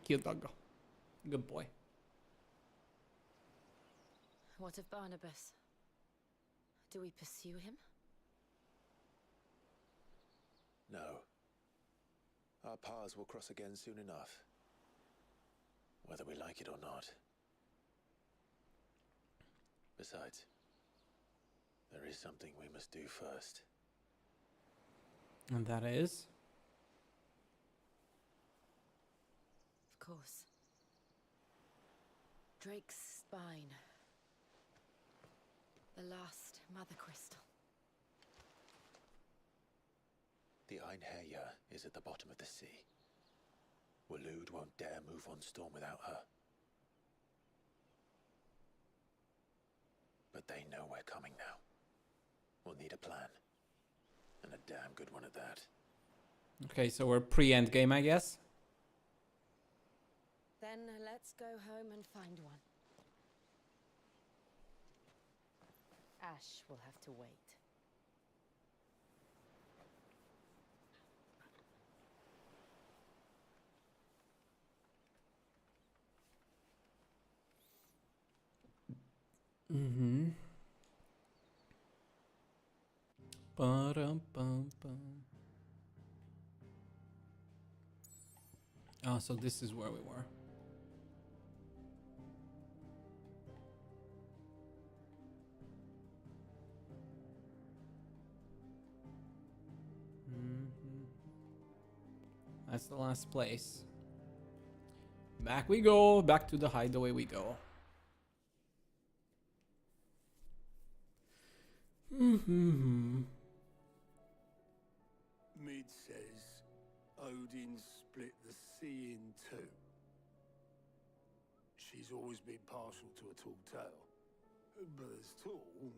Cute doggo. Good boy. What of Barnabas? Do we pursue him? No. Our paths will cross again soon enough. Whether we like it or not. Besides, there is something we must do first. And that is? Of course. Drake's spine. The last mother crystal. The Einherja is at the bottom of the sea. Waloed won't dare move on Storm without her. But they know we're coming now. We'll need a plan. And a damn good one at that. Okay, so we're pre-endgame, I guess. Then let's go home and find one. Ash will have to wait. Ba-dum-bum-bum. Oh, so this is where we were. That's the last place. Back we go. Back to the hideaway we go. Mid says Odin split the sea in two. She's always been partial to a tall tale. But there's tall, and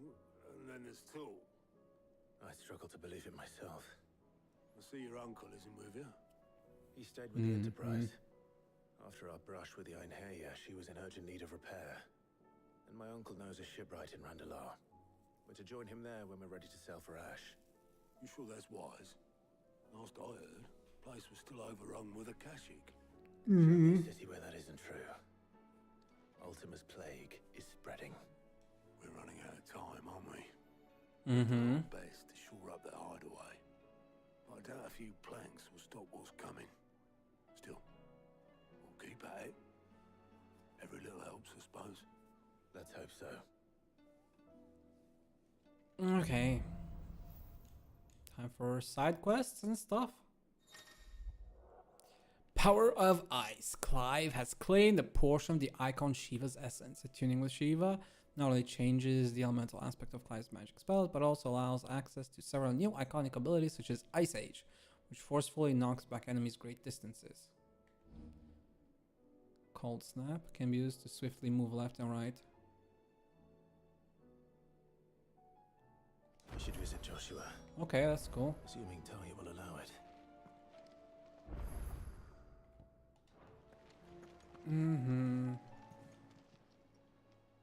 then there's tall. I struggle to believe it myself. I see your uncle isn't with you. He stayed with the Enterprise. After our brush with the Einherja, she was in urgent need of repair. And my uncle knows a shipwright in Randalar. We're to join him there when we're ready to sail for Ash. You sure that's wise? Last I heard, the place was still overrun with Akashic. Show me a city where that isn't true. Ultima's plague is spreading. We're running out of time, aren't we? Best to shore up the hideaway. I doubt a few planks will stop what's coming. Still, we'll keep at it. Every little helps, I suppose. Let's hope so. Okay. Time for side quests and stuff. Power of Ice. Clive has claimed a portion of the icon Shiva's essence. Attuning with Shiva not only changes the elemental aspect of Clive's magic spells, but also allows access to several new iconic abilities such as Ice Age, which forcefully knocks back enemies great distances. Cold Snap can be used to swiftly move left and right. We should visit Joshua. Okay, that's cool. Assuming Talia will allow it.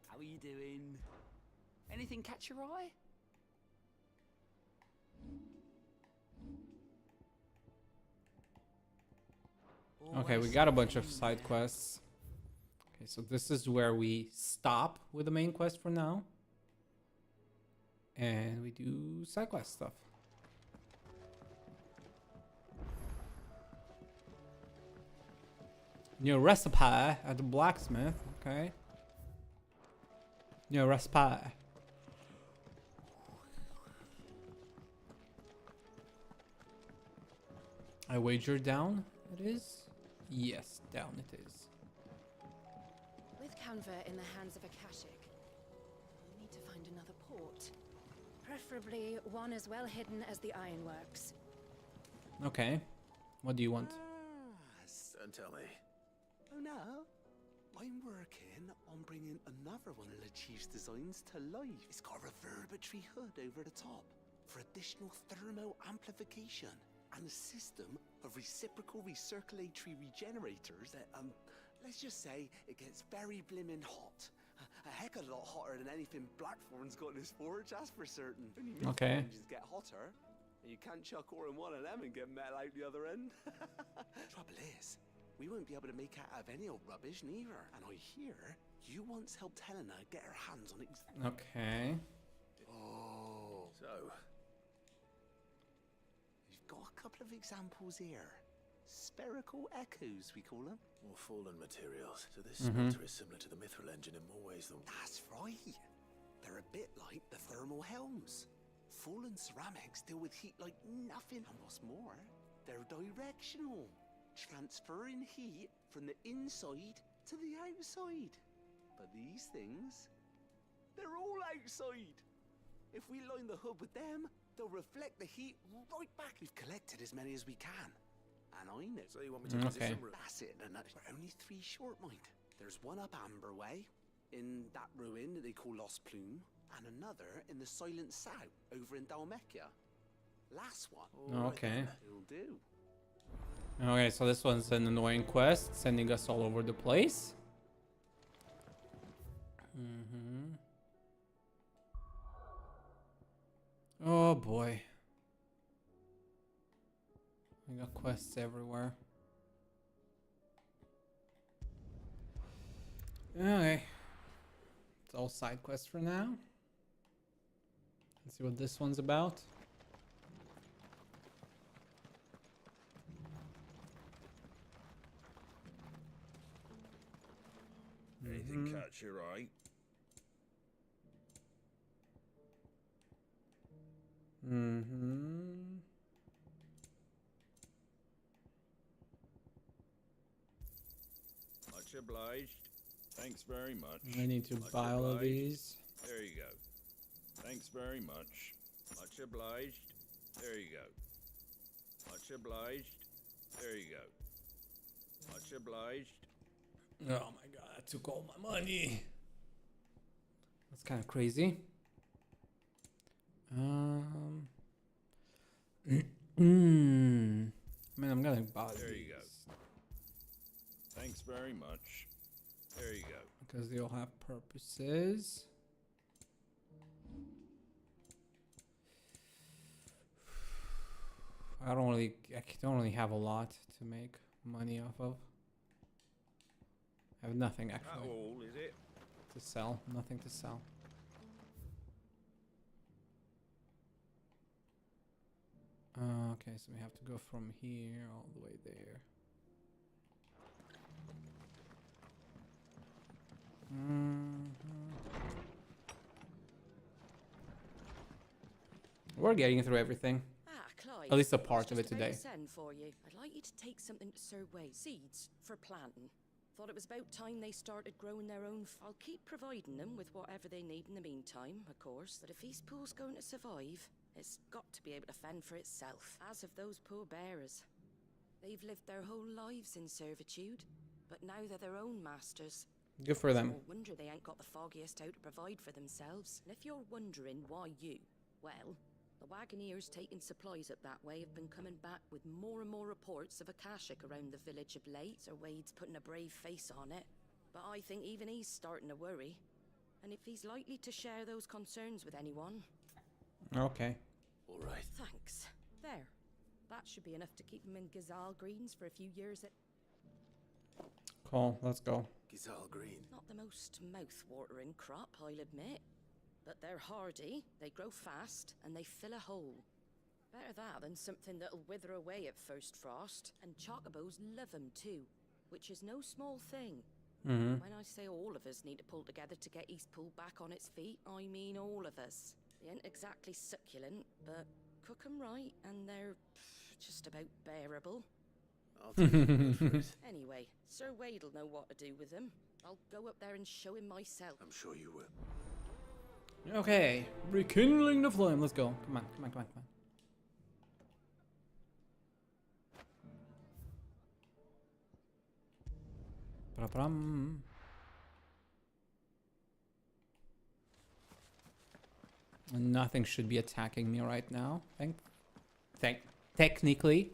How are you doing? Anything catch your eye? Okay, we got a bunch of side quests. Okay, so this is where we stop with the main quest for now. And we do side quest stuff. New recipe at the blacksmith, okay. New recipe. I wager down, it is? Yes, down it is. With Canva in the hands of Akashic, we need to find another port. Preferably one as well hidden as the ironworks. Okay. What do you want? Don't tell me. Oh no, I'm working on bringing another one of the Chief's designs to life. It's got a reverberatory hood over the top for additional thermal amplification and a system of reciprocal recirculatory regenerators that, let's just say it gets very blimmin' hot. A heck of a lot hotter than anything Blackthorn's got in his forge, that's for certain. Only Okay. engines get hotter, and you can't chuck ore in one of them and get metal out the other end. Trouble is, we won't be able to make out of any old rubbish neither. And I hear you once helped Helena get her hands on it. Okay. Oh. So, we've got a couple of examples here. Spherical echoes, we call them. More fallen materials. So this smelter is similar to the Mithril engine in more ways than... That's right. They're a bit like the thermal helms. Fallen ceramics deal with heat like nothing. And what's more, they're directional. Transferring heat from the inside to the outside. But these things, they're all outside. If we line the hood with them, they'll reflect the heat right back. We've collected as many as we can. And I know. So you want me to position... That's it. And we're only 3 short, mind. There's one up Amber Way, in that ruin that they call Lost Plume, and another in the Silent South, over in Dalmekia. Last one. Okay. It'll do. Okay, so this one's an annoying quest, sending us all over the place. Oh boy. We got quests everywhere. Okay. It's all side quests for now. Let's see what this one's about. didn't catch you right. Much obliged. Thanks very much. I need to Much buy all of obliged. these. There you go. Thanks very much. Much obliged. There you go. Much obliged. There you go. Much obliged. Oh my god, I took all my money. That's kind of crazy. I mean, I'm gonna buy There these you go. Thanks very much. There you go. because they all have purposes. I don't really have a lot to make money off of. I have nothing That actually all, is it? to sell. Nothing to sell. Okay, so we have to go from here all the way there. We're getting through everything. Clive, At least a part I of was it just about today. to send for you. I'd like you to take something to Sir Wade. Seeds for planting. Thought it was about time they started growing their own. I'll keep providing them with whatever they need in the meantime, of course. But if East Pool's going to survive, it's got to be able to fend for itself. As of those poor bearers. They've lived their whole lives in servitude, but now they're their own masters. Good for them. No wonder they ain't got the foggiest how to provide for themselves. And if you're wondering why you, well, the Wagoneers taking supplies up that way have been coming back with more and more reports of Akashic around the village of late. Sir Wade's putting a brave face on it, but I think even he's starting to worry. And if he's likely to share those concerns with anyone... Okay. All right. Thanks. There. That should be enough to keep him in Gazal Greens for a few years at... Cool, let's go. Gazal Green. Not the most mouth-watering crop, I'll admit. But they're hardy, they grow fast, and they fill a hole. Better that than something that'll wither away at first frost. And chocobos love 'em too, which is no small thing. When I say all of us need to pull together to get East Pool back on its feet, I mean all of us. They ain't exactly succulent, but cook 'em right, and they're just about bearable. I'll take your word for it. Anyway, Sir Wade'll know what to do with them. I'll go up there and show him myself. I'm sure you will. Okay, rekindling the flame. Let's go. Come on, come on, come on, come on. Ba-da-bum. Nothing should be attacking me right now. Technically.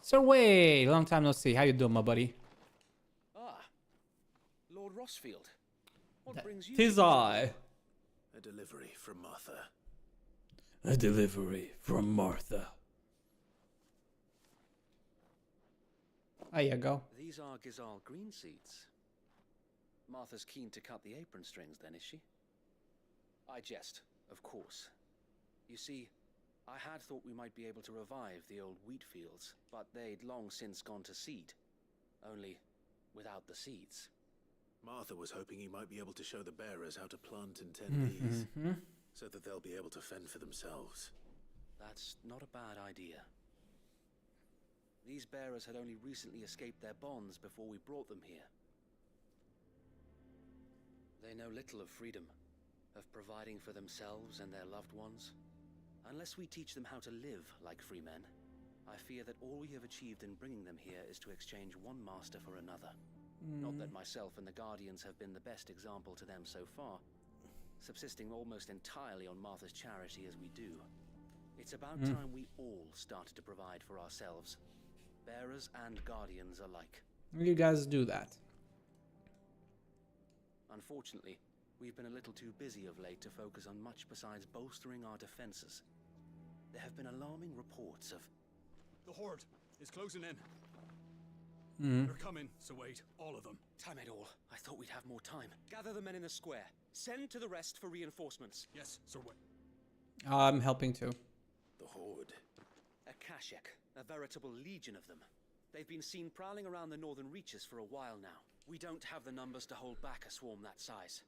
So wait, long time no see. How you doing, my buddy? Ah, Lord Rossfield. What brings you? Tis I. A delivery from Martha. A delivery from Martha. There you go. These are Gazal green seeds. Martha's keen to cut the apron strings, then, is she? I jest, of course. You see, I had thought we might be able to revive the old wheat fields, but they'd long since gone to seed. Only without the seeds. Martha was hoping he might be able to show the bearers how to plant and tend these, so that they'll be able to fend for themselves. That's not a bad idea. These bearers had only recently escaped their bonds before we brought them here. They know little of freedom, of providing for themselves and their loved ones. Unless we teach them how to live like free men, I fear that all we have achieved in bringing them here is to exchange one master for another. Not that myself and the Guardians have been the best example to them so far, subsisting almost entirely on Martha's charity as we do. It's about time we all started to provide for ourselves, bearers and Guardians alike. You guys do that. Unfortunately, we've been a little too busy of late to focus on much besides bolstering our defenses. There have been alarming reports of... The Horde is closing in. They're coming, so wait, all of them. Damn it all. I thought we'd have more time. Gather the men in the square. Send to the rest for reinforcements. Yes, Sir Wade. I'm helping too. The Horde. Akashic. A veritable legion of them. They've been seen prowling around the northern reaches for a while now. We don't have the numbers to hold back a swarm that size.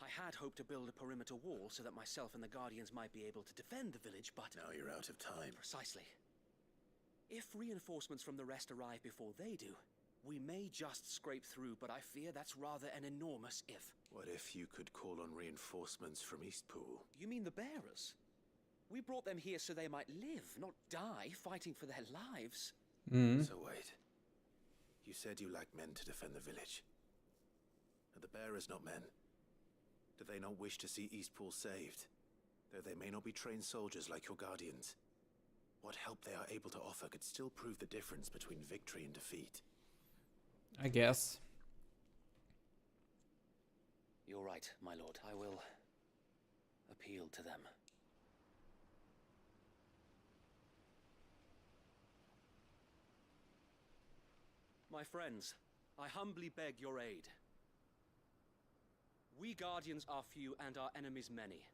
I had hoped to build a perimeter wall so that myself and the Guardians might be able to defend the village, but... Now you're out of time. Precisely. If reinforcements from the rest arrive before they do, we may just scrape through, but I fear that's rather an enormous if. What if you could call on reinforcements from Eastpool? You mean the bearers? We brought them here so they might live, not die, fighting for their lives. So wait. You said you lacked men to defend the village. Are the bearers not men? Do they not wish to see Eastpool saved? Though they may not be trained soldiers like your Guardians. What help they are able to offer could still prove the difference between victory and defeat. I guess. You're right, my lord. I will appeal to them. My friends, I humbly beg your aid. We Guardians are few and our enemies many.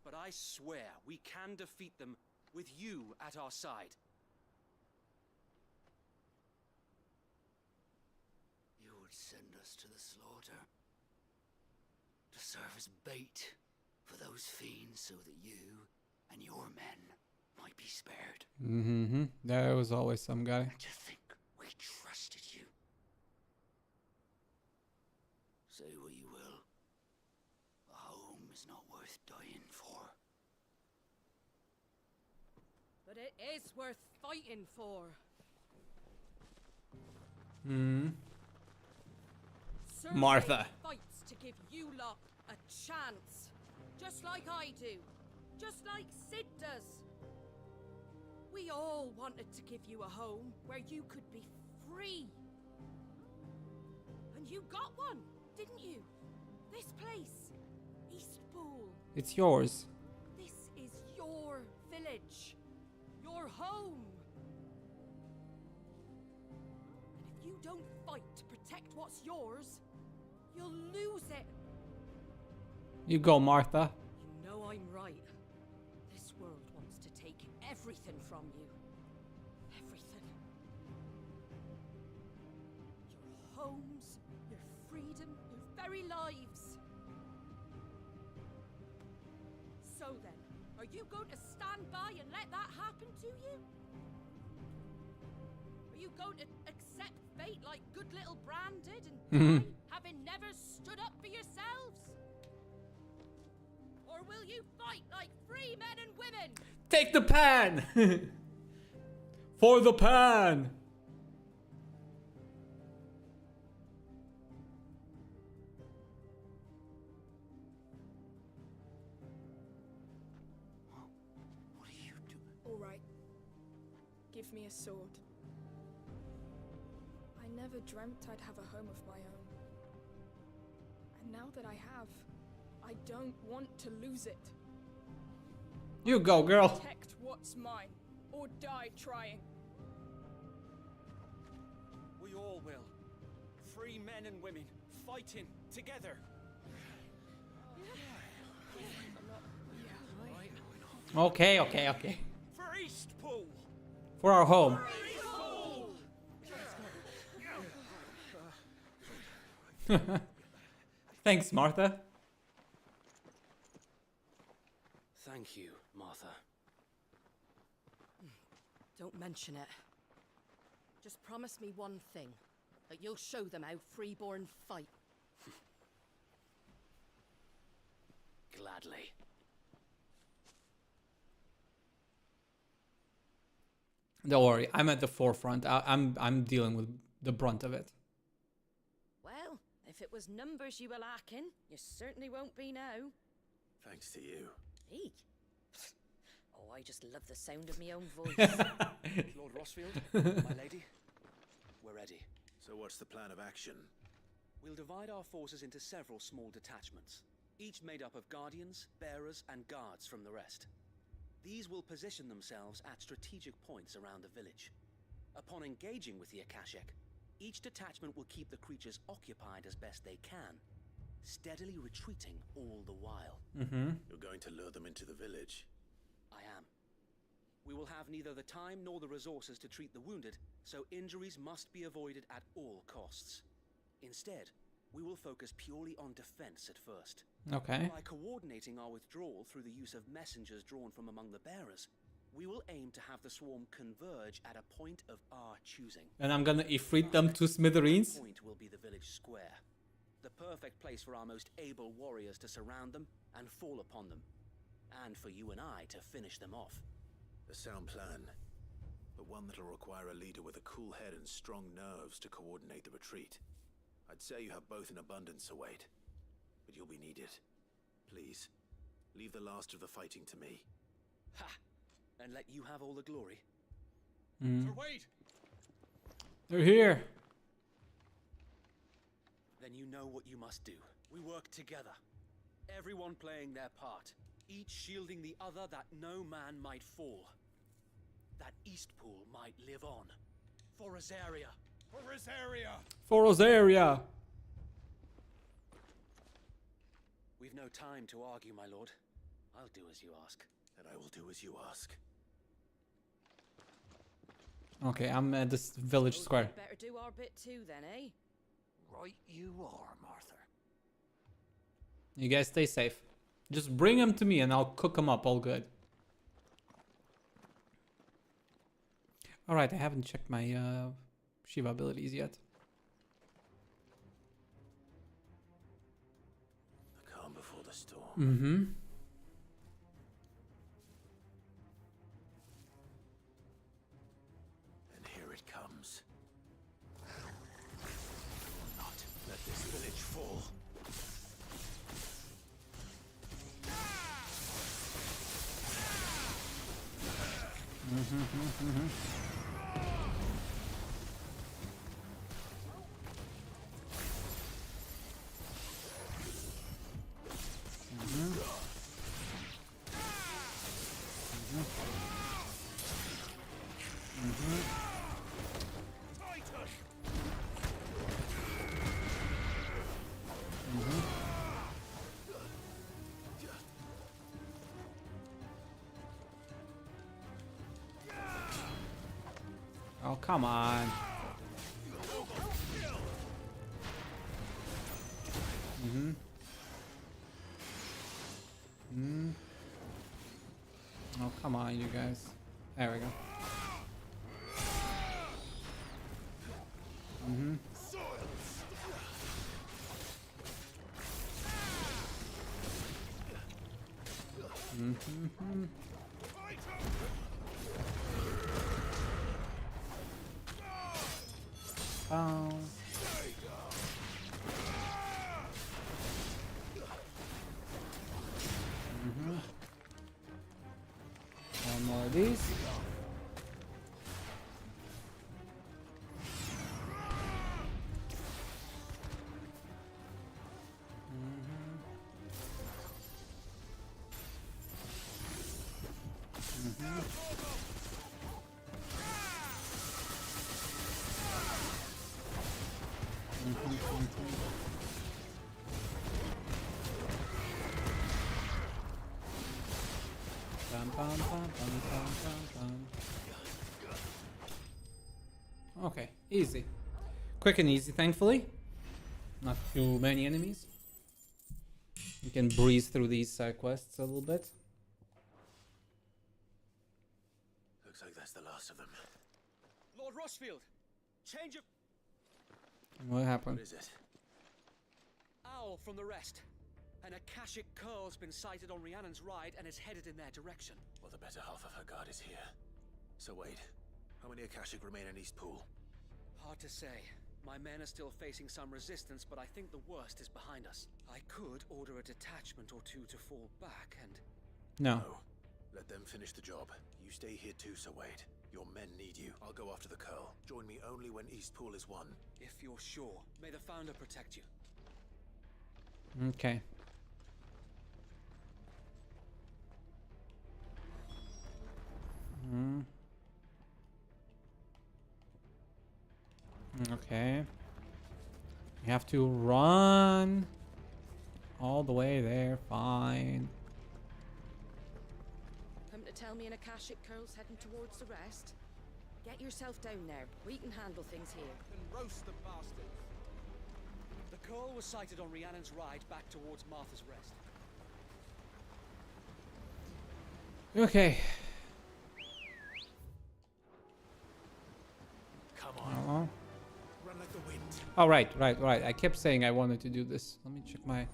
But I swear we can defeat them with you at our side. You would send us to the slaughter, to serve as bait for those fiends so that you and your men might be spared. There was always some guy. To think we trusted you. Say what you will. A home is not worth dying for. But it is worth fighting for. Martha. Fights to give you lot a chance. Just like I do. Just like Sid does. We all wanted to give you a home where you could be free. And you got one, didn't you? This place, Eastpool. It's yours. This is your village. Your home. And if you don't fight to protect what's yours, you'll lose it. You go, Martha. You know I'm right. This world wants to take everything from you. Everything. Your homes, your freedom, your very lives. So then, are you going to stand by and let that happen to you? Are you going to accept fate like good little Bran did and die, having never stood up for yourselves? Or will you fight like free men and women? Take the pan! For the pan! What are you doing? All right. Give me a sword. I never dreamt I'd have a home of my own. And now that I have, I don't want to lose it. You go, girl. Protect what's mine, or die trying. We all will. Free men and women, fighting together. Okay. For Eastpool. For our home. Thanks, Martha. Thank you, Martha. Don't mention it. Just promise me one thing. That you'll show them how freeborn fight. Gladly. Don't worry, I'm at the forefront. I'm dealing with the brunt of it. Well, if it was numbers you were lacking, you certainly won't be now. Thanks to you. Me? Oh, I just love the sound of my own voice. Lord Rossfield, my lady, we're ready. So what's the plan of action? We'll divide our forces into several small detachments, each made up of guardians, bearers, and guards from the rest. These will position themselves at strategic points around the village. Upon engaging with the Akashic, each detachment will keep the creatures occupied as best they can, steadily retreating all the while. You're going to lure them into the village? I am. We will have neither the time nor the resources to treat the wounded, so injuries must be avoided at all costs. Instead, we will focus purely on defense at first. Okay. By coordinating our withdrawal through the use of messengers drawn from among the bearers, we will aim to have the swarm converge at a point of our choosing. And I'm gonna ifrit them to smithereens. That point will be the village square, the perfect place for our most able warriors to surround them and fall upon them, and for you and I to finish them off. A sound plan, but one that'll require a leader with a cool head and strong nerves to coordinate the retreat. I'd say you have both in abundance, Await, but you'll be needed. Please, leave the last of the fighting to me. Ha! And let you have all the glory. Mm. Wait! They're here. Then you know what you must do. We work together, everyone playing their part, each shielding the other that no man might fall, that Eastpool might live on. For Rosaria! For Rosaria! For Rosaria! We've no time to argue, my lord. I'll do as you ask. And I will do as you ask. Okay, I'm at this village square. Better do our bit too then, eh? Right you are, Martha. You guys stay safe. Just bring them to me and I'll cook them up all good. Alright, I haven't checked my Shiva abilities yet. The calm before the storm. Mm-hmm. And here it comes. Not let this village fall. Oh, come on. Mm-hmm. Mm. Oh, come on, you guys. There we go. Mm-hmm. Mm-hmm. Oh. Mm-hmm. One more of these. Okay, easy. Quick and easy, thankfully. Not too many enemies. You can breeze through these quests a little bit. Looks like that's the last of them. Lord Rossfield! Change of... What happened? What is it? Owl from the rest. An Akashic curl's been sighted on Rhiannon's ride and is headed in their direction. Well, the better half of her guard is here. So wait, how many Akashic remain in Eastpool? Hard to say. My men are still facing some resistance, but I think the worst is behind us. I could order a detachment or two to fall back and... No. Let them finish the job. You stay here too, Sir Wade. Your men need you. I'll go after the curl. Join me only when Eastpool is won. If you're sure, may the Founder protect you. Okay. Okay. You have to run all the way there. Fine. Come to tell me an Akashic curl's heading towards the rest? Get yourself down there. We can handle things here. And roast the bastards. The curl was sighted on Rhiannon's ride back towards Martha's Rest. Okay. Come on. Run like the wind. Oh, right. I kept saying I wanted to do this. Let me check my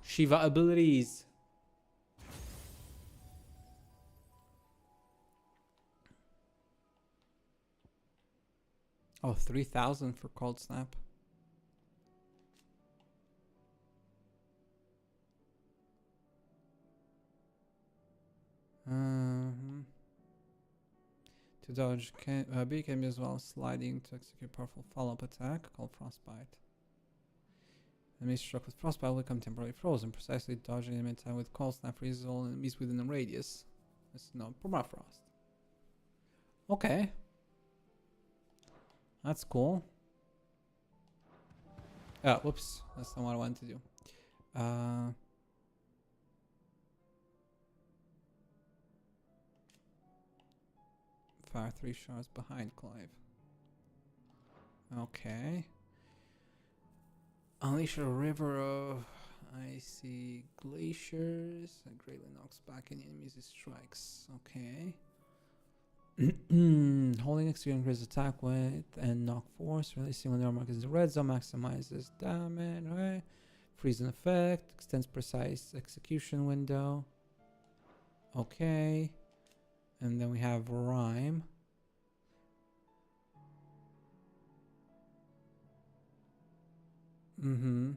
Shiva abilities. Oh, 3,000 for Cold Snap. To dodge B can be as well as sliding to execute powerful follow-up attack called Frostbite. Enemies struck with Frostbite will become temporarily frozen. Precisely dodging in time with Cold Snap freezes all enemies within a radius. That's no permafrost. Okay. That's cool. Oh, whoops. That's not what I wanted to do. Fire 3 shards behind Clive. Okay. Unleash a river of icy glaciers. It greatly knocks back any enemies it strikes. Okay. Holding X to increase attack width and knock force. Releasing when the armor is in the red zone maximizes damage. Right. Freezing effect. Extends precise execution window. Okay. And then we have Rhyme. Can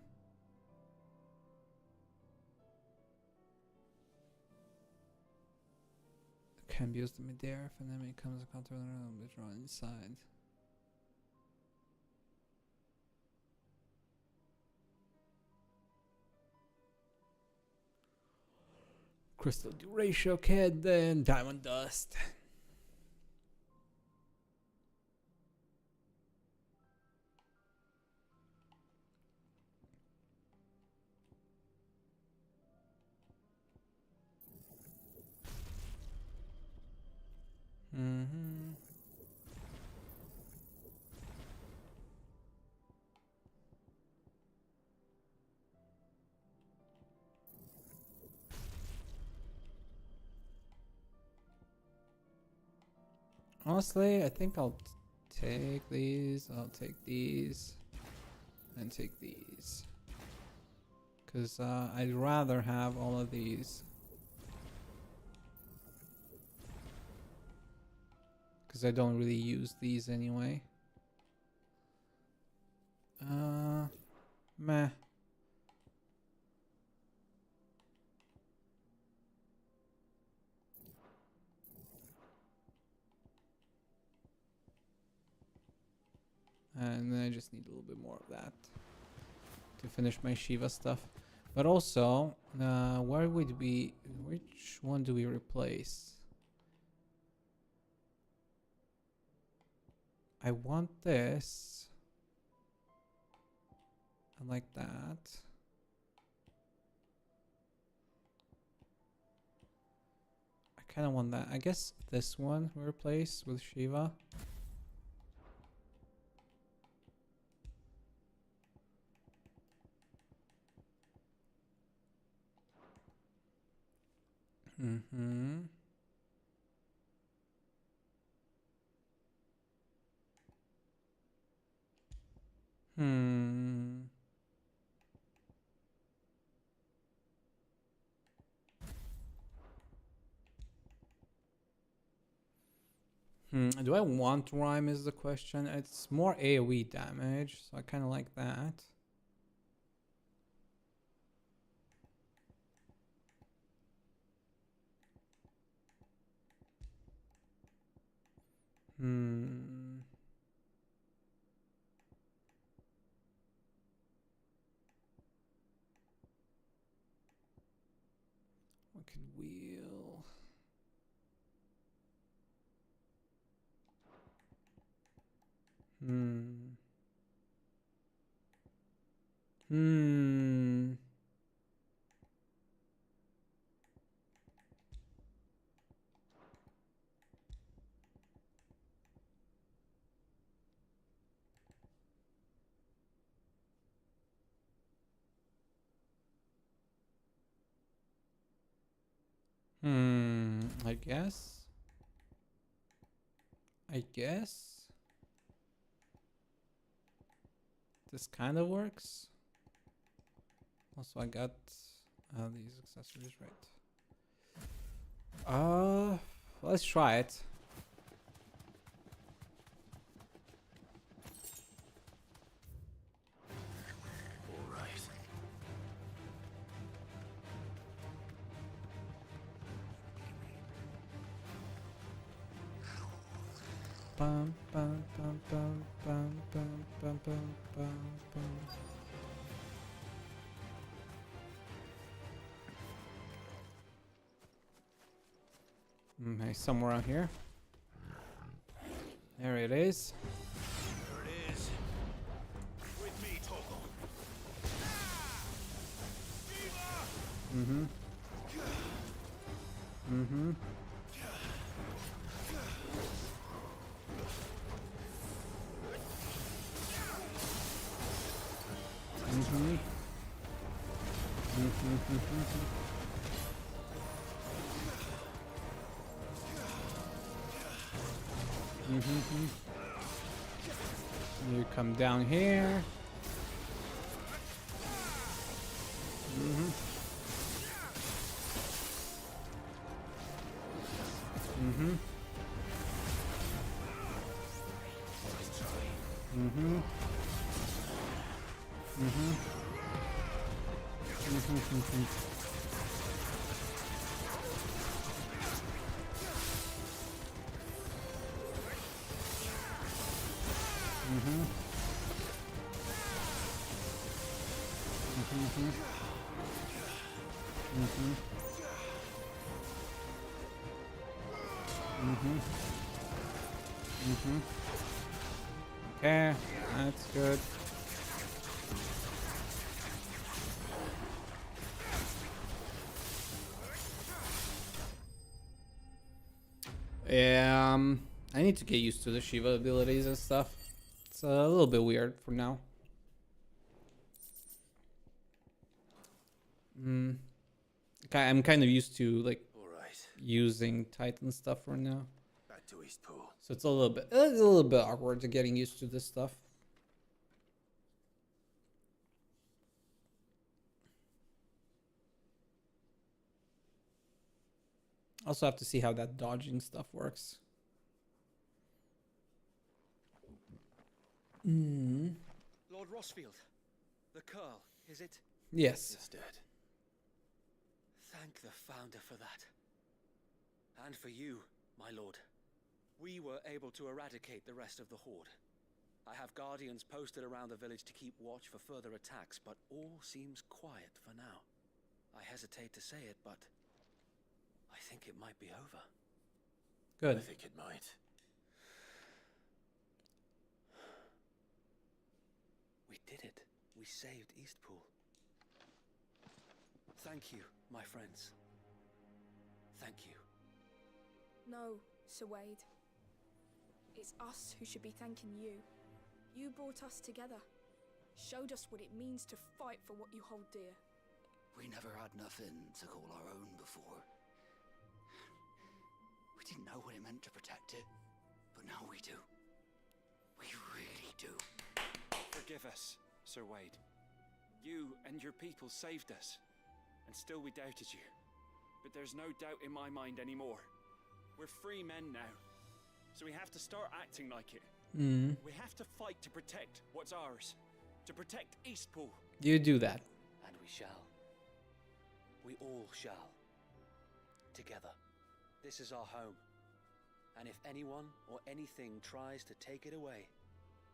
be used in midair if an enemy comes to counter and withdraw inside. Crystal Ratio Kid, then Diamond Dust. Honestly, I think I'll take these. I'll take these. And take these. Because I'd rather have all of these. Because I don't really use these anyway. Meh. And then I just need a little bit more of that to finish my Shiva stuff. But also, where would we... Which one do we replace? I want this. I like that. I kind of want that. I guess this one we replace with Shiva. Do I want Rhyme is the question. It's more AoE damage, so I kind of like that. What could wheel? I guess. This kind of works. Also, I got these accessories right. Let's try it. Bum, bum, bum, bum, bum, bum, bum, bum, bum, bum. Okay, somewhere out here. There it is. There it is. With me, Toggle. Mm-hmm. Mm-hmm. Mm-hmm. Mm-hmm. You come down here. Mm-hmm. Mm-hmm. Mm-hmm. Mm-hmm. Mm-hmm. Mm-hmm. Mm-hmm. Mm-hmm. Mm-hmm. Mm-hmm. Okay, that's good. I need to get used to the Shiva abilities and stuff. It's a little bit weird for now. Okay, I'm kind of used to like using Titan stuff for now. Back to Eastpool. So it's a little bit awkward to getting used to this stuff. Also have to see how that dodging stuff works. Lord Rossfield, the Curl, is it? Yes. It's dead. Thank the Founder for that. And for you, my lord. We were able to eradicate the rest of the Horde. I have guardians posted around the village to keep watch for further attacks, but all seems quiet for now. I hesitate to say it, but I think it might be over. Good. I think it might. We did it. We saved Eastpool. Thank you, my friends. Thank you. No, Sir Wade. It's us who should be thanking you. You brought us together. Showed us what it means to fight for what you hold dear. We never had nothing to call our own before. We didn't know what it meant to protect it, but now we do. We really do. Forgive us, Sir Wade. You and your people saved us, and still we doubted you. But there's no doubt in my mind anymore. We're free men now, so we have to start acting like it. We have to fight to protect what's ours, to protect Eastpool. You do that. And we shall. We all shall. Together. This is our home. And if anyone or anything tries to take it away,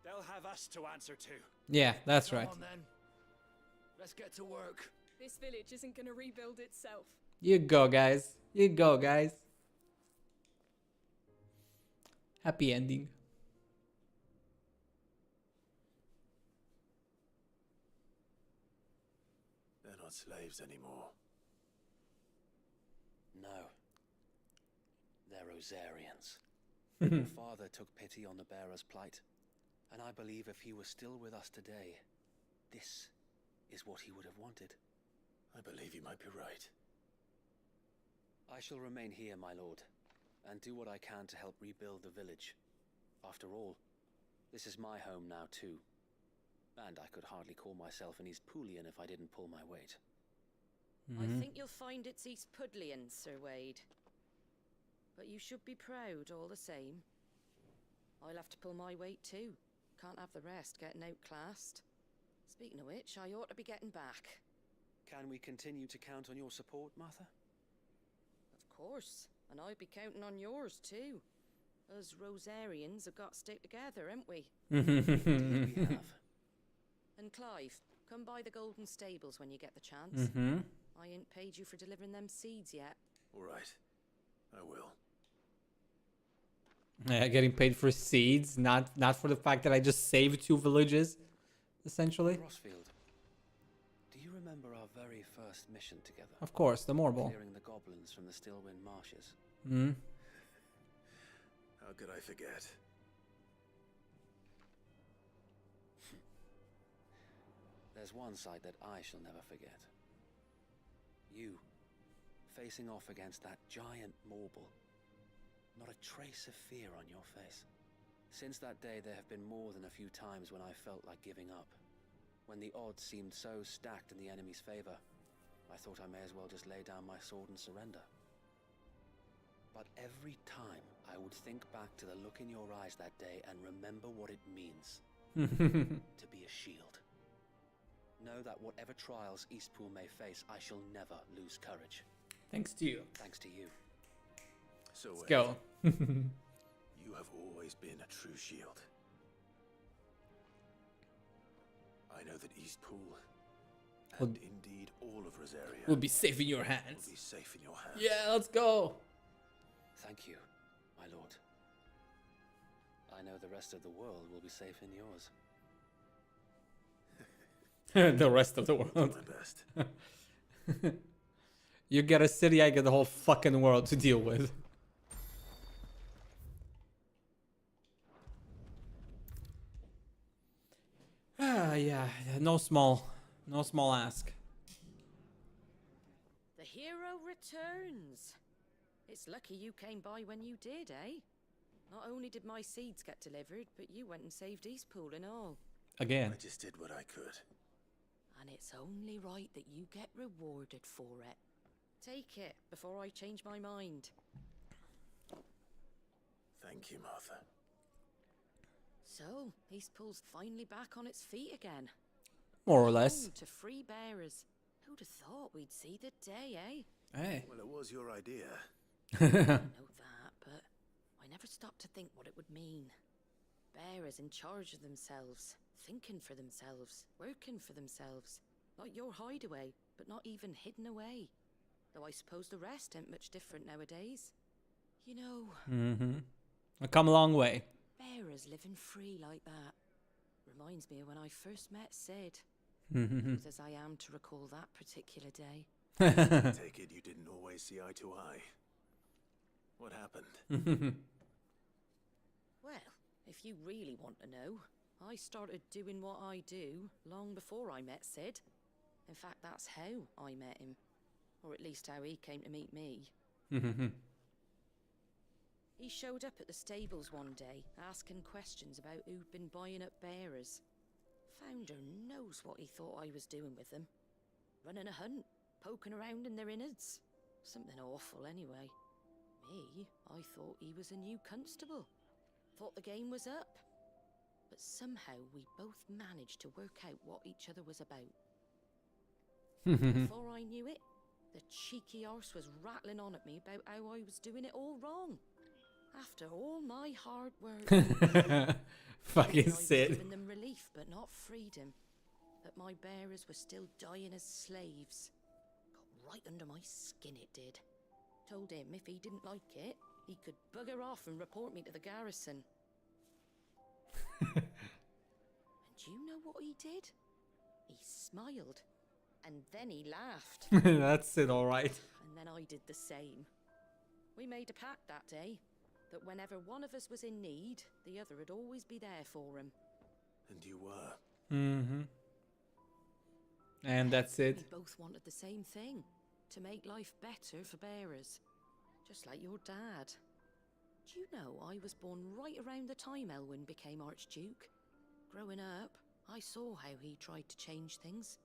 they'll have us to answer to. Yeah, that's right. Come on then. Let's get to work. This village isn't gonna rebuild itself. You go, guys. You go, guys. Happy ending. They're not slaves anymore. no. They're Rosarians. Your father took pity on the bearer's plight, and I believe if he was still with us today, this is what he would have wanted. I believe you might be right. I shall remain here, my lord, and do what I can to help rebuild the village. After all, this is my home now too. And I could hardly call myself an East Poolian if I didn't pull my weight. I think you'll find it's East Pudlian, Sir Wade. But you should be proud all the same. I'll have to pull my weight too. Can't have the rest getting outclassed. Speaking of which, I ought to be getting back. Can we continue to count on your support, Martha? Of course, and I'd be counting on yours too. Us Rosarians have got to stick together, haven't we? Indeed we have. And Clive, come by the Golden Stables when you get the chance. I ain't paid you for delivering them seeds yet. All right, I will. Yeah, getting paid for seeds, not for the fact that I just saved 2 villages, essentially. Rossfield, do you remember our very first mission together? Of course, the Morble. Clearing the goblins from the Stillwind marshes. How could I forget? There's one sight that I shall never forget. You, facing off against that giant Morble. Not a trace of fear on your face. Since that day, there have been more than a few times when I felt like giving up. When the odds seemed so stacked in the enemy's favor, I thought I may as well just lay down my sword and surrender. But every time, I would think back to the look in your eyes that day and remember what it means to be a shield. Know that whatever trials Eastpool may face, I shall never lose courage. Thanks to you. Thanks to you. So let's go. You have always been a true shield. I know that Eastpool, and indeed all of Rosaria, will be safe in your hands. Will be safe in your hands. Yeah, let's go. Thank you, my lord. I know the rest of the world will be safe in yours. The rest of the world. My best. You get a city, I get the whole fucking world to deal with. Yeah, no small ask. The hero returns. It's lucky you came by when you did, eh? Not only did my seeds get delivered, but you went and saved Eastpool and all. Again. I just did what I could. And it's only right that you get rewarded for it. Take it before I change my mind. Thank you, Martha. So, Eastpool's finally back on its feet again. More or less. Home to free bearers. Who'd have thought we'd see the day, eh? Hey. Well, it was your idea. I know that, but I never stopped to think what it would mean. Bearers in charge of themselves, thinking for themselves, working for themselves. Like your hideaway, but not even hidden away. Though I suppose the rest ain't much different nowadays. You know... I've come a long way. Bearers living free like that. Reminds me of when I first met Sid. Mm-hmm. As I am to recall that particular day. Take it you didn't always see eye to eye. What happened? Well, if you really want to know, I started doing what I do long before I met Sid. In fact, that's how I met him. Or at least how he came to meet me. He showed up at the stables one day, asking questions about who'd been buying up bearers. Founder knows what he thought I was doing with them. Running a hunt, poking around in their innards. Something awful anyway. Me, I thought he was a new constable. Thought the game was up. But somehow we both managed to work out what each other was about. Before I knew it, the cheeky arse was rattling on at me about how I was doing it all wrong. After all my hard work. Fucking Sid. Giving them relief but not freedom. That my bearers were still dying as slaves. Got right under my skin it did. Told him if he didn't like it, he could bugger off and report me to the garrison. And you know what he did? He smiled. And then he laughed. That's it, alright. And then I did the same. We made a pact that day. That whenever one of us was in need, the other would always be there for him. And you were. And that's it. We both wanted the same thing. To make life better for bearers. Just like your dad. Do you know I was born right around the time Elwyn became Archduke? Growing up, I saw how he tried to change things.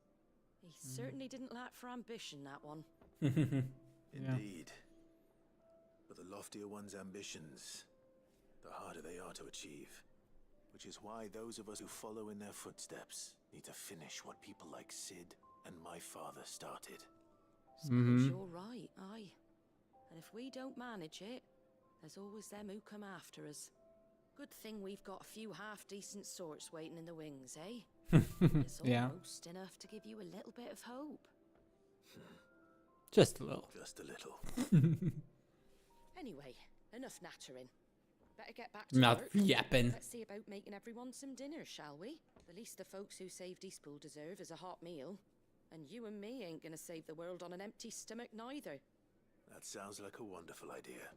He certainly didn't lack for ambition, that one. Indeed. But the loftier one's ambitions, the harder they are to achieve. Which is why those of us who follow in their footsteps need to finish what people like Sid and my father started. Suppose you're right, aye. And if we don't manage it, there's always them who come after us. Good thing we've got a few half-decent sorts waiting in the wings, eh? It's almost enough to give you a little bit of hope. Just a little. Just a little. Anyway, enough nattering. Better get back to Not work. yapping. Let's see about making everyone some dinner, shall we? The least the folks who saved Eastpool deserve is a hot meal. And you and me ain't gonna save the world on an empty stomach neither. That sounds like a wonderful idea.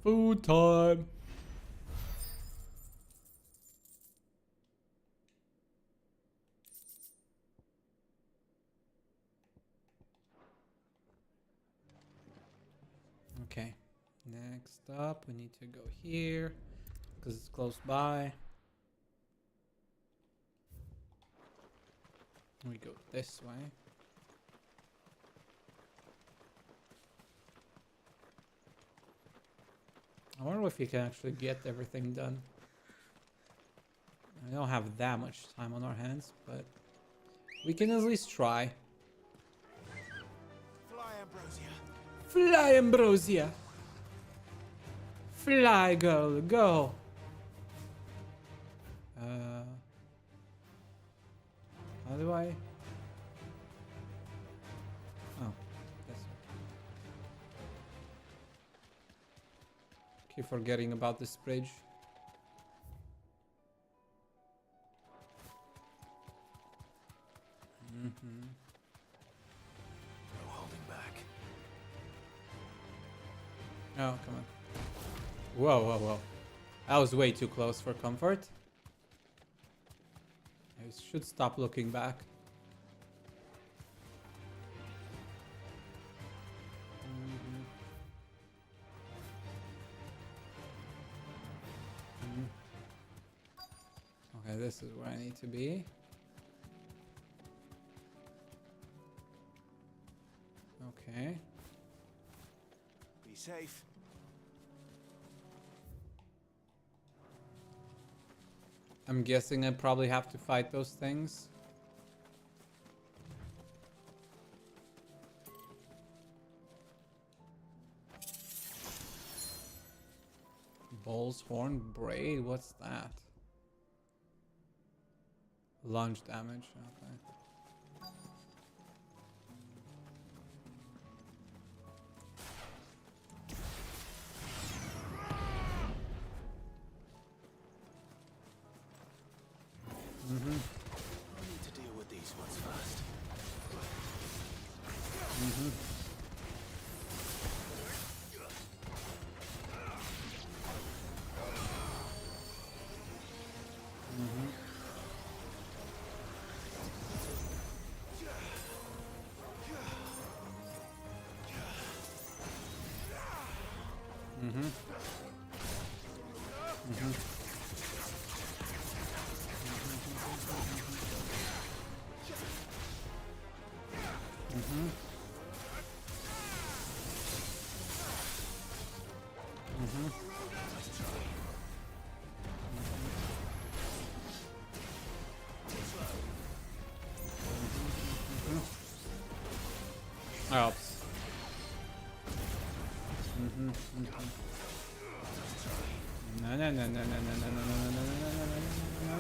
Food time. Okay, next up we need to go here because it's close by. We go this way. I wonder if you can actually get everything done. We don't have that much time on our hands, but we can at least try. Fly, Ambrosia. Fly, Ambrosia. Fly, girl, go. How do I? Oh, this way. Keep forgetting about this bridge. No holding back. Oh, come on. Whoa, whoa, whoa. That was way too close for comfort. I should stop looking back. Okay, this is where I need to be. Okay. Be safe. I'm guessing I probably have to fight those things. Bull's horn braid, what's that? Lunge damage, okay. I need to deal with these ones first. Helps. No, no, no, no, no, no, no, no, no, no, no, no, no, no.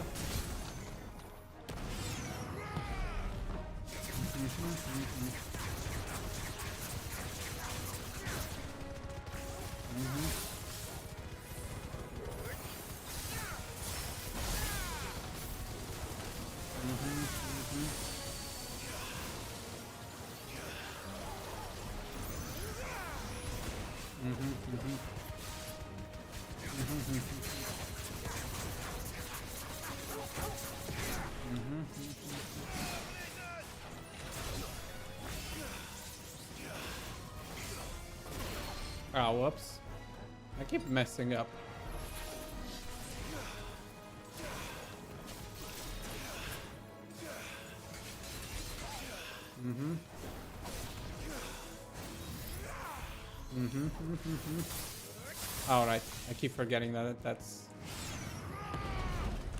Oh, whoops. I keep messing up. Mm-hmm. Mm-hmm. Alright, I keep forgetting that that's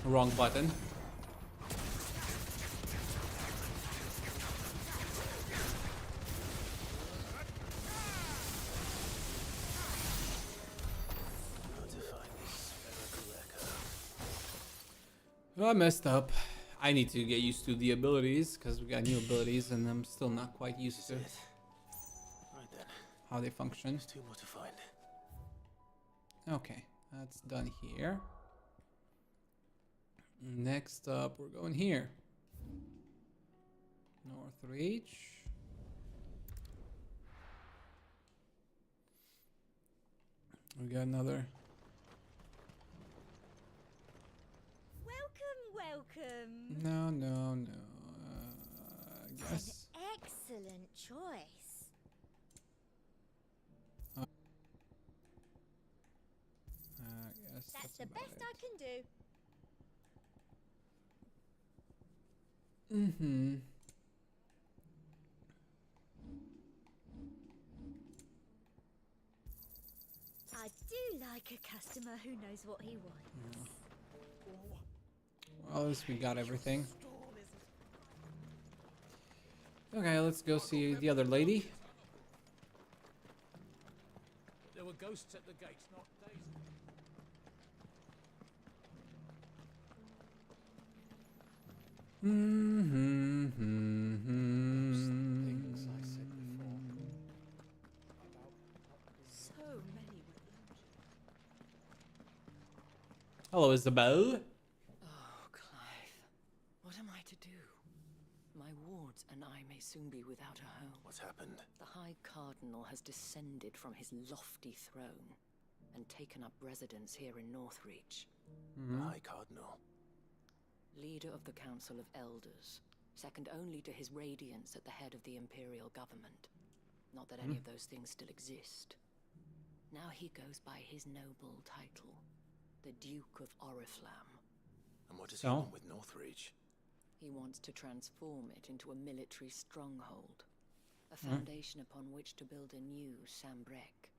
wrong button. I messed up. I need to get used to the abilities because we got new abilities and I'm still not quite used to how they function. There's two more to find. Okay, that's done here. Next up, we're going here. North Reach. We got another. Welcome. No. I guess. An excellent choice. I guess That's the best I can do. Mm-hmm. I do like a customer who knows what he wants. Well, at least we got everything. Okay, let's go see the other lady. There were ghosts at the gates, not days. Things I said before. So many. Hello, Isabel. Oh, Clive. What am I to do? My wards and I may soon be without a home. What's happened? The High Cardinal has descended from his lofty throne and taken up residence here in Northreach. The High Cardinal. Leader of the Council of Elders, second only to his Radiance at the head of the Imperial government. Not that any of those things still exist. Now he goes by his noble title, the Duke of Oriflamme. And what does he want with Northreach? He wants to transform it into a military stronghold, a foundation upon which to build a new Sambrek.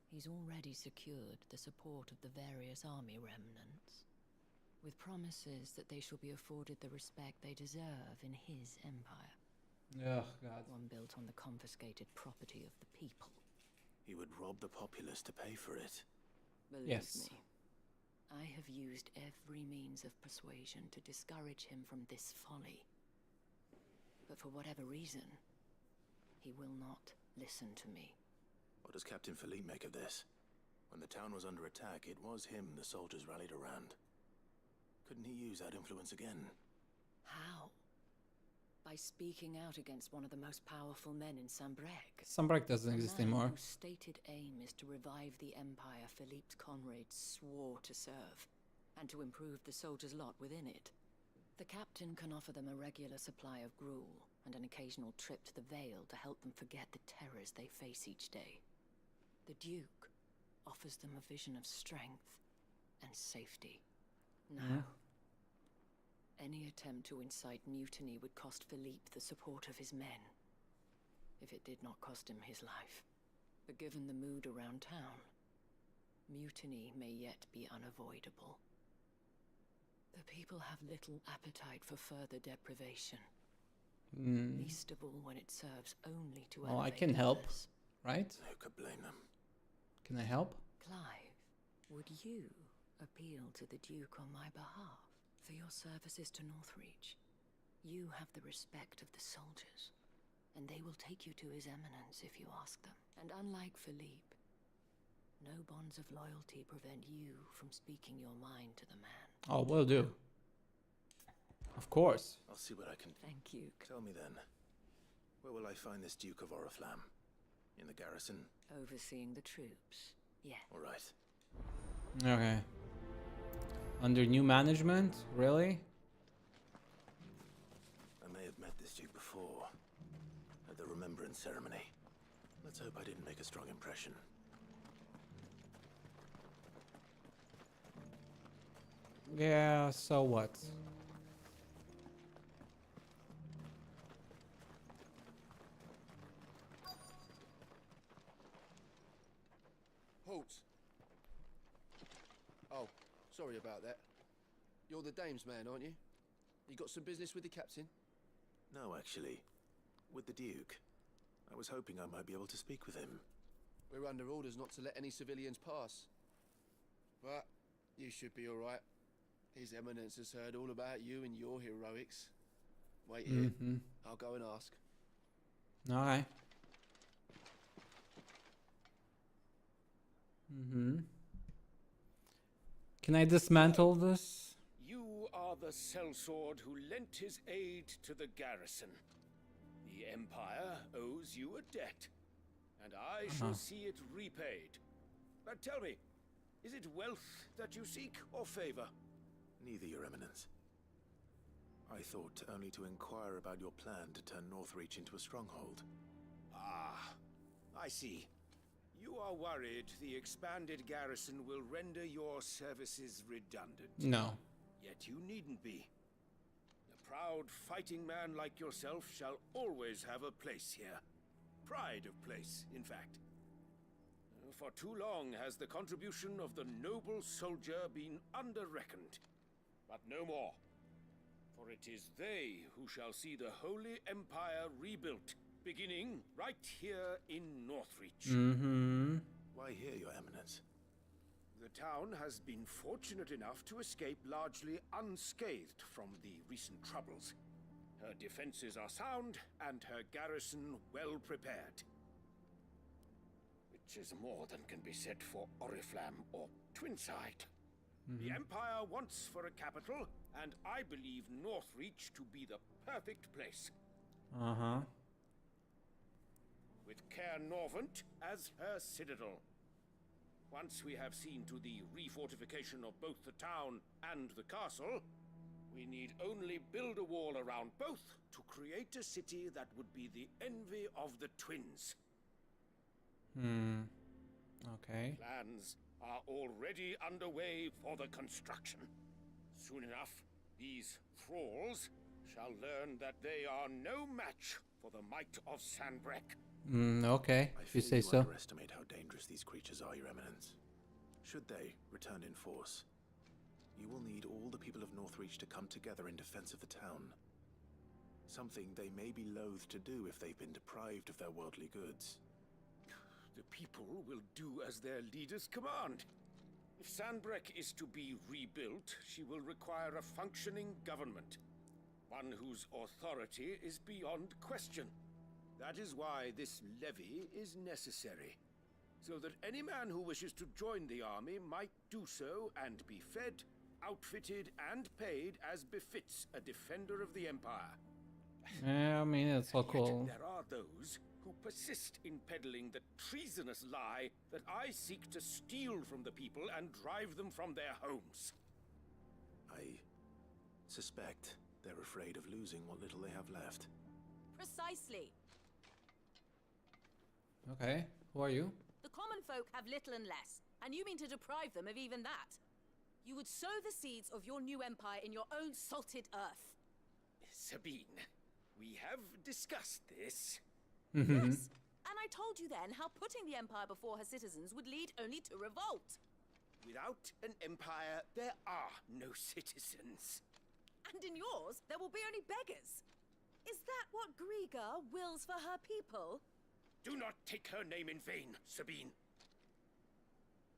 He's already secured the support of the various army remnants, with promises that they shall be afforded the respect they deserve in his empire. Oh, God. One built on the confiscated property of the people. He would rob the populace to pay for it. Believe me, I have used every means of persuasion to discourage him from this folly. But for whatever reason, he will not listen to me. What does Captain Philippe make of this? When the town was under attack, it was him the soldiers rallied around. Couldn't he use that influence again? How? By speaking out against one of the most powerful men in Sambrek. Sambrek doesn't exist anymore. Whose stated aim is to revive the empire Philippe's comrades swore to serve, and to improve the soldiers' lot within it. The captain can offer them a regular supply of gruel, and an occasional trip to the Vale to help them forget the terrors they face each day. The Duke offers them a vision of strength and safety. No. Any attempt to incite mutiny would cost Philippe the support of his men, if it did not cost him his life. But given the mood around town, mutiny may yet be unavoidable. The people have little appetite for further deprivation. Least of all when it serves only to elevate I can help, others. right? Who could blame them? Can I help? Clive, would you appeal to the Duke on my behalf? For your services to Northreach, you have the respect of the soldiers, and they will take you to His Eminence if you ask them. And unlike Philippe, no bonds of loyalty prevent you from speaking your mind to the man. Oh, will do. Of course. I'll see what I can... Thank you. Tell me then, where will I find this Duke of Oriflamme? In the garrison? Overseeing the troops, yeah. All right. Okay. Under new management? Really? I may have met this Duke before, at the Remembrance ceremony. Let's hope I didn't make a strong impression. Yeah, so what? Halt! Oh, sorry about that. You're the dame's man, aren't you? You got some business with the captain? No, actually. With the Duke. I was hoping I might be able to speak with him. We're under orders not to let any civilians pass. But you should be all right. His Eminence has heard all about you and your heroics. Wait here. I'll go and ask. Alright. Can I dismantle this? You are the sellsword who lent his aid to the garrison. The Empire owes you a debt, and I shall see it repaid. But tell me, is it wealth that you seek, or favor? Neither, Your Eminence. I thought only to inquire about your plan to turn Northreach into a stronghold. Ah, I see. You are worried the expanded garrison will render your services redundant. No. Yet you needn't be. A proud fighting man like yourself shall always have a place here. Pride of place, in fact. For too long has the contribution of the noble soldier been under-reckoned. But no more. For it is they who shall see the Holy Empire rebuilt, beginning right here in Northreach. Why here, Your Eminence? The town has been fortunate enough to escape largely unscathed from the recent troubles. Her defenses are sound, and her garrison well prepared. Which is more than can be said for Oriflamme or Twinside. The Empire wants for a capital, and I believe Northreach to be the perfect place. With Caer Norvent as her citadel. Once we have seen to the refortification of both the town and the castle, we need only build a wall around both to create a city that would be the envy of the twins. Okay. Plans are already underway for the construction. Soon enough, these thralls shall learn that they are no match for the might of Sanbreque. Okay, if you say so. I underestimate how dangerous these creatures are, Your Eminence. Should they return in force, you will need all the people of Northreach to come together in defense of the town. Something they may be loath to do if they've been deprived of their worldly goods. The people will do as their leaders command. If Sanbreque is to be rebuilt, she will require a functioning government. One whose authority is beyond question. That is why this levy is necessary. So that any man who wishes to join the army might do so and be fed, outfitted, and paid as befits a defender of the Empire. Yeah, I mean, it's so cool. There are those who persist in peddling the treasonous lie that I seek to steal from the people and drive them from their homes. I suspect they're afraid of losing what little they have left. Precisely. Okay, who are you? The common folk have little and less, and you mean to deprive them of even that. You would sow the seeds of your new empire in your own salted earth. Sabine, we have discussed this. Yes, and I told you then how putting the empire before her citizens would lead only to revolt. Without an empire, there are no citizens. And in yours, there will be only beggars. Is that what Griga wills for her people? Do not take her name in vain, Sabine.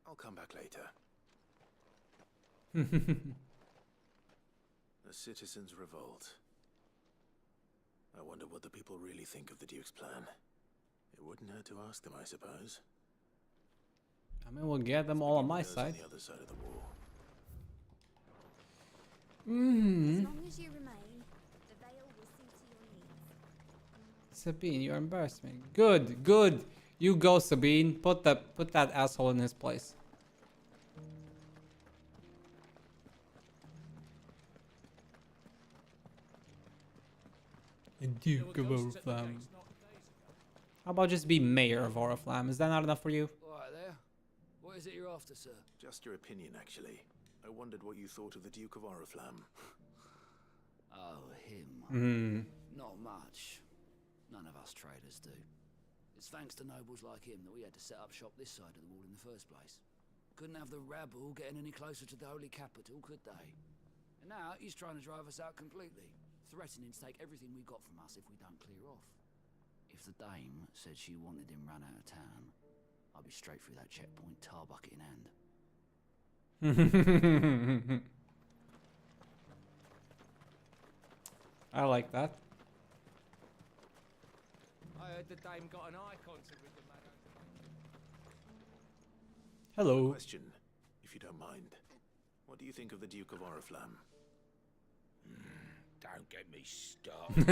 I'll come back later. A citizens' revolt. I wonder what the people really think of the Duke's plan. It wouldn't hurt to ask them, I suppose. I mean, we'll get them all on my side. On the other side of the wall. As long as you remain, the veil will see to your needs. Sabine, you embarrassed me. Good, good. You go, Sabine. Put that asshole in his place. A Duke of Oriflamme. How about just be Mayor of Oriflamme? Is that not enough for you? All right there. What is it you're after, sir? Just your opinion, actually. I wondered what you thought of the Duke of Oriflamme. Oh, him. Hmm. Not much. None of us traders do. It's thanks to nobles like him that we had to set up shop this side of the wall in the first place. Couldn't have the rabble getting any closer to the holy capital, could they? And now he's trying to drive us out completely, threatening to take everything we got from us if we don't clear off. If the dame said she wanted him run out of town, I'd be straight through that checkpoint, tar bucket in hand. I like that. I heard the dame got an icon to rid the man out. Hello. Question, if you don't mind. What do you think of the Duke of Oriflamme? Don't get me started. You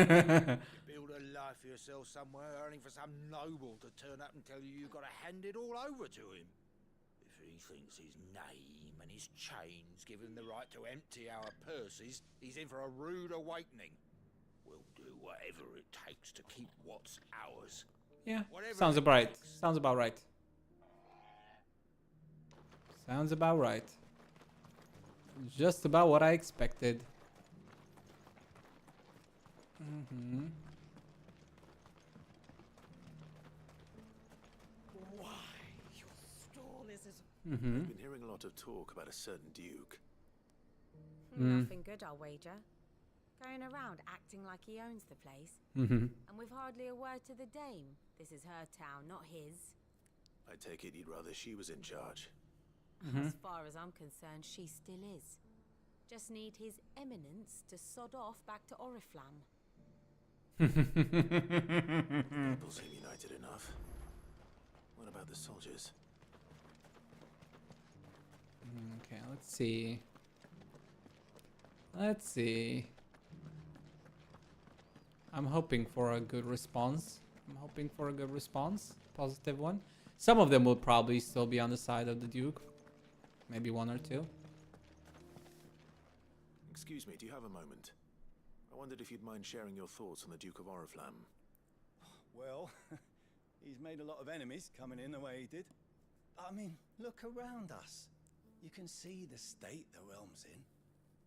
build a life for yourself somewhere, earning for some noble to turn up and tell you you've got to hand it all over to him. If he thinks his name and his chains give him the right to empty our purses, he's in for a rude awakening. We'll do whatever it takes to keep what's ours. Yeah, Whatever sounds it about right. takes. Sounds about right. Sounds about right. Just about what I expected. Mm-hmm. Why, your stall is as... I've been hearing a lot of talk about a certain duke. Nothing good, I'll wager. Going around acting like he owns the place. Mm-hmm. And with hardly a word to the dame. This is her town, not his. I take it you'd rather she was in charge. As far as I'm concerned, she still is. Just need his eminence to sod off back to Oriflamme. The people seem united enough. What about the soldiers? Okay, let's see. Let's see. I'm hoping for a good response. Positive one. Some of them will probably still be on the side of the Duke. Maybe one or two. Excuse me, do you have a moment? I wondered if you'd mind sharing your thoughts on the Duke of Oriflamme. Well, he's made a lot of enemies coming in the way he did. I mean, look around us. You can see the state the realm's in.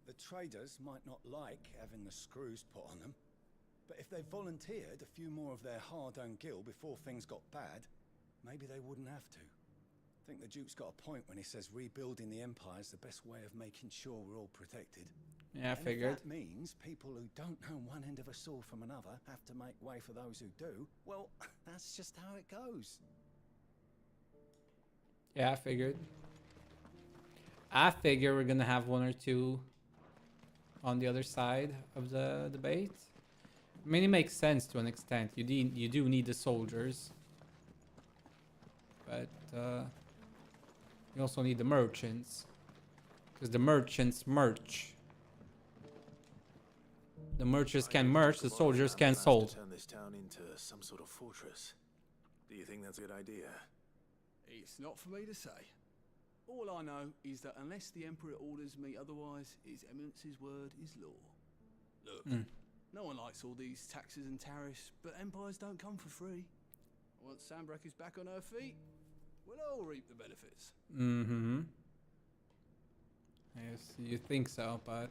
The traders might not like having the screws put on them, but if they volunteered a few more of their hard-earned gil before things got bad, maybe they wouldn't have to. I think the Duke's got a point when he says rebuilding the Empire is the best way of making sure we're all protected. Yeah, I and figured. if that means people who don't know one end of a sword from another have to make way for those who do, well, that's just how it goes. Yeah, I figured. I figure we're gonna have one or two on the other side of the debate. I mean, it makes sense to an extent. You do need the soldiers, but you also need the merchants, because the merchants merch. The merchants can merch, the soldiers can sold. Turn this town into some sort of fortress. Do you think that's a good idea? It's not for me to say. All I know is that unless the Emperor orders me otherwise, His Eminence's word is law. Look, no one likes all these taxes and tariffs, but empires don't come for free. Once Sandbreck is back on her feet, we'll all reap the benefits. Mm-hmm. Yes, you think so, but...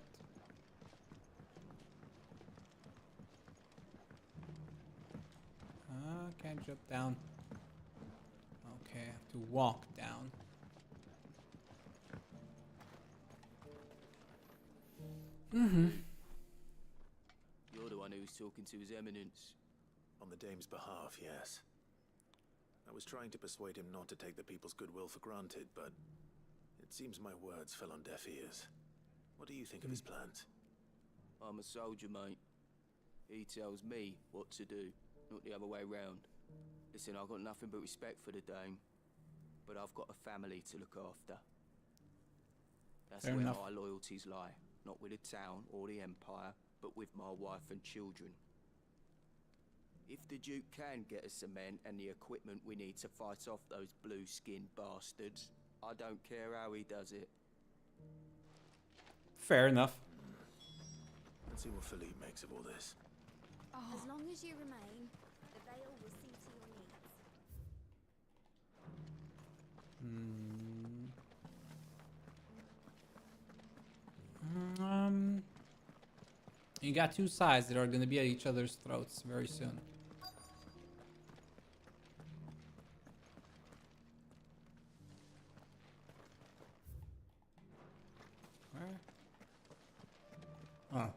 can't jump down. Okay, I have to walk down. You're the one who's talking to His Eminence. On the dame's behalf, yes. I was trying to persuade him not to take the people's goodwill for granted, but it seems my words fell on deaf ears. What do you think of his plans? I'm a soldier, mate. He tells me what to do, not the other way round. Listen, I've got nothing but respect for the dame, but I've got a family to look after. That's Fair where enough. my loyalties lie, not with the town or the Empire, but with my wife and children. If the Duke can get us the men and the equipment we need to fight off those blue-skinned bastards, I don't care how he does it. Fair enough. Let's see what Philippe makes of all this. As long as you remain, the veil will see to your needs. You got two sides that are gonna be at each other's throats very soon. Where? Oh.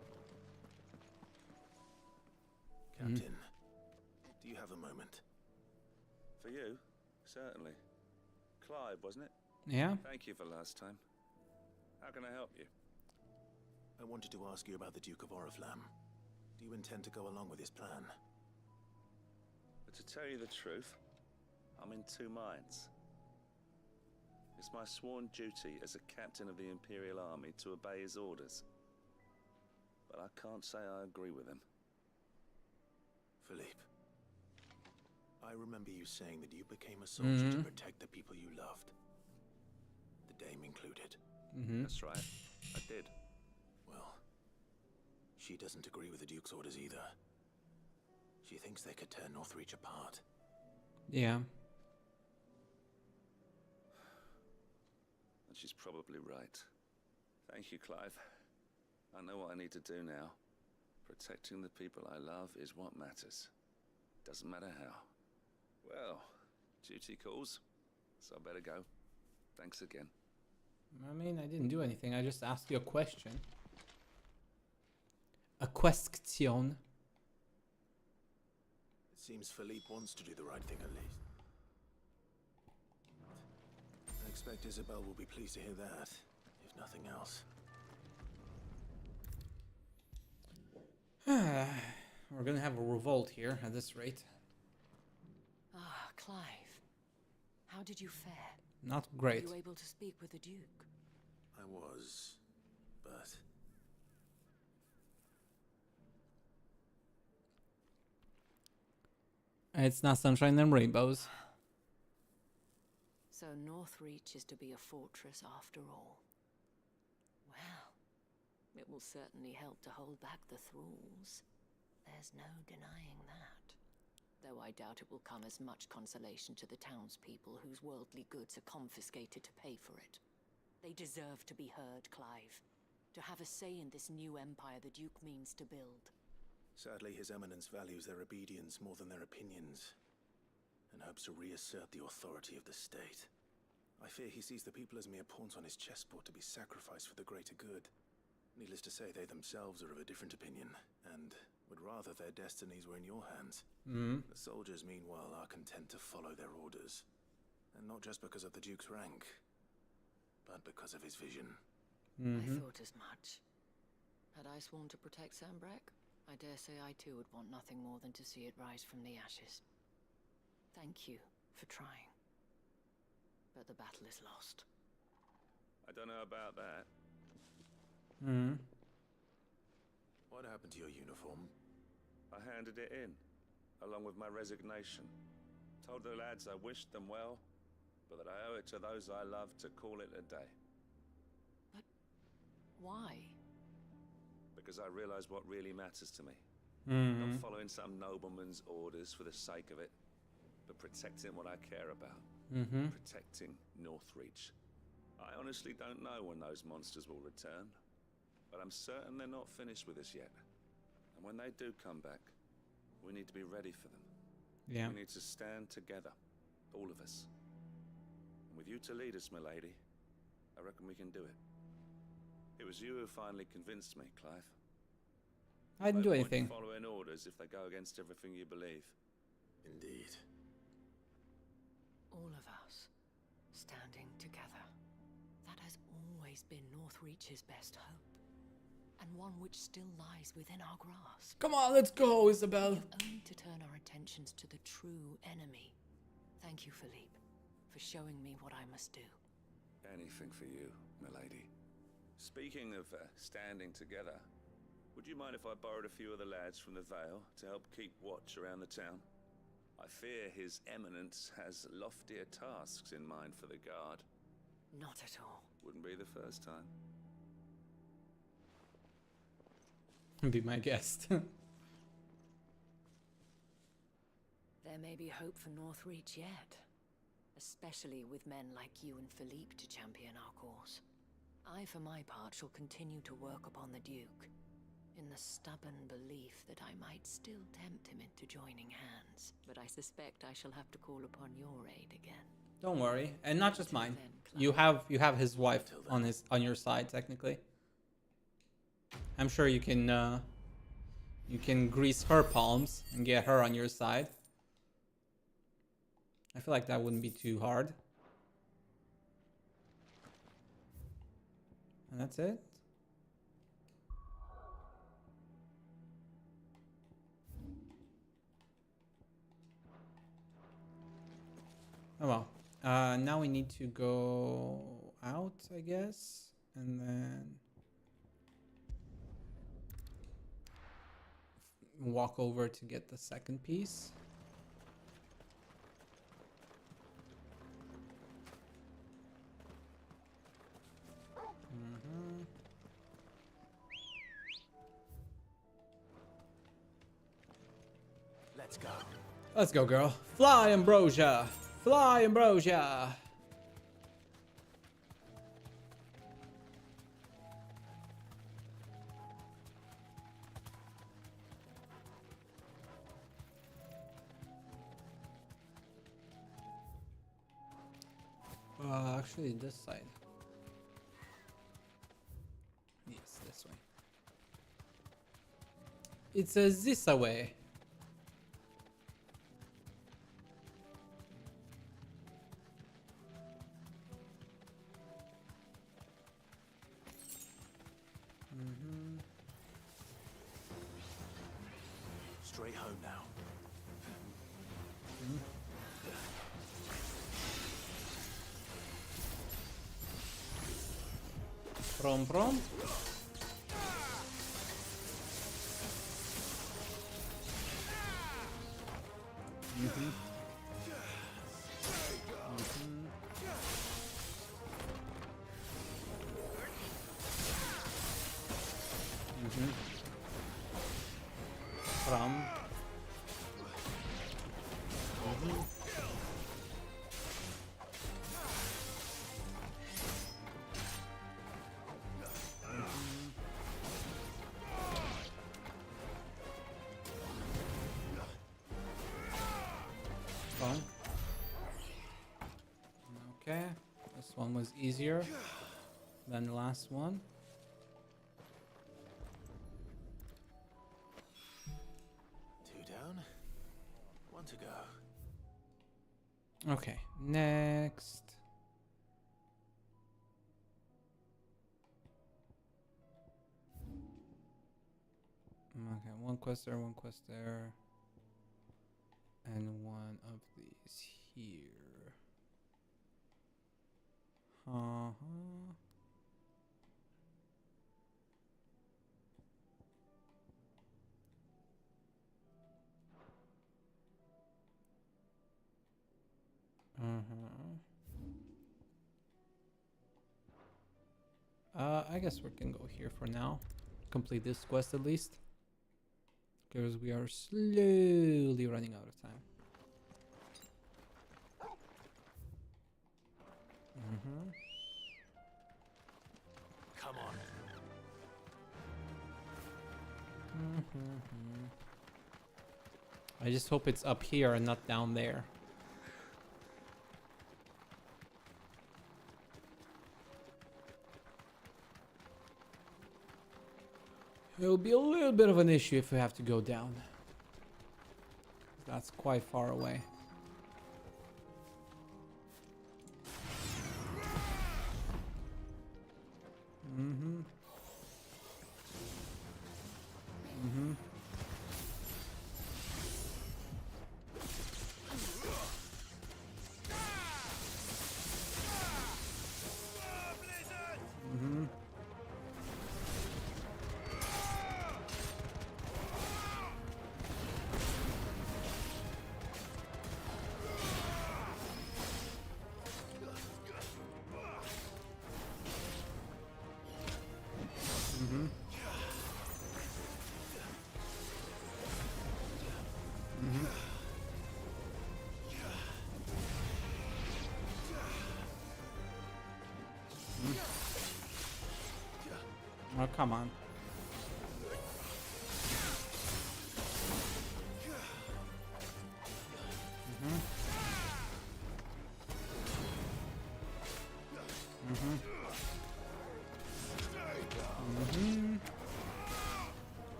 Captain, do you have a moment? For you? Certainly. Clive, wasn't it? Yeah? Thank you for last time. How can I help you? I wanted to ask you about the Duke of Oriflamme. Do you intend to go along with his plan? But to tell you the truth, I'm in two minds. It's my sworn duty as a captain of the Imperial Army to obey his orders. But I can't say I agree with him. Philippe, I remember you saying that you became a soldier to protect the people you loved. The Dame included. That's right, I did. Well, she doesn't agree with the Duke's orders either. She thinks they could tear Northreach apart. Yeah. And she's probably right. Thank you, Clive. I know what I need to do now. Protecting the people I love is what matters. Doesn't matter how. Well, duty calls, so I better go. Thanks again. I mean, I didn't do anything. I just asked you a question. A question. It seems Philippe wants to do the right thing at least. I expect Isabel will be pleased to hear that, if nothing else. We're gonna have a revolt here at this rate. Ah, Clive. How did you fare? Not great. Were you able to speak with the Duke? I was, but... It's not sunshine and rainbows. So Northreach is to be a fortress after all. Well, it will certainly help to hold back the thralls. There's no denying that. Though I doubt it will come as much consolation to the townspeople whose worldly goods are confiscated to pay for it. They deserve to be heard, Clive. To have a say in this new empire the Duke means to build. Sadly, His Eminence values their obedience more than their opinions, and hopes to reassert the authority of the state. I fear he sees the people as mere pawns on his chessboard to be sacrificed for the greater good. Needless to say, they themselves are of a different opinion, and would rather their destinies were in your hands. The soldiers, meanwhile, are content to follow their orders. And not just because of the Duke's rank, but because of his vision. I thought as much. Had I sworn to protect Sambrek, I dare say I too would want nothing more than to see it rise from the ashes. Thank you for trying. But the battle is lost. I don't know about that. What happened to your uniform? I handed it in, along with my resignation. Told the lads I wished them well, but that I owe it to those I love to call it a day. But why? Because I realize what really matters to me. Not following some nobleman's orders for the sake of it, but protecting what I care about. Protecting Northreach. I honestly don't know when those monsters will return, but I'm certain they're not finished with us yet. And when they do come back, we need to be ready for them. Yeah. We need to stand together, all of us. And with you to lead us, milady, I reckon we can do it. It was you who finally convinced me, Clive. I didn't do anything. Following orders if they go against everything you believe. Indeed. All of us, standing together. That has always been Northreach's best hope. And one which still lies within our grasp. Come on, let's go, Isabel. We have only to turn our attentions to the true enemy. Thank you, Philippe, for showing me what I must do. Anything for you, milady. Speaking of standing together, would you mind if I borrowed a few of the lads from the Vale to help keep watch around the town? I fear His Eminence has loftier tasks in mind for the guard. Not at all. Wouldn't be the first time. Be my guest. There may be hope for Northreach yet. Especially with men like you and Philippe to champion our cause. I, for my part, shall continue to work upon the Duke. in the stubborn belief that I might still tempt him into joining hands. But I suspect I shall have to call upon your aid again. Don't worry, and not just mine. You have his wife on your side technically. I'm sure you can grease her palms and get her on your side. I feel like that wouldn't be too hard. And that's it. Oh well. Now we need to go out, I guess, and then walk over to get the second piece. Let's go. Let's go, girl. Fly, Ambrosia. Fly, Ambrosia. Actually, this side. Yes, this way. It's this way. Straight home now. Prom prom. From. Fun. Okay, this one was easier than the last one. To go. Okay, next. Okay, one quest there, and one of these here. I guess we can go here for now. Complete this quest at least. Because we are slowly running out of time. Come on. I just hope it's up here and not down there. It'll be a little bit of an issue if we have to go down. That's quite far away. Oh, come on.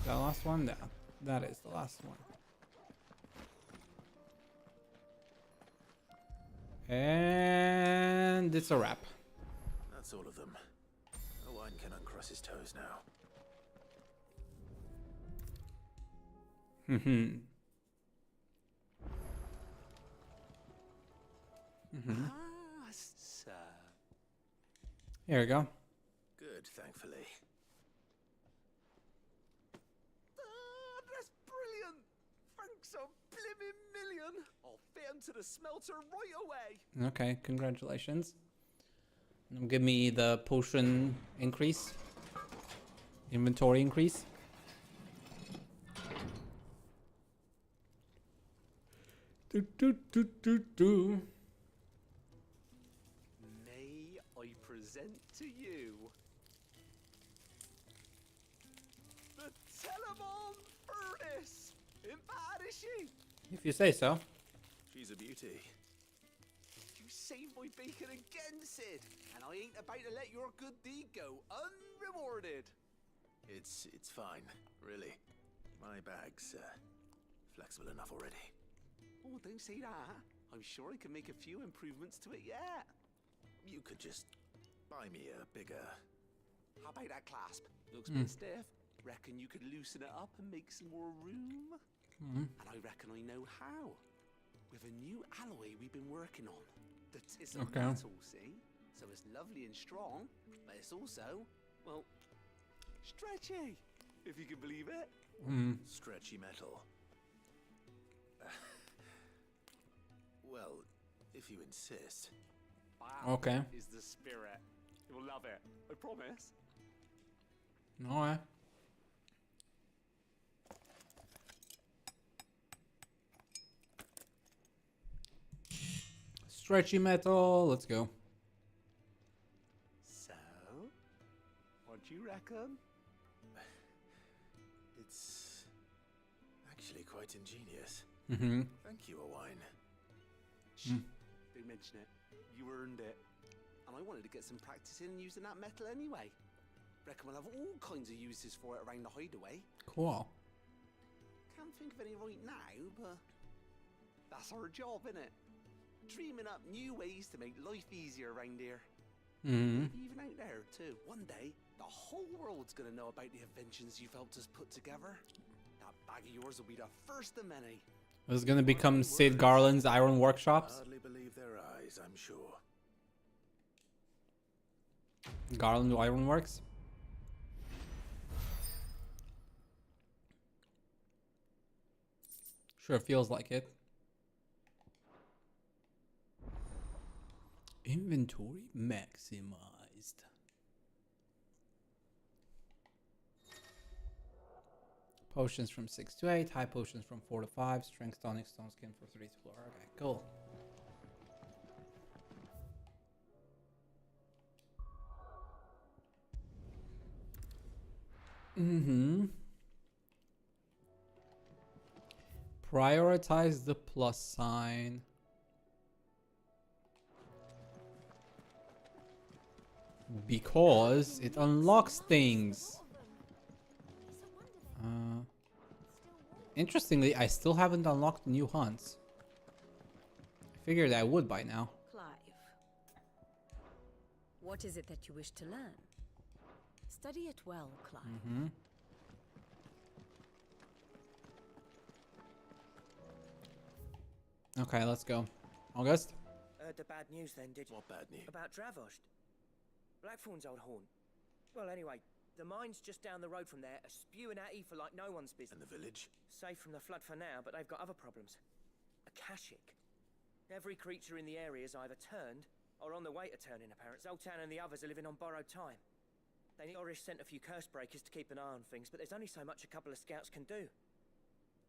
The last one? Yeah, that is the last one. And it's a wrap. That's all of them. Owen can uncross his toes now. Sir. Here we go. Good, thankfully. That's brilliant! Thanks a blimmin' million! I'll fit him to the smelter right away! Okay, congratulations. Now give me the potion increase. Inventory increase. May I present to you the Telemon Furnace! Ain't bad, is she? If you say so. She's a beauty. You saved my bacon again, Sid, and I ain't about to let your good deed go unrewarded. It's fine, really. My bag's flexible enough already. Oh, don't say that. I'm sure I can make a few improvements to it yet. You could just buy me a bigger... How about that clasp? Looks a bit stiff. Reckon you could loosen it up and make some more room? And I reckon I know how. With a new alloy we've been working on. It's a metal, see? So it's lovely and strong, but it's also, well, stretchy, if you can believe it. Stretchy metal. Well, if you insist. Wow, Okay. is the spirit. You'll love it, I promise. Alright. Stretchy metal, let's go. So, what do you reckon? It's actually quite ingenious. Thank you, Owen. Don't mention it. You earned it. And I wanted to get some practice in using that metal anyway. Reckon we'll have all kinds of uses for it around the hideaway. Cool. Can't think of any right now, but that's our job, innit? Dreaming up new ways to make life easier around here. Maybe even out there too. One day, the whole world's gonna know about the inventions you've helped us put together. That bag of yours will be the first of many. This is gonna become Sid Garland's Iron Workshops. Hardly believe their eyes, I'm sure. Garland Iron Works. Sure feels like it. Inventory maximized. Potions from 6 to 8, high potions from 4 to 5, strength tonic, stone skin for 3 to 4. Okay, cool. Prioritize the plus sign. Because it unlocks things. Interestingly, I still haven't unlocked new hunts. I figured I would by now. Clive, what is it that you wish to learn? Study it well, Clive. Okay, let's go. August? Heard the bad news then, did you? What bad news? About Dravost. Blackthorn's old haunt. Well, anyway, the mine's just down the road from there, are spewing out ether like no one's business. And the village? Safe from the flood for now, but they've got other problems. Akashic. Every creature in the area is either turned, or on the way to turning, apparently. Zoltan and the others are living on borrowed time. They need Orish sent a few curse breakers to keep an eye on things, but there's only so much a couple of scouts can do.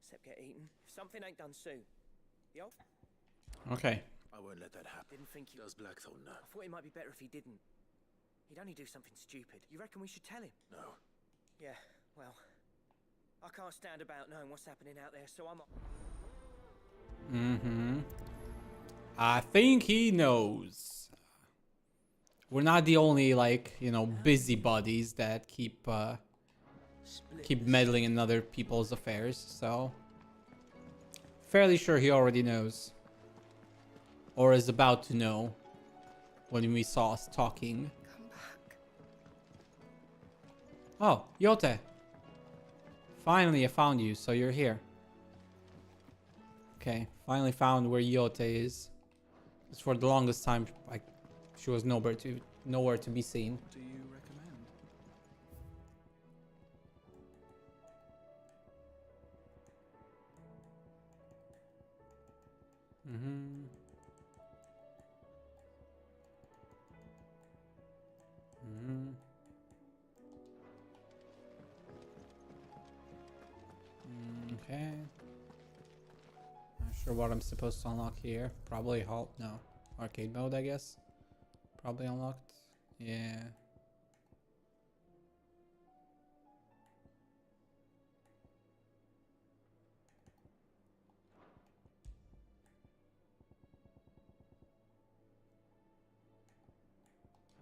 Except get eaten. If something ain't done soon. The old... Okay. I won't let that happen. Didn't think he... Does Blackthorn know? I thought it might be better if he didn't. He'd only do something stupid. You reckon we should tell him? No. Yeah, well... I can't stand about knowing what's happening out there, so I'm... I think he knows. We're not the only, like, you know, busybodies that keep meddling in other people's affairs, so fairly sure he already knows. Or is about to know when we saw us talking. Come back. Oh, Yote. Finally, I found you, so you're here. Okay, finally found where Yote is. Because for the longest time, like, she was nowhere to be seen. Do you recommend? Mm-hmm. Mm-hmm. Okay. Not sure what I'm supposed to unlock here. Probably halt. No. Arcade mode, I guess. Probably unlocked. Yeah.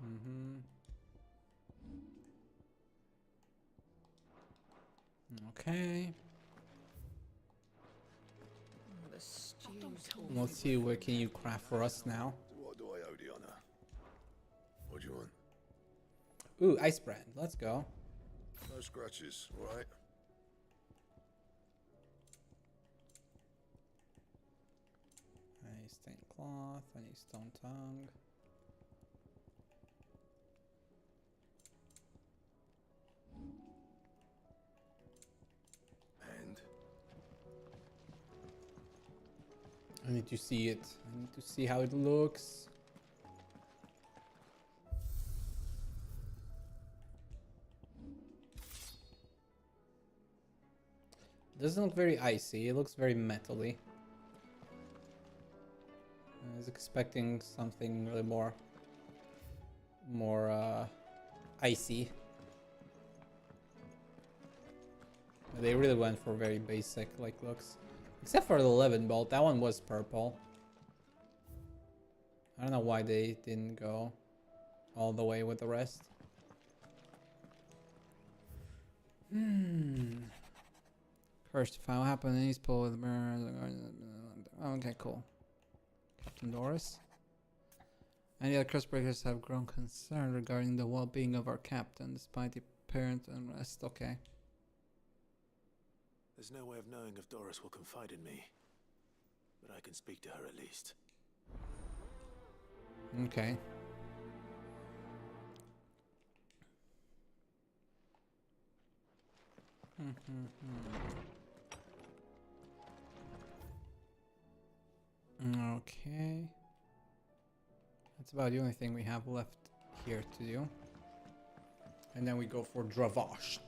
Mm-hmm. Okay. Let's see what can you craft for us now. What do I owe the honor? What do you want? Ooh, ice brand. Let's go. No scratches, right? I need stained cloth. I need stone tongue. And I need to see it. I need to see how it looks. Doesn't look very icy. It looks very metally. I was expecting something really more icy. They really went for very basic like looks. Except for the 11 bolt, that one was purple. I don't know why they didn't go all the way with the rest. First, if I happen, he's pull with the okay, cool. Captain Doris. Any other crossbreakers have grown concerned regarding the well-being of our captain, despite the apparent unrest. Okay. there's no way of knowing if Doris will confide in me. But I can speak to her at least. Okay. Okay. That's about the only thing we have left here to do. And then we go for Dravosht.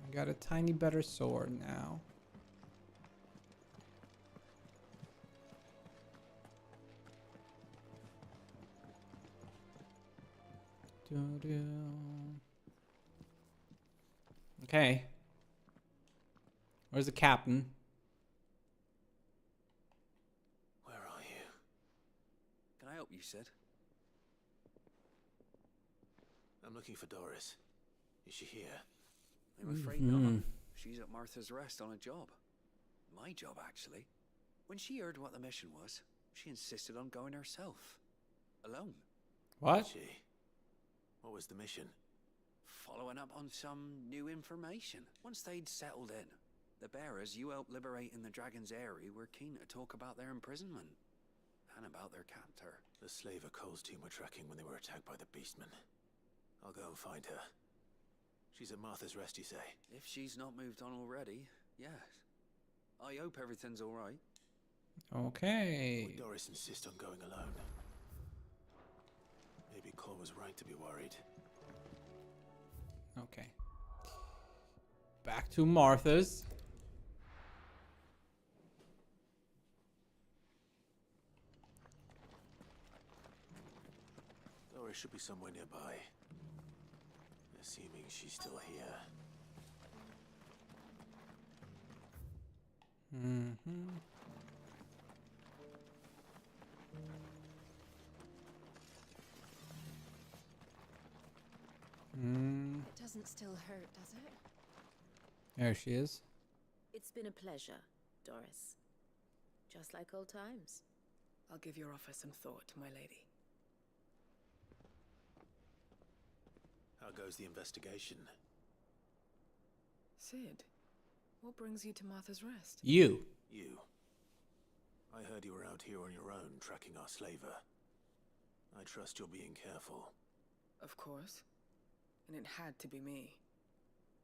We got a tiny better sword now. Okay. Where's the captain? Where are you? Can I help you, Sid? I'm looking for Doris. Is she here? I'm afraid not. She's at Martha's Rest on a job. My job, actually. When she heard what the mission was, she insisted on going herself. Alone. What? She? What was the mission? Following up on some new information. Once they'd settled in, the bearers you helped liberate in the Dragon's Eyrie were keen to talk about their imprisonment. And about their captor. The slaver Cole's team were tracking when they were attacked by the Beastmen. I'll go and find her. She's at Martha's Rest, you say? If she's not moved on already, yes. I hope everything's alright. Okay. Would Doris insist on going alone? Maybe Cole was right to be worried. Okay. Back to Martha's. Doris should be somewhere nearby. Assuming she's still here. Mm-hmm. Doesn't still hurt, does it? There she is. It's been a pleasure, Doris. Just like old times. I'll give your offer some thought, my lady. How goes the investigation? Sid, what brings you to Martha's Rest? You. You. I heard you were out here on your own, tracking our slaver. I trust you're being careful. Of course. And it had to be me.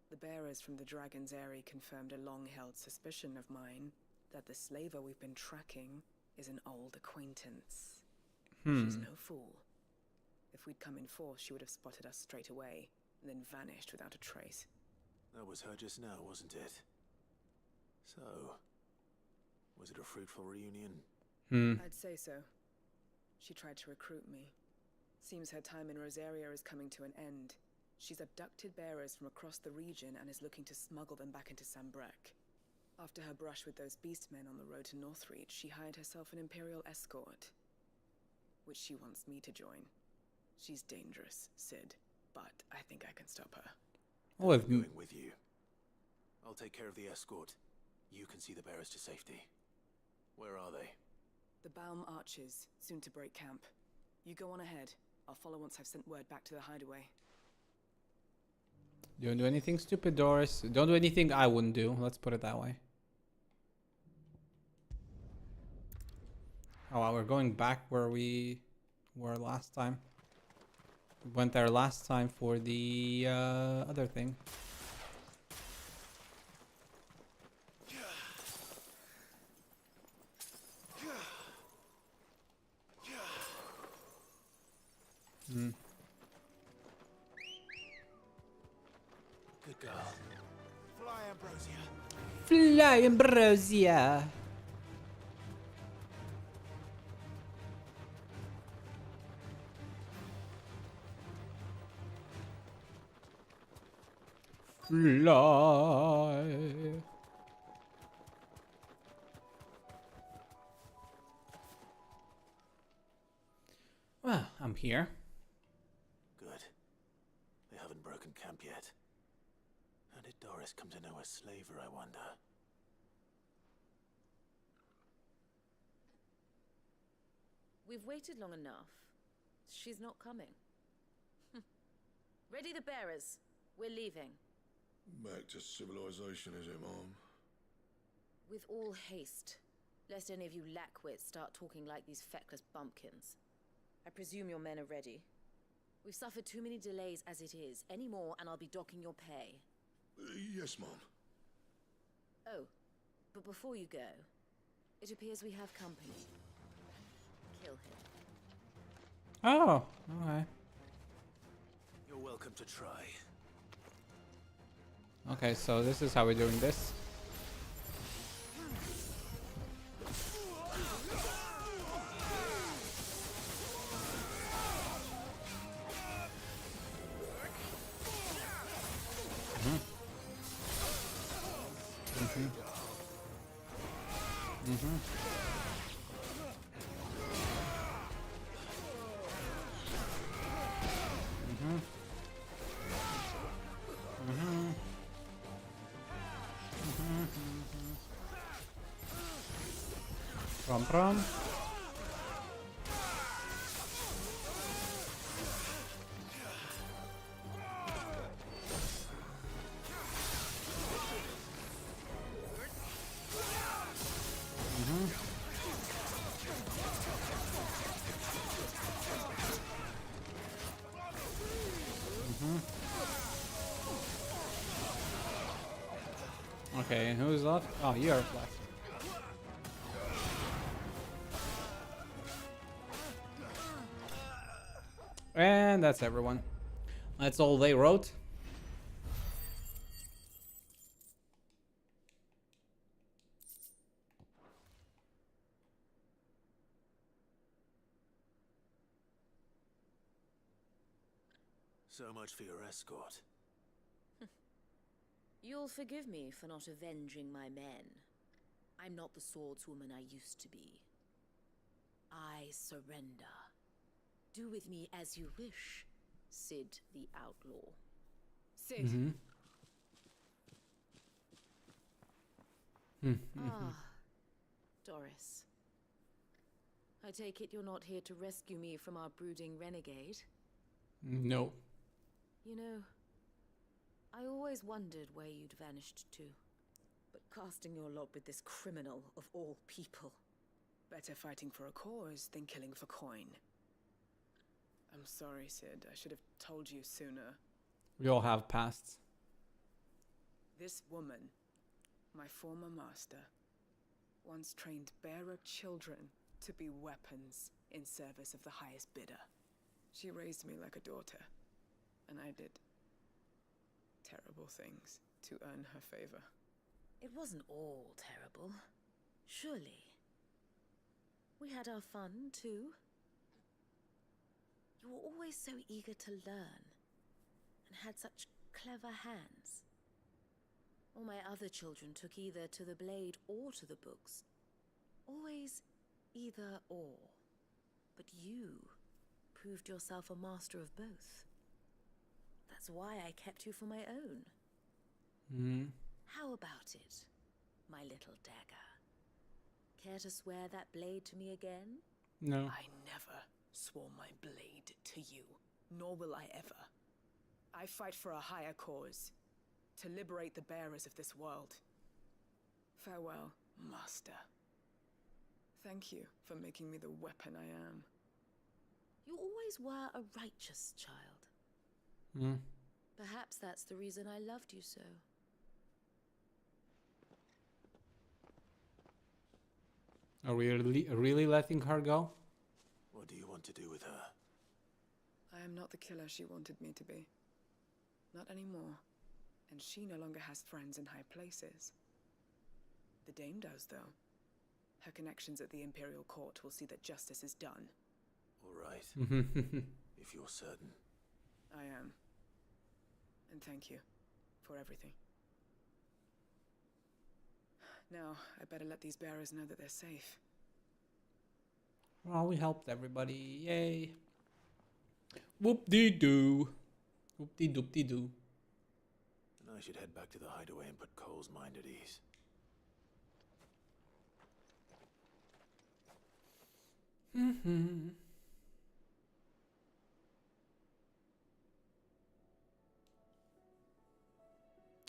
The bearers from the Dragon's Eyrie confirmed a long-held suspicion of mine that the slaver we've been tracking is an old acquaintance. She's no fool. If we'd come in force, she would have spotted us straight away, and then vanished without a trace. That was her just now, wasn't it? So, was it a fruitful reunion? I'd say so. She tried to recruit me. Seems her time in Rosaria is coming to an end. She's abducted bearers from across the region and is looking to smuggle them back into Sambrek. After her brush with those beastmen on the road to Northreach, she hired herself an Imperial escort, which she wants me to join. She's dangerous, Sid, but I think I can stop her. Oh, I'm going with you. I'll take care of the escort. You can see the bearers to safety. Where are they? The Baum Archers, soon to break camp. You go on ahead. I'll follow once I've sent word back to the hideaway. Don't do anything stupid, Doris. Don't do anything I wouldn't do. Let's put it that way. Oh, wow, we're going back where we were last time. We went there last time for the other thing. Good girl. Fly, Ambrosia. Fly, Ambrosia. Fly. Well, I'm here. Good. They haven't broken camp yet. How did Doris come to know a slaver, I wonder? We've waited long enough. She's not coming. Ready the bearers. We're leaving. Back to civilization, is it, Mom? With all haste, lest any of you lackwits start talking like these feckless bumpkins. I presume your men are ready. We've suffered too many delays as it is. Any more and I'll be docking your pay. Yes, Mom. Oh, but before you go, it appears we have company. Kill him. Oh, okay. You're welcome to try. Okay, so this is how we're doing this. Prom. Okay, who's left? Oh, you're left. And that's everyone. That's all they wrote. So much for your escort. You'll forgive me for not avenging my men. I'm not the swordswoman I used to be. I surrender. Do with me as you wish, Sid the Outlaw. Sid. Ah, Doris. I take it you're not here to rescue me from our brooding renegade? No. You know, I always wondered where you'd vanished to. But casting your lot with this criminal of all people. Better fighting for a cause than killing for coin. I'm sorry, Sid. I should have told you sooner. We all have pasts. This woman, my former master, once trained bearer children to be weapons in service of the highest bidder. She raised me like a daughter, and I did terrible things to earn her favor. It wasn't all terrible, surely. We had our fun, too. You were always so eager to learn, and had such clever hands. All my other children took either to the blade or to the books. Always either or. But you proved yourself a master of both. That's why I kept you for my own. How about it, my little dagger? Care to swear that blade to me again? No. I never swore my blade to you, nor will I ever. I fight for a higher cause, to liberate the bearers of this world. Farewell, Master. Thank you for making me the weapon I am. You always were a righteous child. Perhaps that's the reason I loved you so. Are we really letting her go? What do you want to do with her? I am not the killer she wanted me to be. Not anymore. And she no longer has friends in high places. The Dame does, though. Her connections at the Imperial Court will see that justice is done. All right. If you're certain. I am. And thank you for everything. Now, I better let these bearers know that they're safe. Well, we helped everybody. Yay. Whoop-dee-doo. Whoop-dee-doop-dee-doo. And I should head back to the hideaway and put Cole's mind at ease.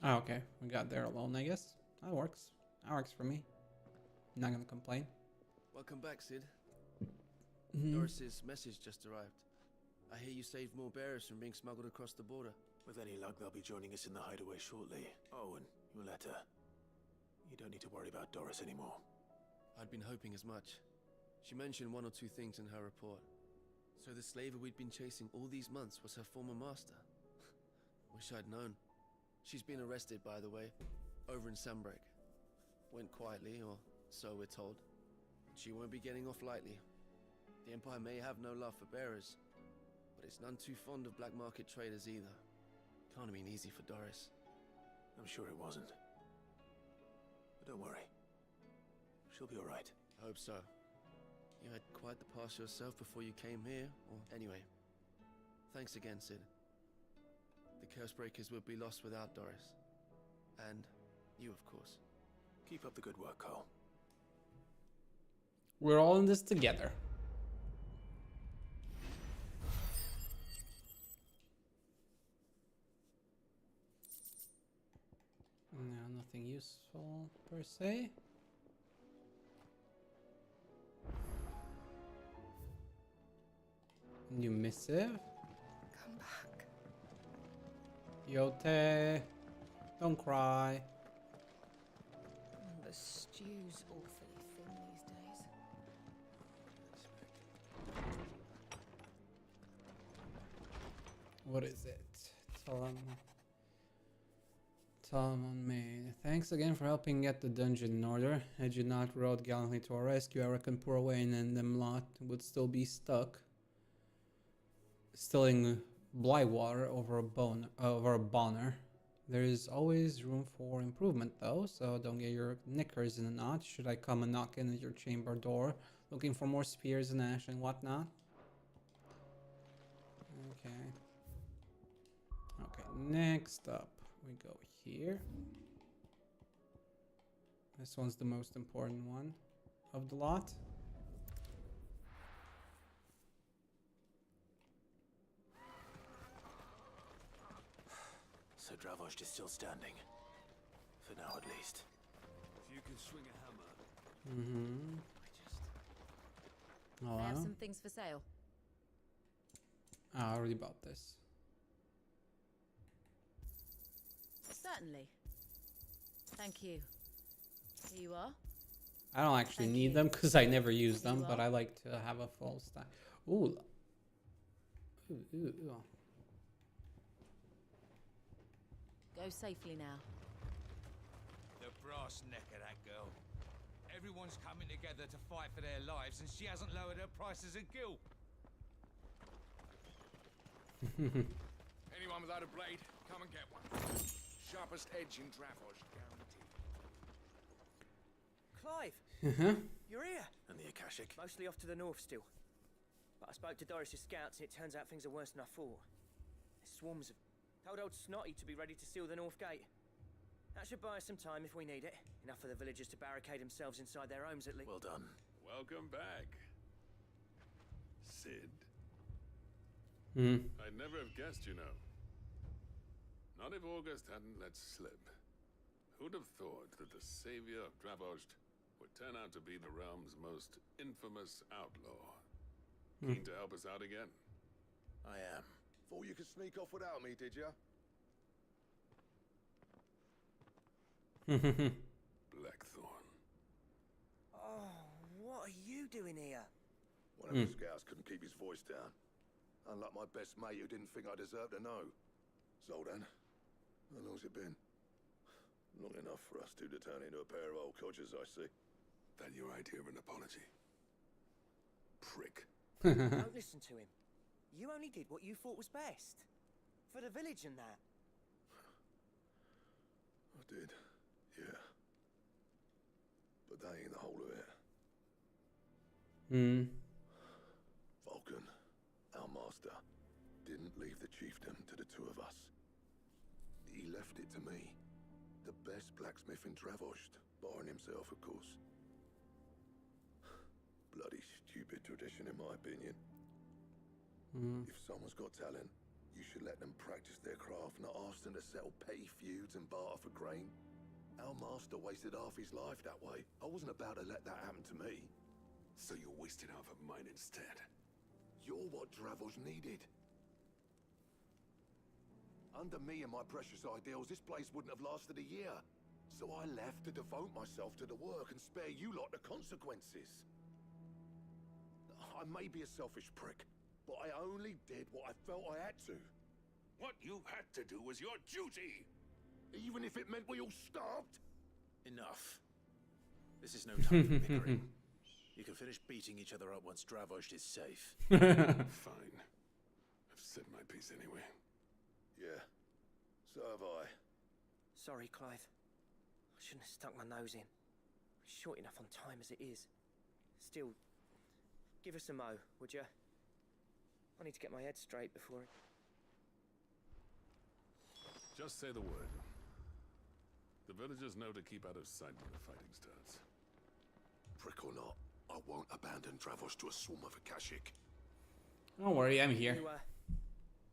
Oh, okay. We got there alone, I guess. That works. That works for me. Not gonna complain. Welcome back, Sid. Doris's message just arrived. I hear you saved more bearers from being smuggled across the border. With any luck, they'll be joining us in the hideaway shortly. Oh, and your letter. You don't need to worry about Doris anymore. I'd been hoping as much. She mentioned one or two things in her report. So the slaver we'd been chasing all these months was her former master. Wish I'd known. She's been arrested, by the way, over in Sunbreak. Went quietly, or so we're told. She won't be getting off lightly. The Empire may have no love for bearers, but it's none too fond of black market traders either. Can't have been easy for Doris. I'm sure it wasn't. But don't worry. She'll be all right. I hope so. You had quite the past yourself before you came here, or anyway. Thanks again, Sid. The Cursebreakers would be lost without Doris. And you, of course. Keep up the good work, Cole. We're all in this together. No, nothing useful per se. New missive. Come back. Yote, don't cry. The stew's awfully thin these days. What is it? Talmon Maid. Thanks again for helping get the dungeon in order. Had you not rode gallantly to our rescue, I reckon poor Wayne and them lot would still be stuck. Still in Blywater over a bonner. There is always room for improvement, though, so don't get your knickers in a knot. Should I come and knock in at your chamber door, looking for more spears and ash and whatnot? Okay. Okay, next up, we go here. This one's the most important one of the lot. So Dravost is still standing. For now, at least. If you can swing a hammer. Mm-hmm. Oh, I have wow. some things for sale. I already bought this. Certainly. Thank you. Here you are. I don't actually Thank need you. them because I never use Here them, you but are. I like to have a full stack. Ooh. Ooh. Go safely now. The brass neck of that girl. Everyone's coming together to fight for their lives, and she hasn't lowered her prices a gill. Anyone without a blade, come and get one. Sharpest edge in Dravost, guaranteed. Clive! You're here! And the Akashic? Mostly off to the north still. But I spoke to Doris's scouts and it turns out things are worse than I thought. There's swarms of... Told old Snotty to be ready to seal the north gate. That should buy us some time if we need it. Enough for the villagers to barricade themselves inside their homes at least. Well done. Welcome back, Sid. Hmm. I'd never have guessed, you know. Not if August hadn't let slip. Who'd have thought that the savior of Dravost would turn out to be the realm's most infamous outlaw? Keen to help us out again? I am. Thought you could sneak off without me, did ya? Blackthorn. Oh, what are you doing here? One of the scouts couldn't keep his voice down. Unlike my best mate who didn't think I deserved to know. Zoldan, how long's it been? Long enough for us two to turn into a pair of old codgers, I see. That your idea of an apology? Prick. Don't listen to him. You only did what you thought was best. For the village and that. I did, yeah. But that ain't the whole of it. Vulcan, our master, didn't leave the chiefdom to the two of us. He left it to me. The best blacksmith in Dravost, barring himself, of course. Bloody stupid tradition, in my opinion. If someone's got talent, you should let them practice their craft, not ask them to settle petty feuds and barter for grain. Our master wasted half his life that way. I wasn't about to let that happen to me. So you wasted half of mine instead. You're what Dravost needed. Under me and my precious ideals, this place wouldn't have lasted a year. So I left to devote myself to the work and spare you lot the consequences. I may be a selfish prick, but I only did what I felt I had to. What you had to do was your duty! Even if it meant we all starved? Enough. This is no time for bickering. You can finish beating each other up once Dravost is safe. Fine. I've said my piece anyway. Yeah, so have I. Sorry, Clive. I shouldn't have stuck my nose in. Short enough on time as it is. Still, give us a mo, would you? I need to get my head straight before... Just say the word. The villagers know to keep out of sight when the fighting starts. Prick or not, I won't abandon Dravost to a swarm of Akashic. Don't worry, I'm here. You,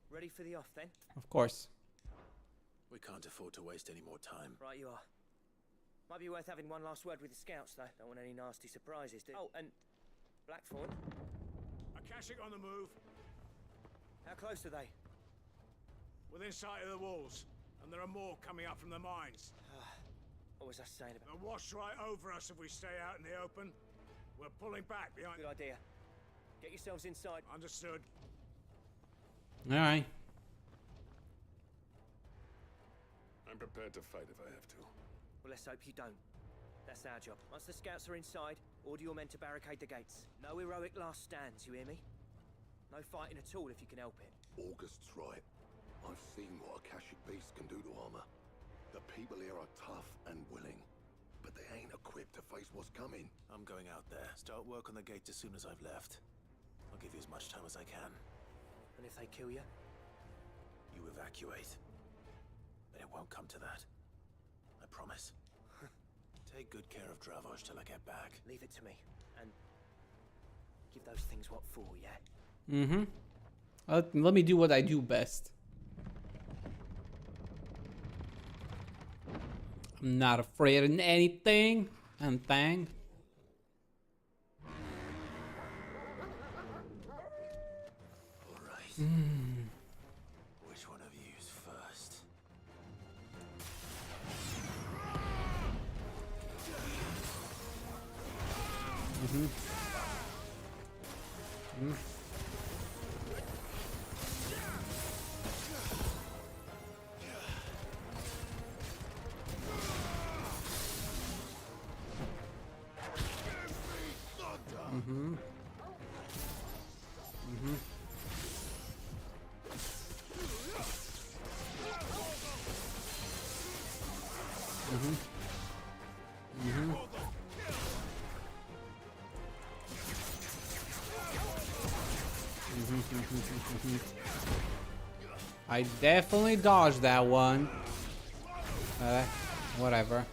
ready for the off, then? Of course. We can't afford to waste any more time. Right you are. Might be worth having one last word with the scouts, though. Don't want any nasty surprises, do you? Oh, and... Blackthorn? Akashic on the move. How close are they? Within sight of the walls. And there are more coming up from the mines. What was I saying about... They'll wash right over us if we stay out in the open. We're pulling back behind... Good idea. Get yourselves inside. Understood. Alright. I'm prepared to fight if I have to. Well, let's hope you don't. That's our job. Once the scouts are inside, order your men to barricade the gates. No heroic last stands, you hear me? No fighting at all if you can help it. August's right. I've seen what Akashic beasts can do to armor. The people here are tough and willing, but they ain't equipped to face what's coming. I'm going out there. Start work on the gate as soon as I've left. I'll give you as much time as I can. And if they kill you? You evacuate. But it won't come to that. I promise. Take good care of Dravoj till I get back. Leave it to me. And give those things what for, yeah? Mm-hmm. Let me do what I do best. I'm not afraid of anything. And thing. Alright. Which one of you's first? I definitely dodged that one. Whatever.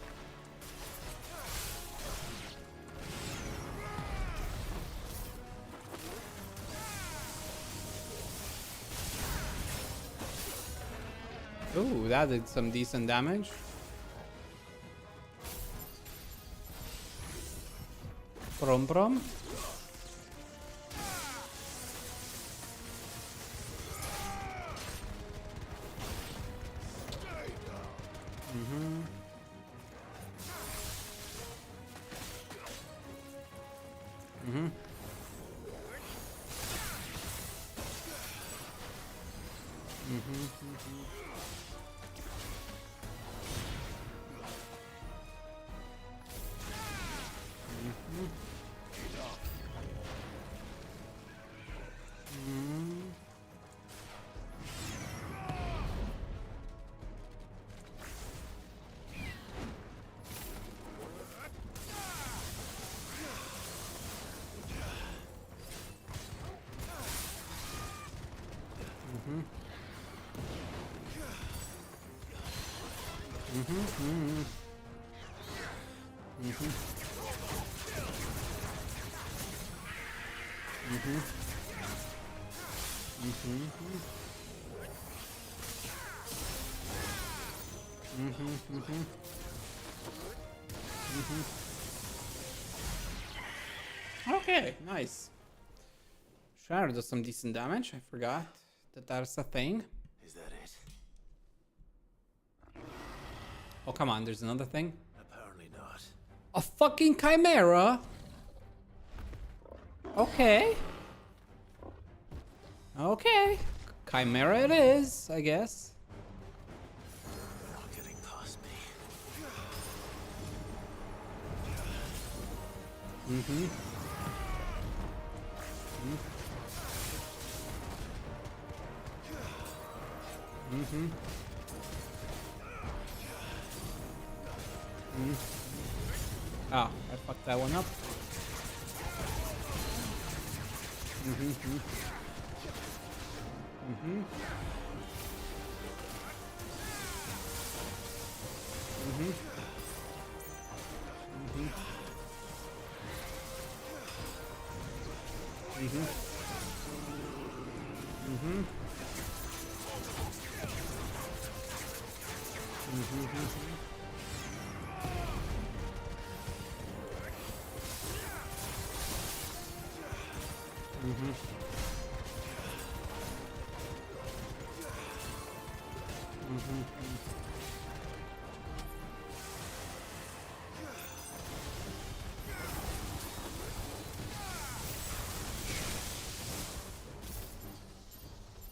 Ooh, that did some decent damage. Prom prom. Okay, nice. Shatter does some decent damage. I forgot that that's a thing. Is that it? Oh, come on, there's another thing. Apparently not. A fucking chimera? Okay. Okay. Chimera it is, I guess. They're not getting past me. Ah, I fucked that one up.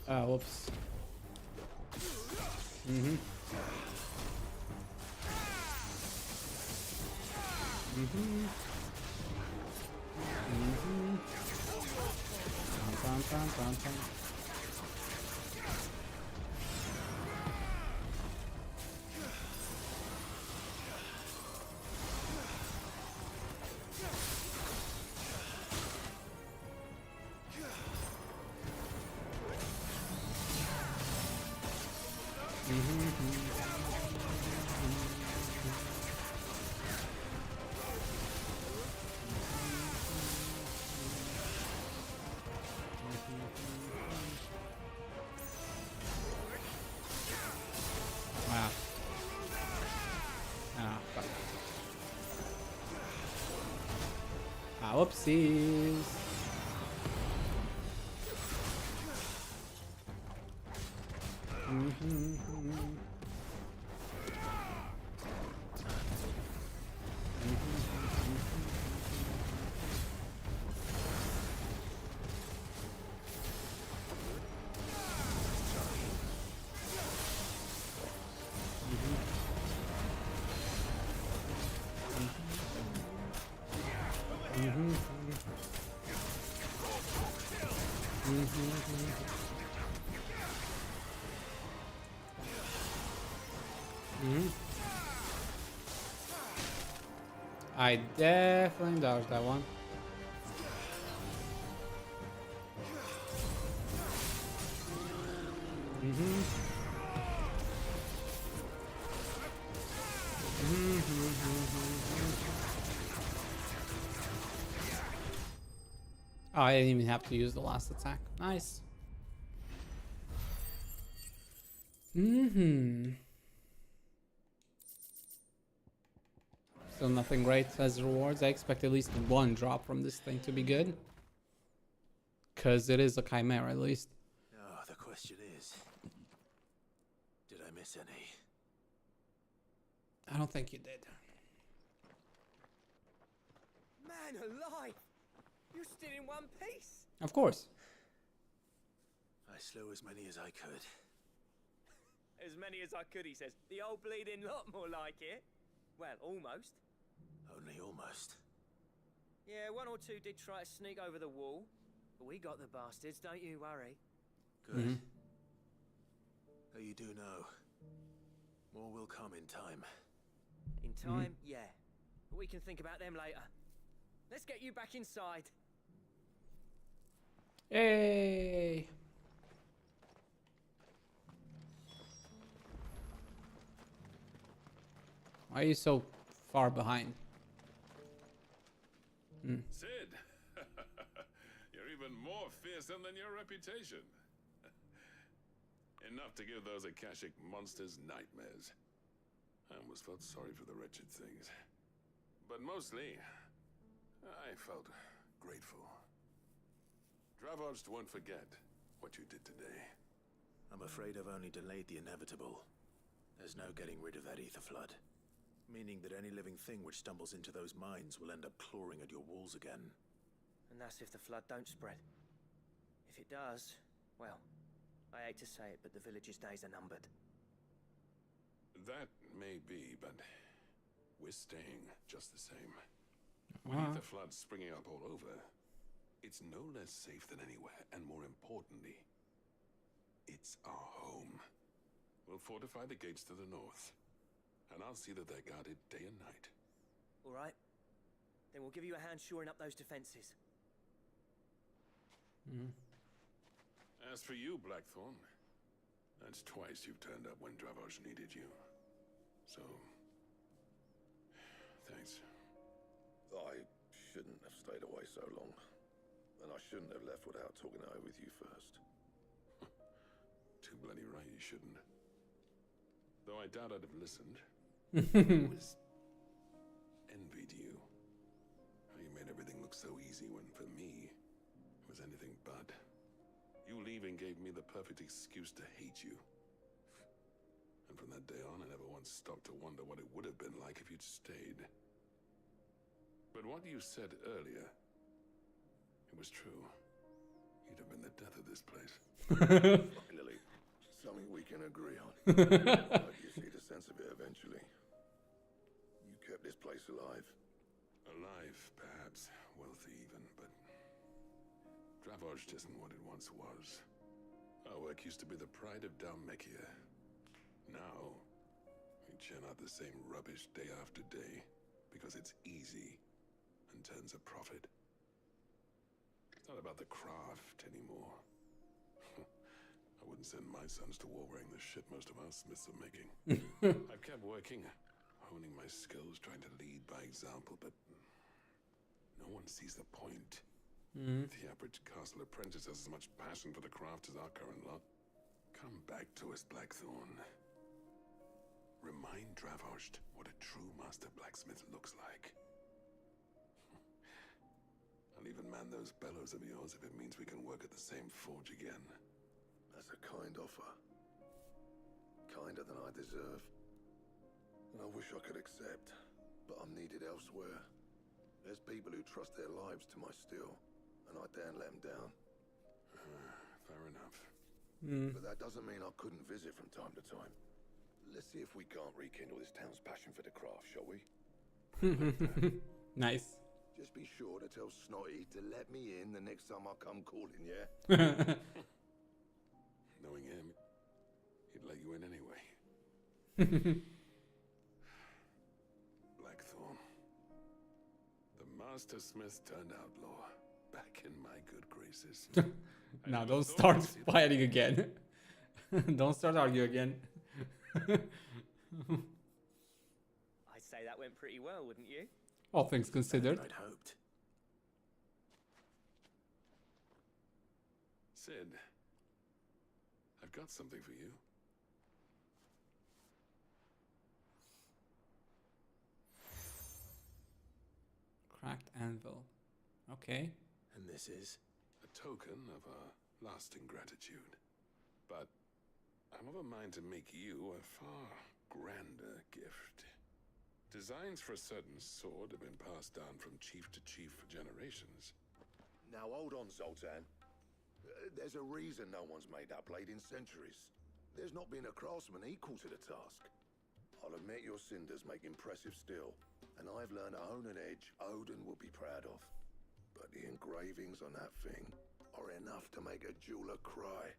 Ah, whoops. Whoopsies. I definitely dodged that one. Oh, I didn't even have to use the last attack. Nice. Still nothing great as rewards. I expect at least one drop from this thing to be good. Because it is a chimera, at least. Oh, the question is, did I miss any? I don't think you did. Man alive! You're still in one piece! Of course. I slew as many as I could. As many as I could, he says. The old bleeding lot, more like it. Well, almost. Only almost. Yeah, one or two did try to sneak over the wall. But we got the bastards, don't you worry. Good. Though you do know, more will come in time. In time, yeah. But we can think about them later. Let's get you back inside. Hey! Why are you so far behind? Sid, you're even more fearsome than your reputation. Enough to give those Akashic monsters nightmares. I almost felt sorry for the wretched things. But mostly, I felt grateful. Dravoged won't forget what you did today. I'm afraid I've only delayed the inevitable. There's no getting rid of that ether flood. Meaning that any living thing which stumbles into those mines will end up clawing at your walls again. And that's if the flood don't spread. If it does, well, I hate to say it, but the village's days are numbered. That may be, but we're staying just the same. With ether floods springing up all over, it's no less safe than anywhere, and more importantly, it's our home. We'll fortify the gates to the north, and I'll see that they're guarded day and night. All right. Then we'll give you a hand shoring up those defenses. As for you, Blackthorn, that's twice you've turned up when Dravoj needed you. So, thanks. I shouldn't have stayed away so long. And I shouldn't have left without talking it over with you first. Too bloody right you shouldn't. Though I doubt I'd have listened. I always envied you. How you made everything look so easy when, for me, it was anything but. You leaving gave me the perfect excuse to hate you. And from that day on, I never once stopped to wonder what it would have been like if you'd stayed. But what you said earlier, it was true. You'd have been the death of this place. Finally, something we can agree on. But you see the sense of it eventually. You kept this place alive. Alive, perhaps. Wealthy even, but Dravoj isn't what it once was. Our work used to be the pride of Dalmekia. Now, we churn out the same rubbish day after day because it's easy and turns a profit. It's not about the craft anymore. I wouldn't send my sons to war wearing the shit most of our smiths are making. I've kept working, honing my skills, trying to lead by example, but no one sees the point. The average castle apprentice has as much passion for the craft as our current lot. Come back to us, Blackthorn. Remind Dravoj what a true master blacksmith looks like. I'll even man those bellows of yours if it means we can work at the same forge again. That's a kind offer. Kinder than I deserve. And I wish I could accept, but I'm needed elsewhere. There's people who trust their lives to my steel, and I daren't let them down. Fair enough. But that doesn't mean I couldn't visit from time to time. Let's see if we can't rekindle this town's passion for the craft, shall we? Nice. Just be sure to tell Snotty to let me in the next time I come calling, yeah? Knowing him, he'd let you in anyway. Blackthorn. The Master Smith turned outlaw. Back in my good graces. Now don't start fighting again. Don't start arguing again. I'd say that went pretty well, wouldn't you? All things considered. I'd hoped. Sid, I've got something for you. Cracked anvil. Okay. And this is? A token of our lasting gratitude. But I'm of a mind to make you a far grander gift. Designs for a certain sword have been passed down from chief to chief for generations. Now hold on, Zoltan. There's a reason no one's made that blade in centuries. There's not been a craftsman equal to the task. I'll admit your cinders make impressive steel, and I've learned to own an edge Odin will be proud of. But the engravings on that thing are enough to make a jeweler cry.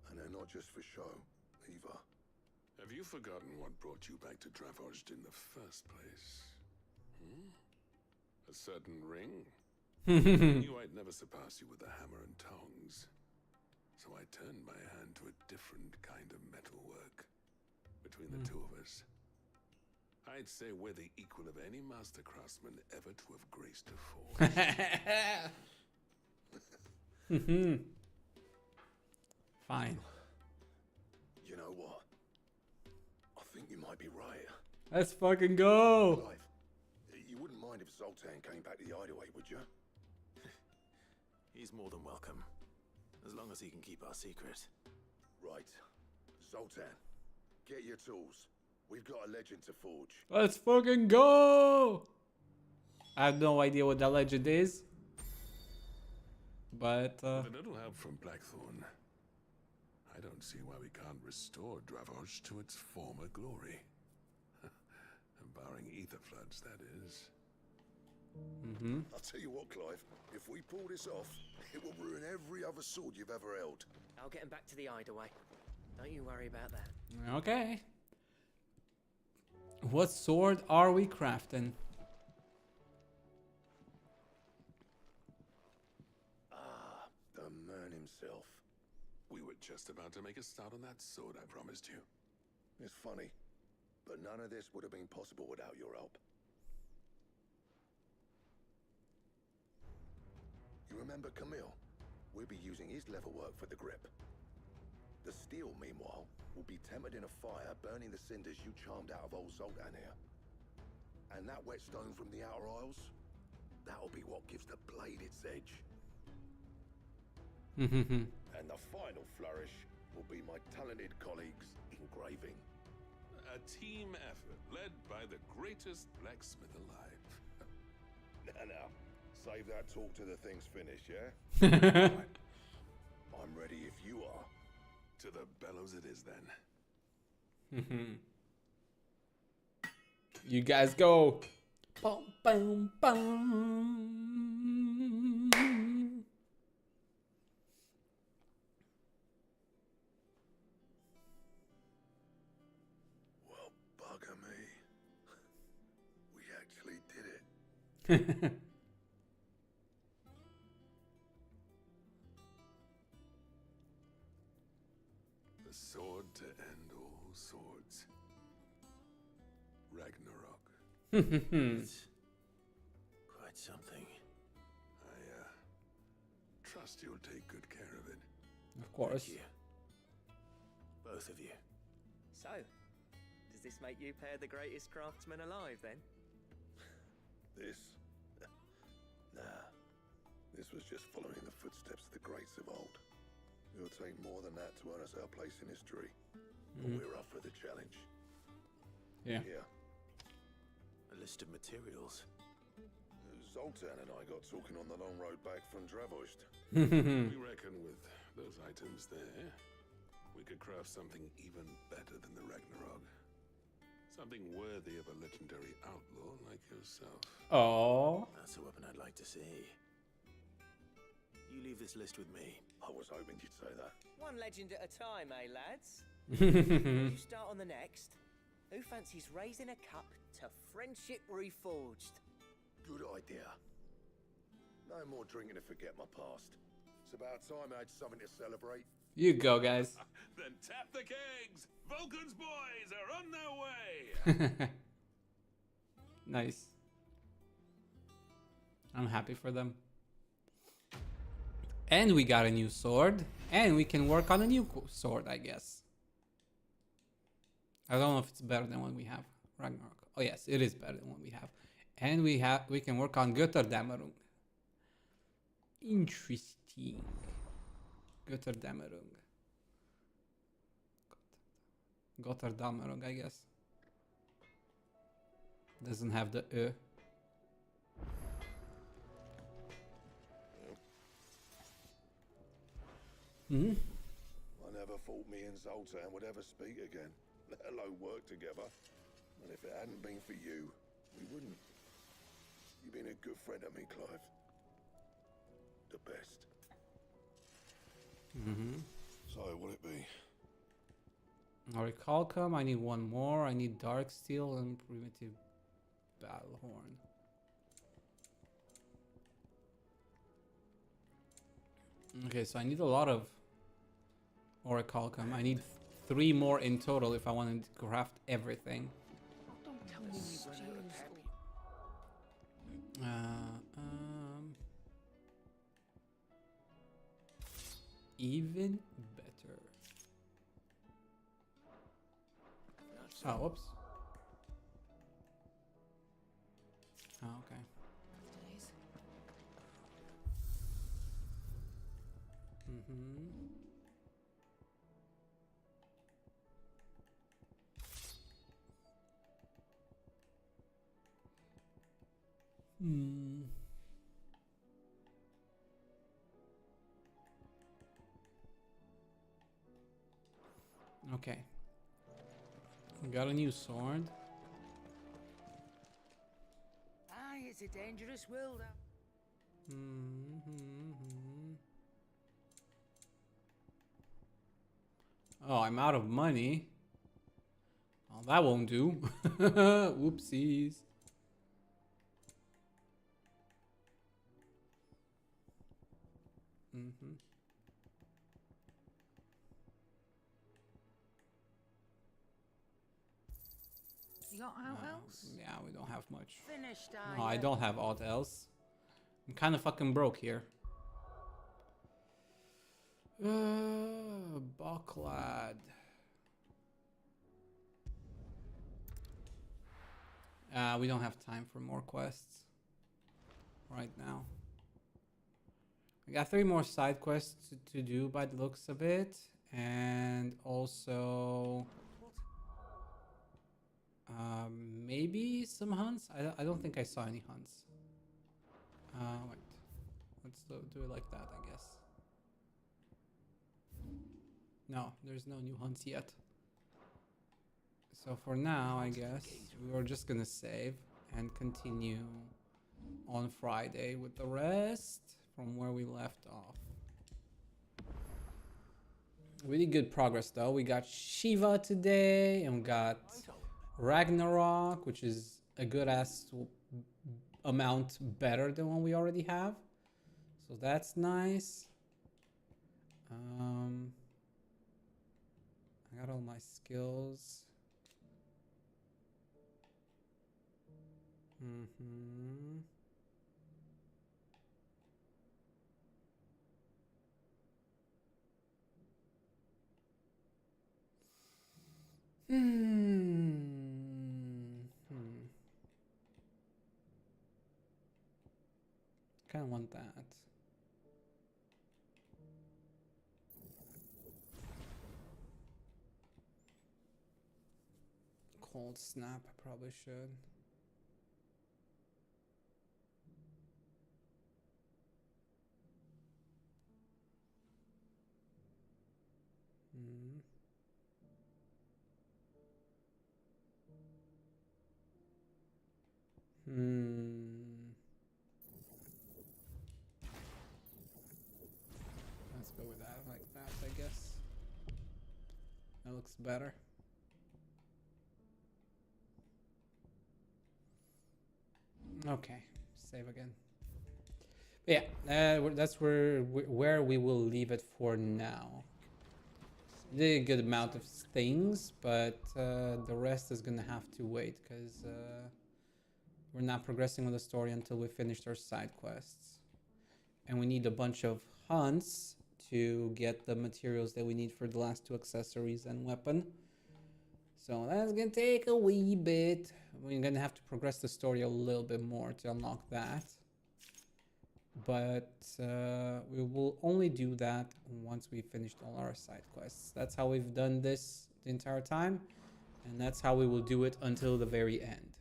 And they're not just for show, either. Have you forgotten what brought you back to Dravozd in the first place? A certain ring? I knew I'd never surpass you with the hammer and tongs. So I turned my hand to a different kind of metalwork. Between the two of us, I'd say we're the equal of any master craftsman ever to have graced a forge. Fine. You know what? I think you might be right. Let's fucking go. Clive, you wouldn't mind if Zoltan came back to the hideaway, would you? He's more than welcome. As long as he can keep our secret. Right. Zoltan, get your tools. We've got a legend to forge. Let's fucking go. I have no idea what that legend is. But, With a little help from Blackthorn, I don't see why we can't restore Dravozd to its former glory. Barring ether floods, that is. I'll tell you what, Clive. If we pull this off, it will ruin every other sword you've ever held. I'll get him back to the hideaway. Don't you worry about that. Okay. What sword are we crafting? Ah, the man himself. We were just about to make a start on that sword I promised you. It's funny, but none of this would have been possible without your help. You remember Camille? We'll be using his leather work for the grip. The steel, meanwhile, will be tempered in a fire, burning the cinders you charmed out of old Zoltan here. And that whetstone from the Outer Isles, that'll be what gives the blade its edge. And the final flourish will be my talented colleagues' engraving. A team effort led by the greatest blacksmith alive. Now, save that talk till the thing's finished, yeah? Right. I'm ready if you are. To the bellows it is then. You guys go. Boom, boom, boom. Well, bugger me. We actually did it. The sword to end all swords. Ragnarok. Quite something. I trust you'll take good care of it. Of course. Thank you. Both of you. So, does this make you pair the greatest craftsman alive then? This? Nah. This was just following the footsteps of the greats of old. It'll take more than that to earn us our place in history. But we're up for the challenge. Yeah. Yeah. A list of materials. Zoltan and I got talking on the long road back from Dravozd. We reckon with those items there, we could craft something even better than the Ragnarok. Something worthy of a legendary outlaw like yourself. Oh. That's a weapon I'd like to see. You leave this list with me. I was hoping you'd say that. One legend at a time, eh, lads? You start on the next. Who fancies raising a cup to friendship reforged? Good idea. No more drinking to forget my past. It's about time I had something to celebrate. You go, guys. Then tap the kegs! Vulcan's boys are on their way! Nice. I'm happy for them. And we got a new sword. And we can work on a new sword, I guess. I don't know if it's better than what we have. Ragnarok. Oh yes, it is better than what we have. And we can work on Götterdämmerung. Interesting. Götterdämmerung. Götterdämmerung, I guess. Doesn't have the Ö. Hmm? I never thought me and Zoltan would ever speak again, let alone work together. And if it hadn't been for you, we wouldn't. You've been a good friend to me, Clive. The best. So, what'll it be? Orichalcum, I need one more. I need Dark Steel and Primitive Battlehorn. Okay, so I need a lot of Orichalcum. I need 3 more in total if I want to craft everything. Don't tell me we've run out of pep. Even better. Oh, whoops. Oh, okay. Okay. We got a new sword. Aye, it's a dangerous world out. Oh, I'm out of money. Oh, that won't do. Whoopsies. You got out else? Yeah, we don't have much. Finished, No, I don't have aught else. I'm kind of fucking broke here. Bocklad. We don't have time for more quests right now. We got 3 more side quests to do by the looks of it, and also maybe some hunts. I don't think I saw any hunts. Wait, let's do it like that, I guess. No, there's no new hunts yet. So for now, I guess we're just gonna save and continue on Friday with the rest from where we left off. Really good progress though. We got Shiva today, and we got Ragnarok, which is a good ass amount better than what we already have. So that's nice. I got all my skills. Kind of want that. Cold snap, I probably should. Let's go with that like that, I guess. That looks better. Okay, save again. But yeah, that's where we will leave it for now. Did a good amount of things, but the rest is gonna have to wait because we're not progressing with the story until we finished our side quests, and we need a bunch of hunts to get the materials that we need for the last 2 accessories and weapon. So that's gonna take a wee bit. We're gonna have to progress the story a little bit more to unlock that. But we will only do that once we finished all our side quests. That's how we've done this the entire time, and that's how we will do it until the very end.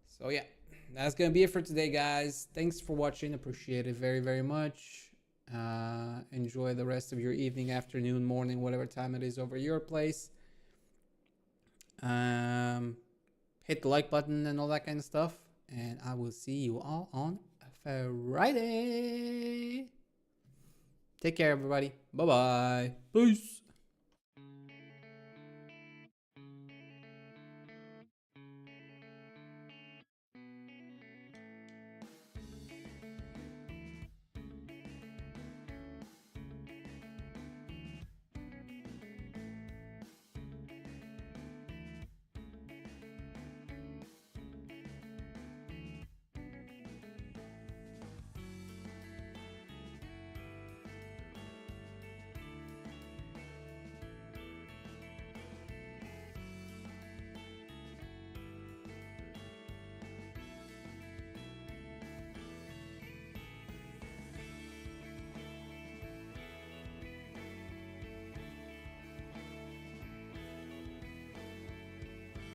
So yeah, that's gonna be it for today, guys. Thanks for watching. Appreciate it very, very much. Enjoy the rest of your evening, afternoon, morning, whatever time it is over your place. Hit the like button and all that kind of stuff. And I will see you all on Friday. Take care, everybody. Bye-bye. Peace.